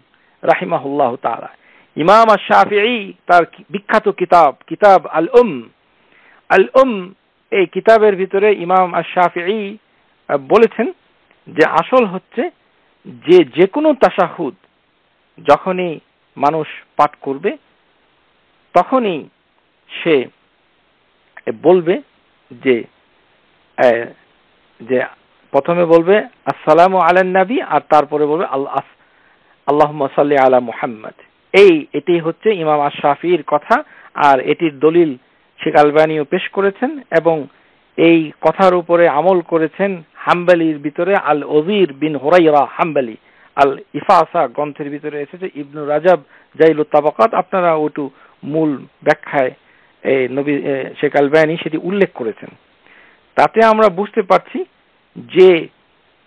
রাহিমাহুল্লাহু তাআলা। ইমাম আশ-শাফিঈ তার বিখ্যাত কিতাব আল এই কিতাবের ভিতরে ইমাম আশ-শাফিঈ বলেছেন যে আসল হচ্ছে যে কোনো তাশাহুদ যখনই মানুষ পাঠ করবে তখনই সে বলবে যে প্রথমে বলবে আসসালামু আলান নবী, আর তারপরে বলবে আল্লাহুম্মা সাল্লি আলা মুহাম্মদ। এটি হচ্ছে ইমাম আশ-শাফিঈর কথা, আর এটির দলিল শেখ আলবানীও পেশ করেছেন, এবং এই কথার উপরে আমল করেছেন হাম্বলির ভিতরে আল ওজির বিন হুরাইরা হাম্বলি, আল ইফাসা গ্রন্থের ভিতরে এসেছে। ইবনু রাজাব জাইলুত তাবাকাত, আপনারা ওটু মূল ব্যাখ্যায় নবী শেখ আলবানী সেটি উল্লেখ করেছেন। তাতে আমরা বুঝতে পারছি যে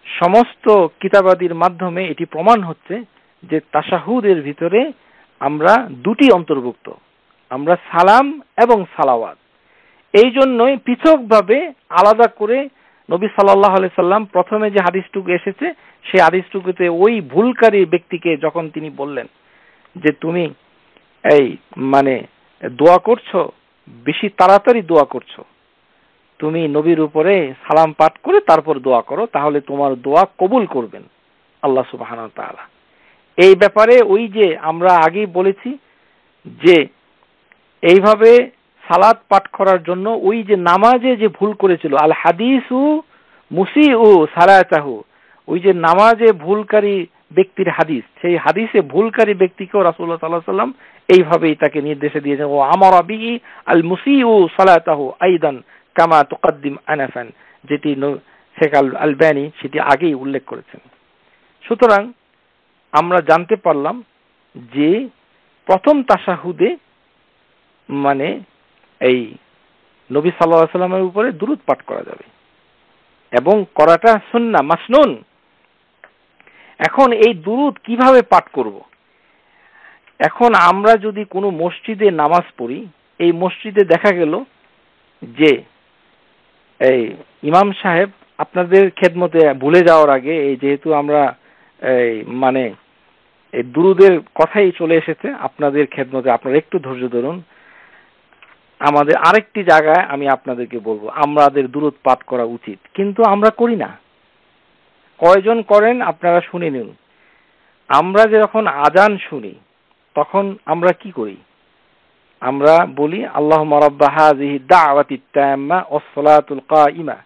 সমস্ত কিতাবাদির মাধ্যমে এটি প্রমাণ হচ্ছে যে তাশাহুদের ভিতরে আমরা দুটি অন্তর্ভুক্ত, আমরা সালাম এবং সালাওয়াত। এই জন্যই পৃথকভাবে আলাদা করে নবী সাল্লাল্লাহু আলাইহি সাল্লাম প্রথমে যে হাদিসটুকু এসেছে সেই হাদিসটুকুতে ওই ভুলকারী ব্যক্তিকে যখন তিনি বললেন যে তুমি দোয়া করছো, বেশি তাড়াতাড়ি দোয়া করছো, তুমি নবীর উপরে সালাম পাঠ করে তারপর দোয়া করো, তাহলে তোমার দোয়া কবুল করবেন আল্লাহ সুবহানাহু ওয়া তাআলা। এই ব্যাপারে ওই যে আমরা আগেই বলেছি যে এইভাবে সালাত পাঠ করার জন্য ওই যে নামাজে যে ভুল করেছিল, আল হাদিসু মুসিউ সালাতাহু, ওই যে নামাজে ভুলকারী ব্যক্তির হাদিস, সেই হাদিসে ভুলকারী ব্যক্তিকেও রাসূলুল্লাহ সাল্লাল্লাহু আলাইহি ওয়াসাল্লাম এইভাবেই তাকে নির্দেশে দিয়েছেন, ও আমারা বিহি আল মুসিউ সালাতাহু আইদান কামা তুকদ্দিম আনাফান, যেটি শেখ আলবানী সেটি আগেই উল্লেখ করেছেন। সুতরাং আমরা জানতে পারলাম যে প্রথম তাশাহুদে মানে এই নবী সাল্লাল্লাহু আলাইহি ওয়াসাল্লামের উপরে দুরূদ পাঠ করা যাবে এবং করাটা সুন্নাহ মাসনুন। এখন এই দুরূদ কিভাবে পাঠ করব? এখন আমরা যদি কোনো মসজিদে নামাজ পড়ি, এই মসজিদে দেখা গেল যে এই ইমাম সাহেব আপনাদের খেদমতে ভুলে যাওয়ার আগে, এই যেহেতু আমরা এই মানে এই দুরূদের কথাই চলে এসেছে আপনাদের খেদমতে, আপনারা একটু ধৈর্য ধরুন। আমাদের আরেকটি জায়গায় আমি আপনাদেরকে বলবো আমাদের দুরূদ পাঠ করা উচিত, কিন্তু আমরা করি না। কয়জন করেন আপনারা শুনে নিন। আমরা যখন আজান শুনি তখন আমরা কি করি? আমরা বলি আল্লাহুম্মা রাব্বা হাযিহি দাওয়াতিত তাম্মা ওয়াস সালাতুল কাইমা।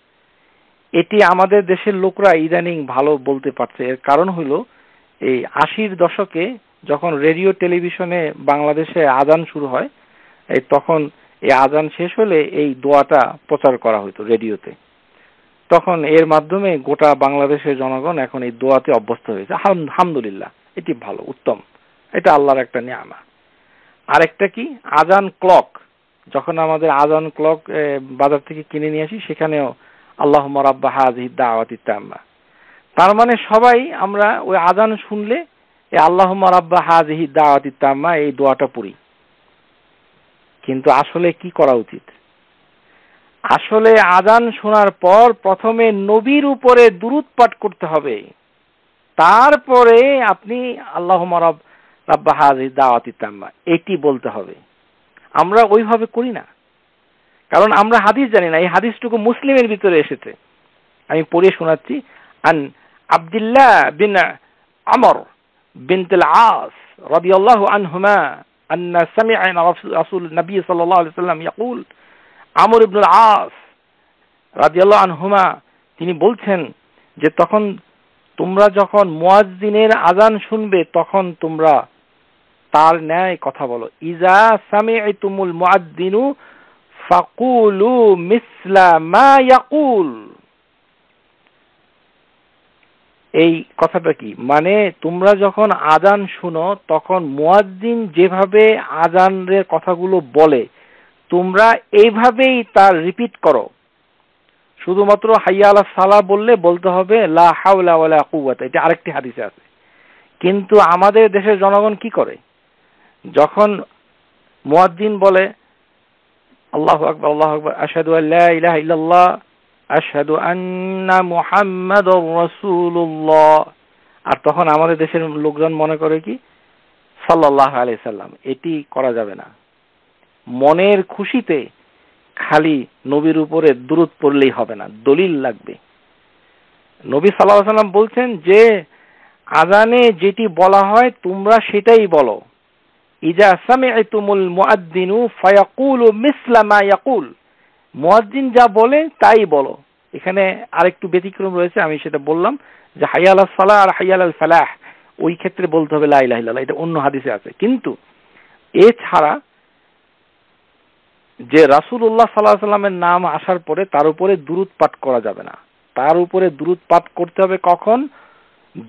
এটি আমাদের দেশের লোকরা ইদানিং ভালো বলতে পারছে। এর কারণ হলো এই 80-র দশকে যখন রেডিও টেলিভিশনে বাংলাদেশে আজান শুরু হয়, এই তখন এই আজান শেষ হলে এই দোয়াটা প্রচার করা হতো রেডিওতে। তখন এর মাধ্যমে গোটা বাংলাদেশের জনগণ এখন এই দোয়াতে অভ্যস্ত হয়েছে। আলহামদুলিল্লাহ, এটি ভালো, উত্তম, এটা আল্লাহর একটা নিয়ামা। আরেকটা কি, আজান ক্লক। যখন আমাদের আজান ক্লক বাজার থেকে কিনে নিয়ে আসি, সেখানেও আল্লাহুম্মা রাব্বা হাযিহি দাওয়াতিত তাম্মা। তার মানে সবাই আমরা ওই আজান শুনলে এই আল্লাহুম্মা রাব্বা হাযিহি দাওয়াতিত তাম্মা এই দোয়াটা পড়ি। কিন্তু আসলে কি করা উচিত? আসলে আজান শোনার পর প্রথমে নবীর উপরে দুরূদ পাঠ করতে হবে, তারপরে আপনি আল্লাহুম্মা রাব্বা হাযিহি দাওয়াতিত তাম্মা এটি বলতে হবে। আমরা ওইভাবে করি না, কারণ আমরা হাদিস জানি না। এই হাদিসটুকু মুসলিমের ভিতরে এসেছে, আমি পড়ে শোনাচ্ছি। আন আব্দুল্লাহ বিন আমর বিনত আল-আস রাদিয়াল্লাহু আনহুমা আন্না সামি'না রাসূল নবী সাল্লাল্লাহু আলাইহি ওয়াসাল্লাম ইয়াকুল, আমর ইবনে আল-আস রাদিয়াল্লাহু আনহুমা তিনি বলছেন যে তখন তোমরা যখন মুয়াজ্জিনের আজান শুনবে তখন তোমরা তার ন্যায় কথা বলো। ইজা সামি'তুমুল মুয়াজ্জিনু ফাকুলু মিসলা মা ইয়াকুল। এই কথাটা কি মানে, তোমরা যখন আজান শুনো তখন মুয়াজ্জিন যেভাবে আজানের কথাগুলো বলে তোমরা এইভাবেই তার রিপিট করো। শুধুমাত্র হাইয়া আলাস সালাহ বললে বলতে হবে লা হাওলা ওয়ালা কুওয়াতা, এটা আরেকটি হাদিসে আছে। কিন্তু আমাদের দেশের জনগণ কি করে, যখন মুয়াজ্জিন বলে আল্লাহু আকবার আল্লাহু আকবার আশহাদু আল্লা ইলাহা ইল্লাল্লাহ আশহাদু আন্না মুহাম্মাদুর রাসূলুল্লাহ, আর তখন আমাদের দেশের লোকজন মনে করে কি সাল্লাল্লাহু আলাইহি সাল্লাম। এটি করা যাবে না। মনের খুশিতে খালি নবীর উপরে দুরূদ পড়লেই হবে না, দলিল লাগবে। নবী সাল্লাল্লাহু আলাইহি সাল্লাম বলছেন যে আজানে যেটি বলা হয় তোমরা সেটাই বলো। ইজা সামি'তুমুল মুআদ্দিনু ফায়াকুলু মিসলা মা ইয়াকুল, মুয়াজ্জিন যা বলে তাই বলো। এখানে আরেকটু ব্যতিক্রম রয়েছে, আমি সেটা বললাম যে হাইয়া আলাস সালাহ আর হাইয়া আলাল ফালাহ, ওই ক্ষেত্রে বলতে হবে লা ইলাহা ইল্লাল্লাহ, এটা অন্য হাদিসে আছে। কিন্তু এছাড়া যে রাসূলুল্লাহ সাল্লাল্লাহু আলাইহি ওয়াসাল্লামের নাম আসার পরে তার উপরে দুরূদ পাঠ করা যাবে না। তার উপরে দুরূদ পাঠ করতে হবে কখন?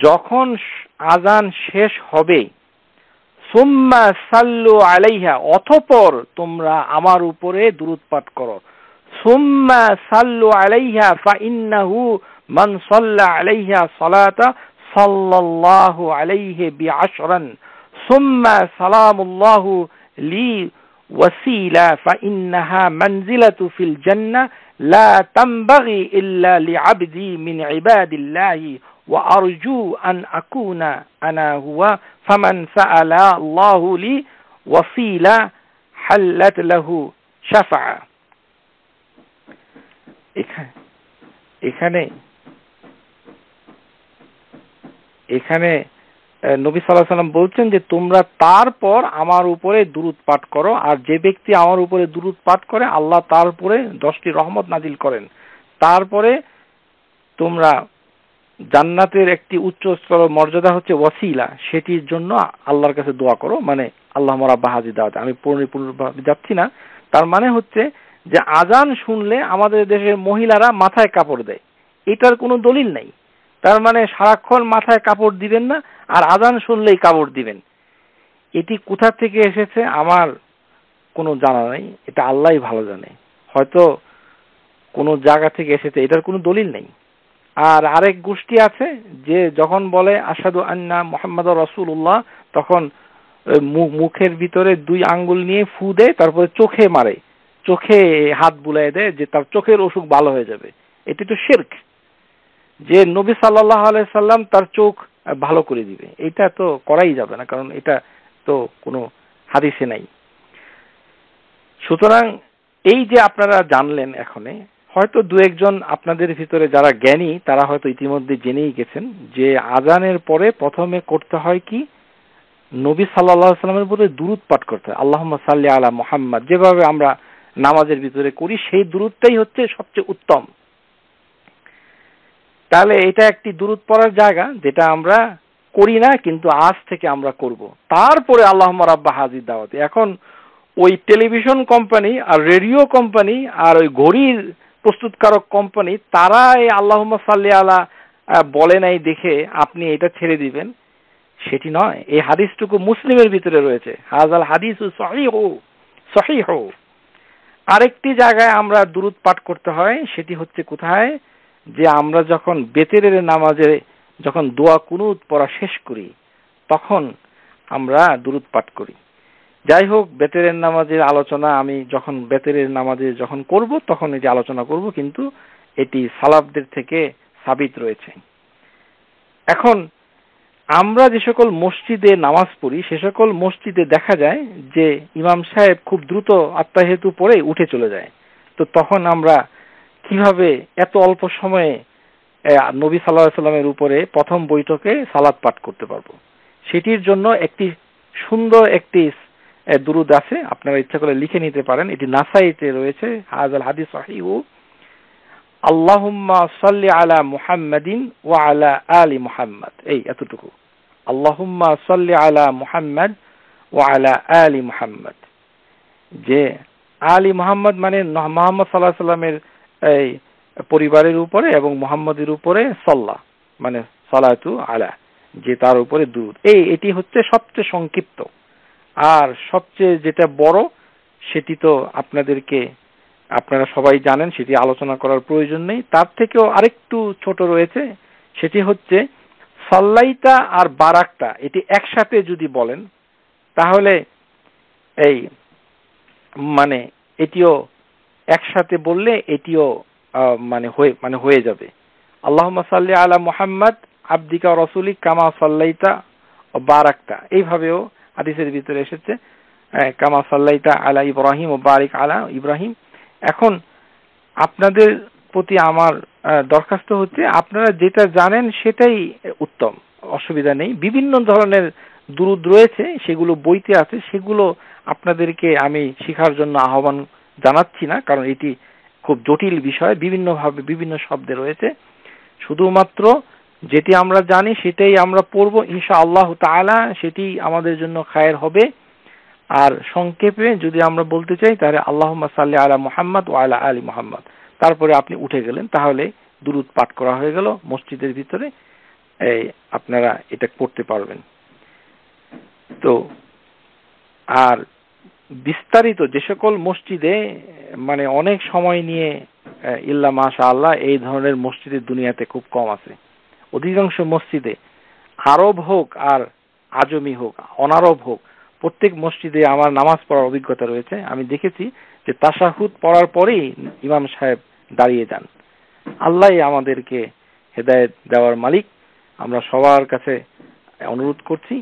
যখন আজান শেষ হবে। সুম্মা সাল্লু আলাইহা, অতঃপর তোমরা আমার উপরে দুরূদ পাঠ করো। সুম্মা সাল্লু আলাইহা ফাইন্নাহু মান সাল্লা আলাইহা সালাতা সাল্লাল্লাহু আলাইহি বিআশরান সুম্মা সালামুল্লাহু লি ওয়াসিলা ফাইন্নাহা মানজিলাতু ফিল জান্নাহ লা তানবাগি ইল্লা লিআবদি মিন ইবাদিল্লাহি وأرجو أن أكون أنا هو فمن سأل الله لي وصيلة حلت له شفاعة। এখানে নবী সাল্লাল্লাহু আলাইহি ওয়াসাল্লাম বলছেন যে তোমরা তারপর আমার উপরে দুরূদ পাঠ করো, আর যে ব্যক্তি আমার উপরে দুরূদ পাঠ করে আল্লাহ তার উপরে 10টি রহমত নাজিল করেন। তারপরে তোমরা জান্নাতের একটি উচ্চ স্তর মর্যাদা হচ্ছে ওয়াসিলা, সেটির জন্য আল্লাহর কাছে দোয়া করো। মানে আল্লাহুম্মা রাব্বা হাযিহি দাওয়াত, আমি পরিপূর্ণভাবে যাচ্ছি না, তার মানে হচ্ছে যে আজান শুনলে আমাদের দেশের মহিলারা মাথায় কাপড় দেয়, এটার কোনো দলিল নেই। তার মানে সারাক্ষণ মাথায় কাপড় দিবেন না, আর আজান শুনলেই কাপড় দিবেন। এটি কোথা থেকে এসেছে আমার কোনো জানা নেই, এটা আল্লাহই ভালো জানে। হয়তো কোনো জায়গা থেকে এসেছে, এটার কোনো দলিল নেই। আর আরেক গোষ্ঠী আছে যে যখন বলে আশহাদু আন্না মুহাম্মাদুর রাসূলুল্লাহ, তখন মুখের ভিতরে 2 আঙ্গুল নিয়ে ফু দেয়, তারপরে চোখে মারে, চোখে হাত বুলাই দেয় যে তার চোখের অসুখ ভালো হয়ে যাবে। এটি তো শিরক, যে নবী সাল্লাল্লাহু আলাইহি সাল্লাম তার চোখ ভালো করে দিবে, এটা তো করাই যাবে না, কারণ এটা তো কোনো হাদিসে নাই। সুতরাং এই যে আপনারা জানলেন, এখনে হয়তো 2-1 আপনাদের ভিতরে যারা জ্ঞানী তারা হয়তো ইতিমধ্যে জেনেই গেছেন যে আজানের পরে প্রথমে করতে হয় কি, নবী সাল্লাল্লাহু আলাইহি সাল্লামের উপরে দুরূদ পাঠ করতে হয়, আল্লাহুম্মা সাল্লি আলা মুহাম্মাদ, যেভাবে আমরা নামাজের ভিতরে করি সেই দুরূদটাই হচ্ছে সবচেয়ে উত্তম। তাহলে এটা একটি দুরূদ পড়ার জায়গা যেটা আমরা করি না, কিন্তু আজ থেকে আমরা করব। তারপরে আল্লাহুম্মা রাব্বা হাযিহি দাওয়াত। এখন ওই টেলিভিশন কোম্পানি আর রেডিও কোম্পানি আর ওই ঘড়ির প্রস্তুতকারক কোম্পানি, তারা এই আল্লাহুম্মা সাল্লি আলা বলে নাই দেখে আপনি এটা ছেড়ে দিবেন, সেটি নয়। এই হাদিসটুকু মুসলিমের ভিতরে রয়েছে, হাযাল হাদিসু সহিহ। আরেকটি জায়গায় আমরা দুরূদ পাঠ করতে হয়, সেটি হচ্ছে কোথায়, যে আমরা যখন বেতেরের নামাজে যখন দোয়া কুনুত পড়া শেষ করি তখন আমরা দুরূদ পাঠ করি। যাই হোক, বেতেরের নামাজের আলোচনা আমি যখন বেতেরের নামাজে যখন করব তখন এই যে আলোচনা করব, কিন্তু এটি সালাফদের থেকে সাবিত রয়েছে। এখন আমরা যে সকল মসজিদে নামাজ পড়ি সে সকল মসজিদে দেখা যায় যে ইমাম সাহেব খুব দ্রুত আত্মাহেতু পড়ে উঠে চলে যায়। তো তখন আমরা কিভাবে এত অল্প সময়ে নবী সাল্লাল্লাহু আলাইহি সাল্লামের উপরে প্রথম বৈঠকে সালাত পাঠ করতে পারবো? সেটির জন্য একটি সুন্দর একটি দুরূদ আছে, আপনারা ইচ্ছা করে লিখে নিতে পারেন। এটি নাসাইতে রয়েছে, হাযাল হাদিস সহিহ। আল্লাহুম্মা সাল্লি আলা মুহাম্মাদিন ওয়া আলা আলি মুহাম্মাদ, এই এতটুকু। আল্লাহুম্মা সাল্লি আলা মুহাম্মাদ ওয়া আলা আলি মুহাম্মাদ, যে আলি মুহাম্মদ মানে মুহাম্মদ সাল্লাল্লাহু আলাইহি সাল্লামের এই পরিবারের উপরে এবং মুহাম্মাদের উপরে সাল্লাহ মানে সালাতু আলা, যে তার উপরে দুরূদ। এটি হচ্ছে সবচেয়ে সংক্ষিপ্ত, আর সবচেয়ে যেটা বড় সেটি তো আপনারা সবাই জানেন, সেটি আলোচনা করার প্রয়োজন নেই। তার থেকেও আরেকটু ছোট রয়েছে, সেটি হচ্ছে সাল্লাইতা আর বারাকতা। এটি একসাথে যদি বলেন তাহলে এই মানে এটিও একসাথে বললে এটিও মানে হয়ে যাবে। আল্লাহুম্মা সাল্লি আলা মুহাম্মাদ আবদিকা ওয়া রাসূলিক কামা সাল্লাইতা ওয়া বারাকতা, এইভাবেও হাদিসের ভিতরে এসেছে, কামা সাল্লাইতা আলা ইব্রাহিম ওয়া বারিক আলা ইব্রাহিম। এখন আপনাদের প্রতি আমার দরখাস্ত হচ্ছে, আপনারা যেটা জানেন সেটাই উত্তম, অসুবিধা নেই। বিভিন্ন ধরনের দুরূদ রয়েছে, সেগুলো বইতে আছে, সেগুলো আপনাদেরকে আমি শেখার জন্য আহ্বান জানাচ্ছি না, কারণ এটি খুব জটিল বিষয়, বিভিন্নভাবে বিভিন্ন শব্দে রয়েছে। শুধুমাত্র যেটি আমরা জানি সেটাই আমরা পড়ব ইনশাআল্লাহ তাআলা, সেটি আমাদের জন্য খায়ের হবে। আর সংক্ষেপে যদি আমরা বলতে চাই তাহলে আল্লাহুম্মা সাল্লি আলা মুহাম্মাদ ওয়া আলা আলি মুহাম্মাদ, তারপরে আপনি উঠে গেলেন, তাহলে দুরূদ পাঠ করা হয়ে গেল মসজিদের ভিতরে। আপনারা এটা করতে পারবেন। তো আর বিস্তারিত যে সকল মসজিদে মানে অনেক সময় নিয়ে ইল্লা মাশাআল্লাহ এই ধরনের মসজিদের দুনিয়াতে খুব কম আছে। অধিকাংশ মসজিদে আরব হোক আর আজমি হোক, অনারব হোক, প্রত্যেক মসজিদে আমার নামাজ পড়ার অভিজ্ঞতা রয়েছে। আমি দেখেছি যে তাশাহুদ পড়ার পরেই ইমাম সাহেব দাঁড়িয়ে যান। আল্লাহই আমাদেরকে হেদায়েত দেওয়ার মালিক। আমরা সবার কাছে অনুরোধ করছি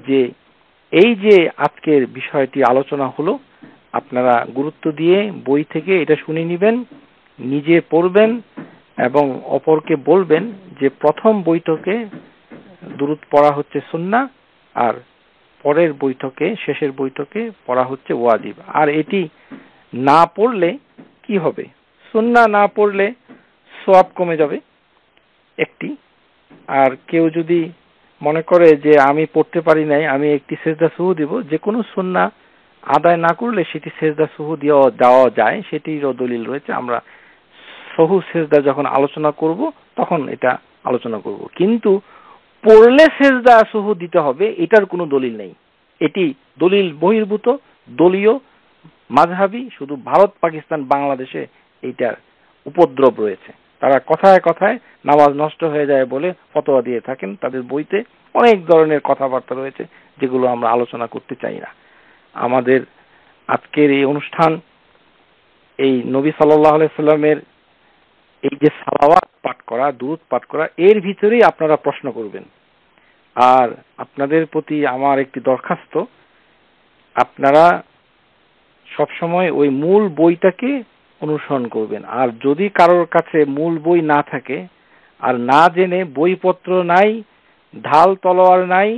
যে এই যে আজকের বিষয়টি আলোচনা হলো, আপনারা গুরুত্ব দিয়ে বই থেকে এটা শুনে নেবেন, নিজে পড়বেন এবং অপরকে বলবেন যে প্রথম বৈঠকে দুরূদ পড়া হচ্ছে সুন্নাহ, আর পরের বৈঠকে, শেষের বৈঠকে পড়া হচ্ছে ওয়াজিব। আর এটি না পড়লে কি হবে? সুন্নাহ না পড়লে সওয়াব কমে যাবে একটি। আর কেউ যদি মনে করে যে আমি পড়তে পারি নাই, আমি একটি সেজদা সুহু দিব, যে কোনো সুন্নাহ আদায় না করলে সেটি সেজদা সুহু দেওয়া যায়, সেটিরও দলিল রয়েছে। আমরা সহু সেজদা যখন আলোচনা করব তখন এটা আলোচনা করব। কিন্তু পড়লে সেজদা সুহু দিতে হবে এটার কোনো দলিল নেই। এটি দলিল বহির্ভূত, দলীয়, মাযহাবী। শুধু ভারত, পাকিস্তান, বাংলাদেশে এইটার উপদ্রব রয়েছে। তারা কথায় কথায় নামাজ নষ্ট হয়ে যায় বলে ফতোয়া দিয়ে থাকেন। তাদের বইতে অনেক ধরনের কথাবার্তা রয়েছে যেগুলো আমরা আলোচনা করতে চাই না। আমাদের আজকের এই অনুষ্ঠান, এই নবী সাল্লাল্লাহু আলাইহি সাল্লামের এই যে সালাওয়াত পাঠ করা, দুরূদ পাঠ করা, এর ভিতরেই আপনারা প্রশ্ন করবেন। আর আপনাদের প্রতি আমার একটি দরখাস্ত, আপনারা সবসময় ওই মূল বইটাকে অনুসরণ করবেন। আর যদি কারোর কাছে মূল বই না থাকে, আর না জেনে, বইপত্র নাই, ঢাল তলোয়ার নাই,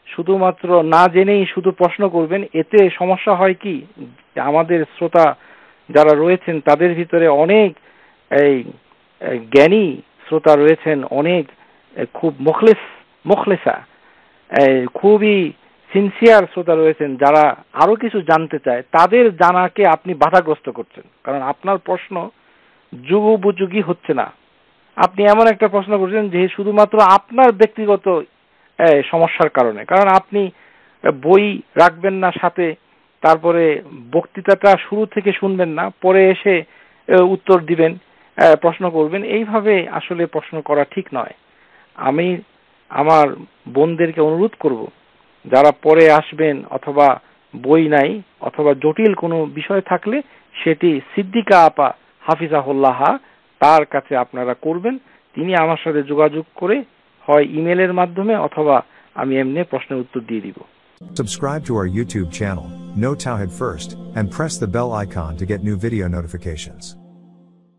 শুধুমাত্র না জেনেই শুধু প্রশ্ন করবেন, এতে সমস্যা হয় কি, আমাদের শ্রোতা যারা রয়েছেন তাদের ভিতরে অনেক এই জ্ঞানী শ্রোতা রয়েছেন, অনেক খুব মুখলেসা, খুবই সিনসিয়ার শ্রোতা রয়েছেন যারা আরো কিছু জানতে চায়। তাদের জানাকে আপনি বাধাগ্রস্ত করছেন, কারণ আপনার প্রশ্ন যুগোপযোগী হচ্ছে না। আপনি এমন একটা প্রশ্ন করছেন যে শুধুমাত্র আপনার ব্যক্তিগত সমস্যার কারণে, কারণ আপনি বই রাখবেন না সাথে, তারপরে বক্তৃতাটা শুরু থেকে শুনবেন না, পরে এসে উত্তর দিবেন, প্রশ্ন করবেন। এইভাবে আসলে প্রশ্ন করা ঠিক নয়। আমি আমার বোনদেরকে অনুরোধ করব, যারা পরে আসবেন অথবা বই নাই অথবা জটিল কোনো বিষয় থাকলে সেটি সিদ্দিকা আপা হাফিজাহুল্লাহ তার কাছে আপনারা করবেন। তিনি আমার সাথে যোগাযোগ করে হয় ইমেলের মাধ্যমে অথবা আমি এমনি প্রশ্নের উত্তর দিয়ে দিব। Subscribe to our YouTube channel, Know Tawhid First, and press the bell icon to get new video notifications.